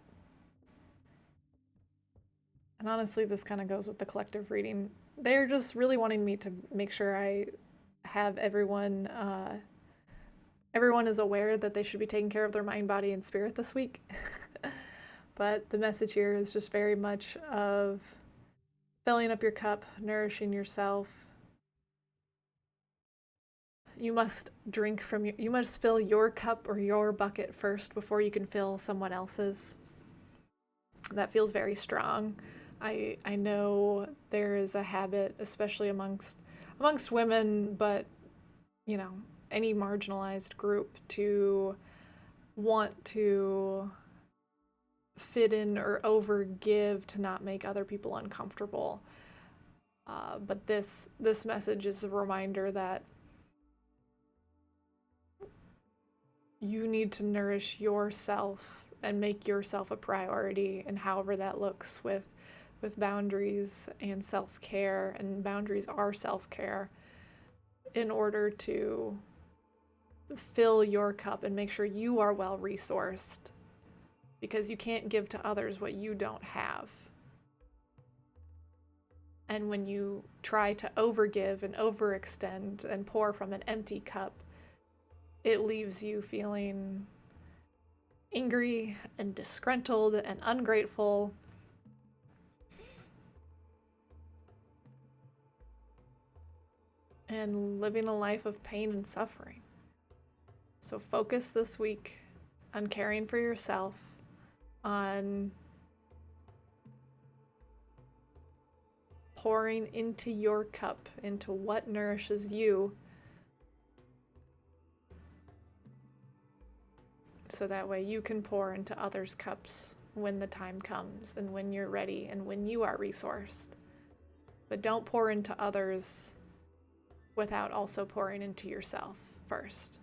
And honestly, this kind of goes with the collective reading. They're just really wanting me to make sure I have everyone is aware that they should be taking care of their mind, body, and spirit this week. But the message here is just very much of filling up your cup, nourishing yourself. You must you must fill your cup or your bucket first before you can fill someone else's. That feels very strong. I know there is a habit, especially amongst women, but you know, any marginalized group, to want to fit in or overgive to not make other people uncomfortable. But this message is a reminder that you need to nourish yourself and make yourself a priority, and however that looks with boundaries and self-care, and boundaries are self-care, in order to fill your cup and make sure you are well resourced, because you can't give to others what you don't have. And when you try to overgive and overextend and pour from an empty cup, it leaves you feeling angry and disgruntled and ungrateful. And living a life of pain and suffering. So focus this week on caring for yourself, on pouring into your cup, into what nourishes you, so that way you can pour into others' cups when the time comes and when you're ready and when you are resourced. But don't pour into others without also pouring into yourself first.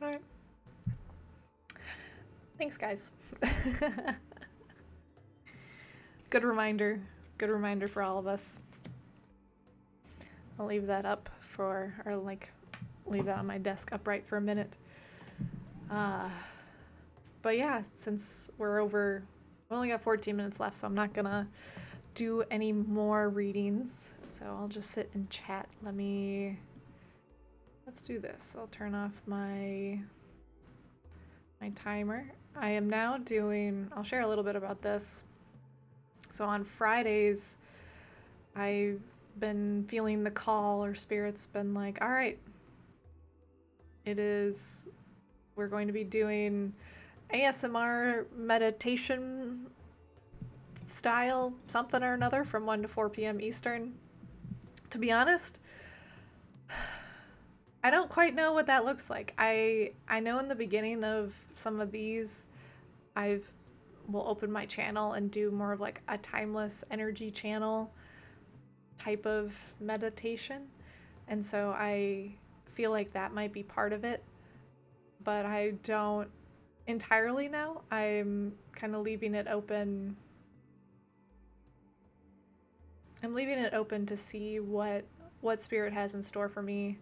All right. Thanks, guys. Good reminder. Good reminder for all of us. I'll leave that up for, or like, leave that on my desk upright for a minute. But yeah, since we only got 14 minutes left, so I'm not gonna do any more readings. So I'll just sit and chat. Let's do this. I'll turn off my timer. I am now I'll share a little bit about this. So on Fridays, I've been feeling the call, or Spirit's been like, all right, we're going to be doing ASMR meditation style something or another from 1 to 4 p.m. Eastern. To be honest, I don't quite know what that looks like. I know in the beginning of some of these, will open my channel and do more of like a timeless energy channel type of meditation. And so I feel like that might be part of it, but I don't entirely know. I'm kind of leaving it open. I'm leaving it open to see what Spirit has in store for me.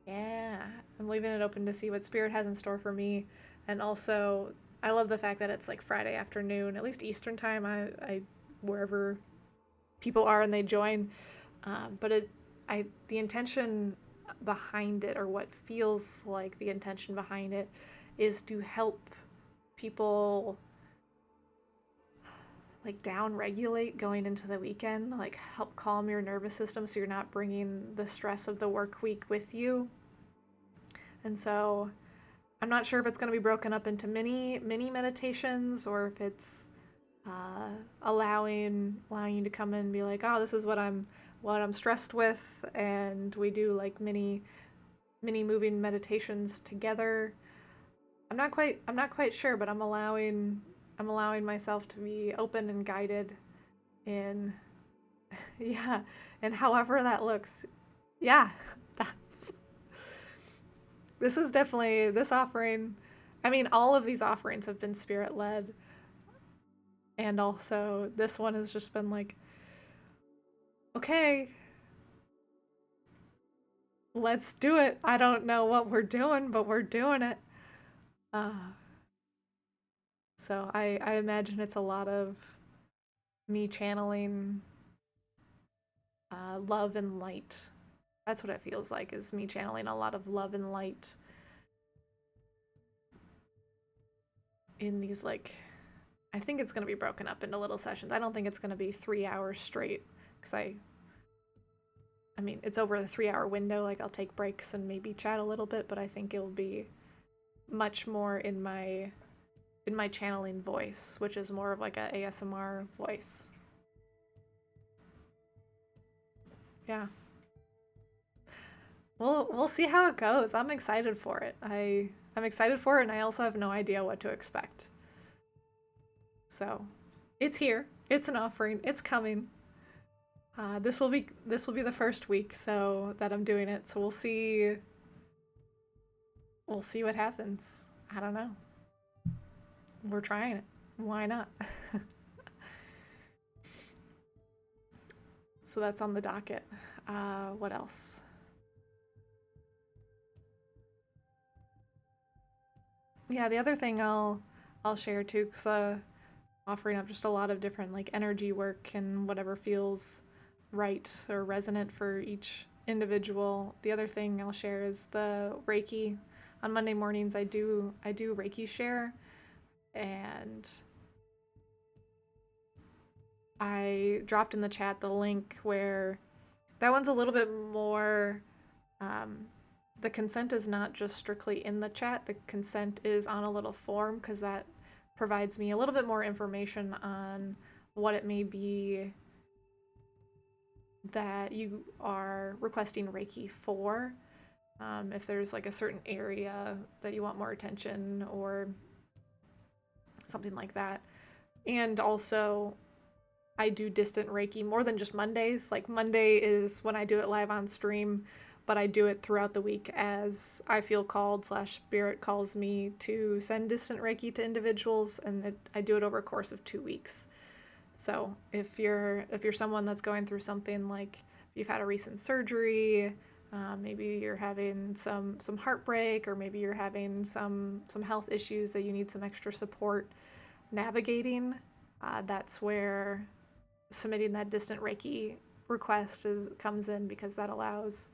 Yeah, I'm leaving it open to see what Spirit has in store for me. And also, I love the fact that it's like Friday afternoon, at least Eastern time. I wherever people are and they join. But the intention behind it, or what feels like the intention behind it, is to help people like down regulate going into the weekend, like help calm your nervous system so you're not bringing the stress of the work week with you. And so I'm not sure if it's going to be broken up into mini meditations, or if it's allowing you to come in and be like, oh, this is what I'm stressed with, and we do like mini moving meditations together. I'm not quite sure, but I'm allowing myself to be open and guided in yeah, and however that looks. Yeah, this is definitely this offering. I mean, all of these offerings have been Spirit led, and also this one has just been like, okay, let's do it. I don't know what we're doing, but we're doing it. So I imagine it's a lot of me channeling love and light. That's what it feels like, is me channeling a lot of love and light in these, like, I think it's going to be broken up into little sessions. I don't think it's going to be 3 hours straight, because I mean, it's over the 3-hour window. Like, I'll take breaks and maybe chat a little bit, but I think it'll be much more in my channeling voice, which is more of like a ASMR voice. Yeah. We'll see how it goes. I'm excited for it. I'm excited for it, and I also have no idea what to expect. So, it's here. It's an offering. It's coming. This will be the first week so that I'm doing it. So we'll see what happens. I don't know. We're trying it. Why not? So that's on the docket. What else? Yeah, the other thing I'll share too, because offering up just a lot of different like energy work and whatever feels right or resonant for each individual. The other thing I'll share is the Reiki. On Monday mornings, I do Reiki share, and I dropped in the chat the link where that one's a little bit more. The consent is not just strictly in the chat. The consent is on a little form, because that provides me a little bit more information on what it may be that you are requesting Reiki for. If there's like a certain area that you want more attention or something like that. And also, I do distant Reiki more than just Mondays. Like, Monday is when I do it live on stream, but I do it throughout the week as I feel called / Spirit calls me to send distant Reiki to individuals, and I do it over a course of 2 weeks. So if you're someone that's going through something like you've had a recent surgery, maybe you're having some heartbreak, or maybe you're having some health issues that you need some extra support navigating, that's where submitting that distant Reiki request comes in, because that allows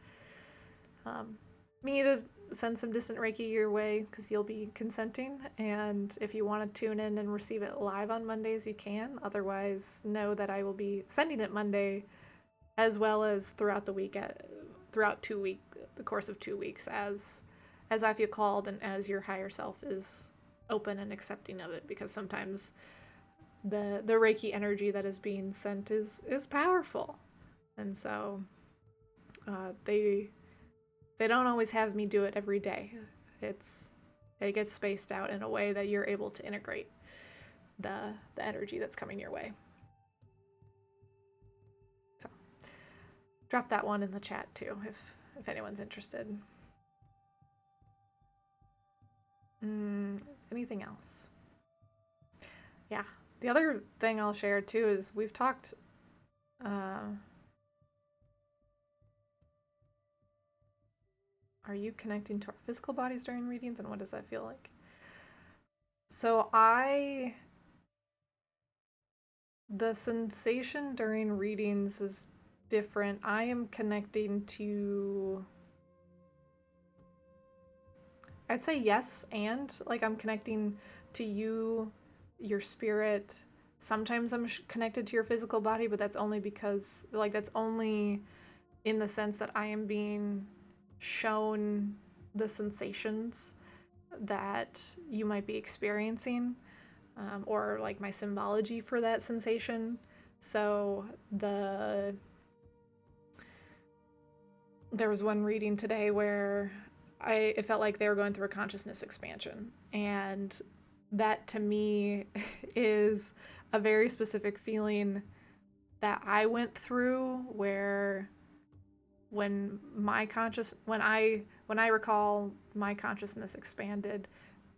me to send some distant Reiki your way, because you'll be consenting. And if you want to tune in and receive it live on Mondays, you can. Otherwise, know that I will be sending it Monday, as well as throughout the week, throughout the course of 2 weeks, as I feel called and as your higher self is open and accepting of it. Because sometimes the Reiki energy that is being sent is powerful, and so they don't always have me do it every day. It gets spaced out in a way that you're able to integrate the energy that's coming your way. So drop that one in the chat too, if anyone's interested. Anything else? Yeah. The other thing I'll share too is we've talked. Are you connecting to our physical bodies during readings, and what does that feel like? So the sensation during readings is different. I am connecting to, I'd say yes, and like I'm connecting to you, your spirit. Sometimes I'm connected to your physical body, but that's only because, like, that's only in the sense that I am being shown the sensations that you might be experiencing, or like my symbology for that sensation. So there was one reading today where it felt like they were going through a consciousness expansion, and that to me is a very specific feeling that I went through, where when I recall my consciousness expanded,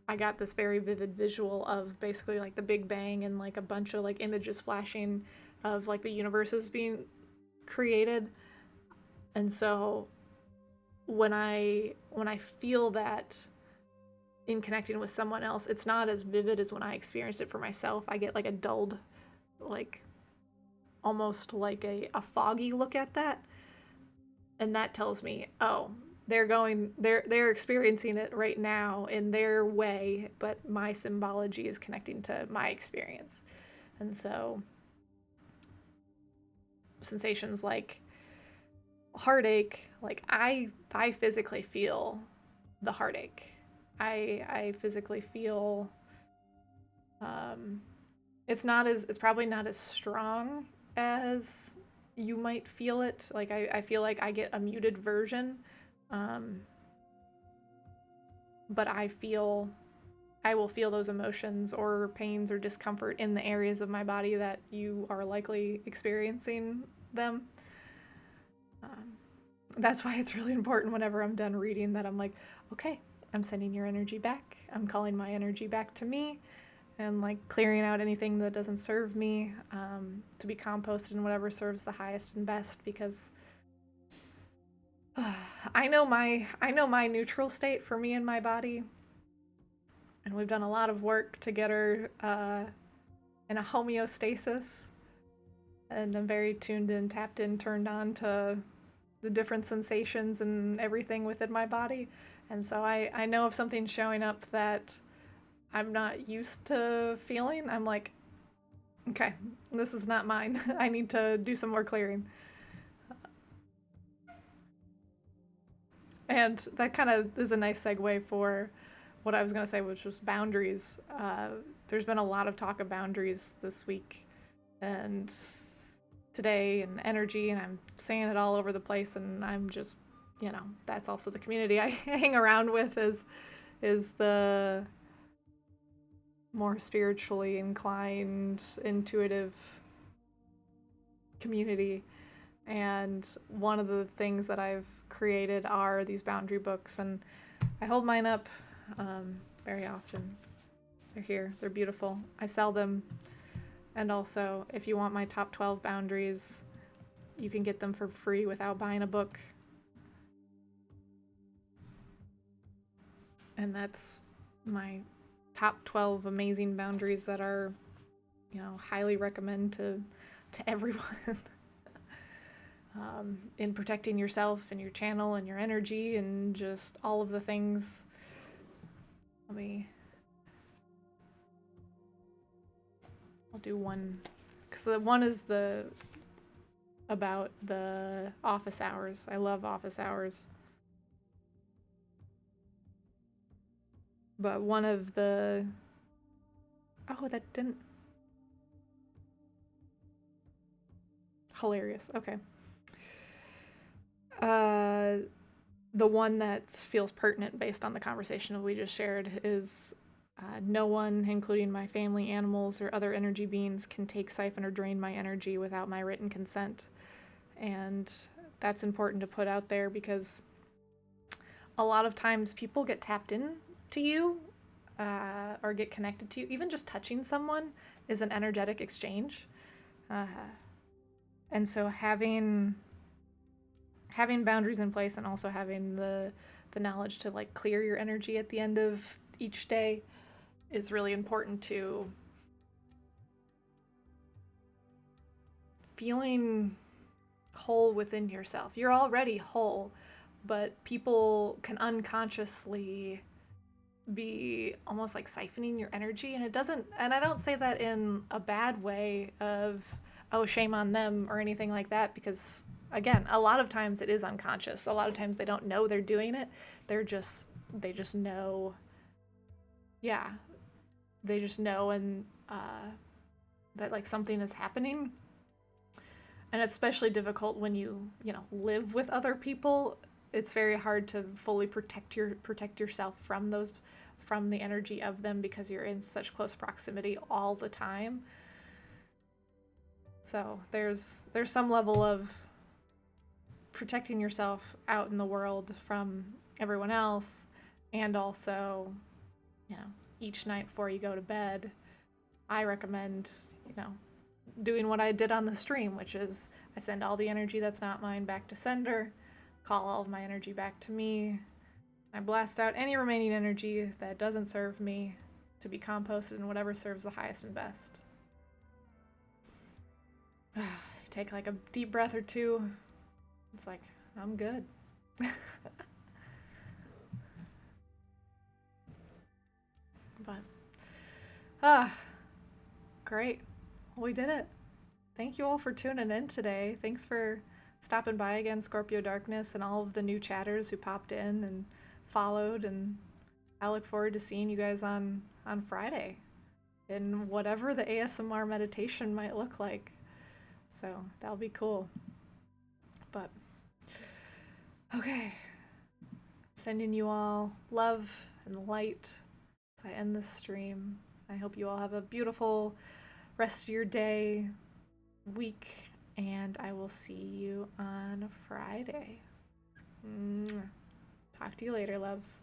I got this very vivid visual of basically like the Big Bang, and like a bunch of like images flashing of like the universes being created. And so when I feel that in connecting with someone else, it's not as vivid as when I experienced it for myself. I get like a dulled, like almost like a foggy look at that. And that tells me, oh, they're experiencing it right now in their way, but my symbology is connecting to my experience. And so sensations like heartache, like I physically feel the heartache. I physically feel it's probably not as strong as you might feel it. Like I feel like I get a muted version, but I will feel those emotions or pains or discomfort in the areas of my body that you are likely experiencing them. That's why it's really important whenever I'm done reading that I'm like, okay, I'm sending your energy back. I'm calling my energy back to me, and like clearing out anything that doesn't serve me, to be composted in whatever serves the highest and best, because I know my neutral state for me and my body, and we've done a lot of work to get her in a homeostasis, and I'm very tuned in, tapped in, turned on to the different sensations and everything within my body. And so I know if something's showing up that I'm not used to feeling, I'm like, okay, this is not mine. I need to do some more clearing. And that kind of is a nice segue for what I was going to say, which was boundaries. There's been a lot of talk of boundaries this week and today, and energy, and I'm saying it all over the place, and I'm just, that's also the community I hang around with, is the more spiritually inclined, intuitive community. And one of the things that I've created are these boundary books, and I hold mine up very often. They're here. They're beautiful. I sell them And also, if you want my top 12 boundaries, you can get them for free without buying a book. And that's my top 12 amazing boundaries that are, highly recommend to everyone. In protecting yourself and your channel and your energy and just all of the things. I'll do one, because the one is about the office hours. I love office hours. But one of the, oh, that didn't, hilarious. Okay. The one that feels pertinent based on the conversation we just shared is no one, including my family, animals, or other energy beings, can take, siphon, or drain my energy without my written consent. And that's important to put out there because a lot of times people get tapped in to you or get connected to you. Even just touching someone is an energetic exchange. And so having boundaries in place and also having the knowledge to like clear your energy at the end of each day is really important to feeling whole within yourself. You're already whole, but people can unconsciously be almost like siphoning your energy, and I don't say that in a bad way of, oh, shame on them or anything like that, because again, a lot of times it is unconscious. A lot of times they don't know they're doing it. They just know. Yeah, they just know, and that like something is happening. And it's especially difficult when you live with other people. It's very hard to fully protect yourself from the energy of them because you're in such close proximity all the time. So there's some level of protecting yourself out in the world from everyone else, and also, each night before you go to bed, I recommend, doing what I did on the stream, which is I send all the energy that's not mine back to sender, call all of my energy back to me. I blast out any remaining energy that doesn't serve me to be composted in whatever serves the highest and best. Take like a deep breath or two. It's like, I'm good. But, great. We did it. Thank you all for tuning in today. Thanks for stopping by again, Scorpio Darkness, and all of the new chatters who popped in and followed. And I look forward to seeing you guys on Friday in whatever the ASMR meditation might look like. So that'll be cool. But, okay. Sending you all love and light as I end this stream. I hope you all have a beautiful rest of your day, week, and I will see you on Friday. Talk to you later, loves.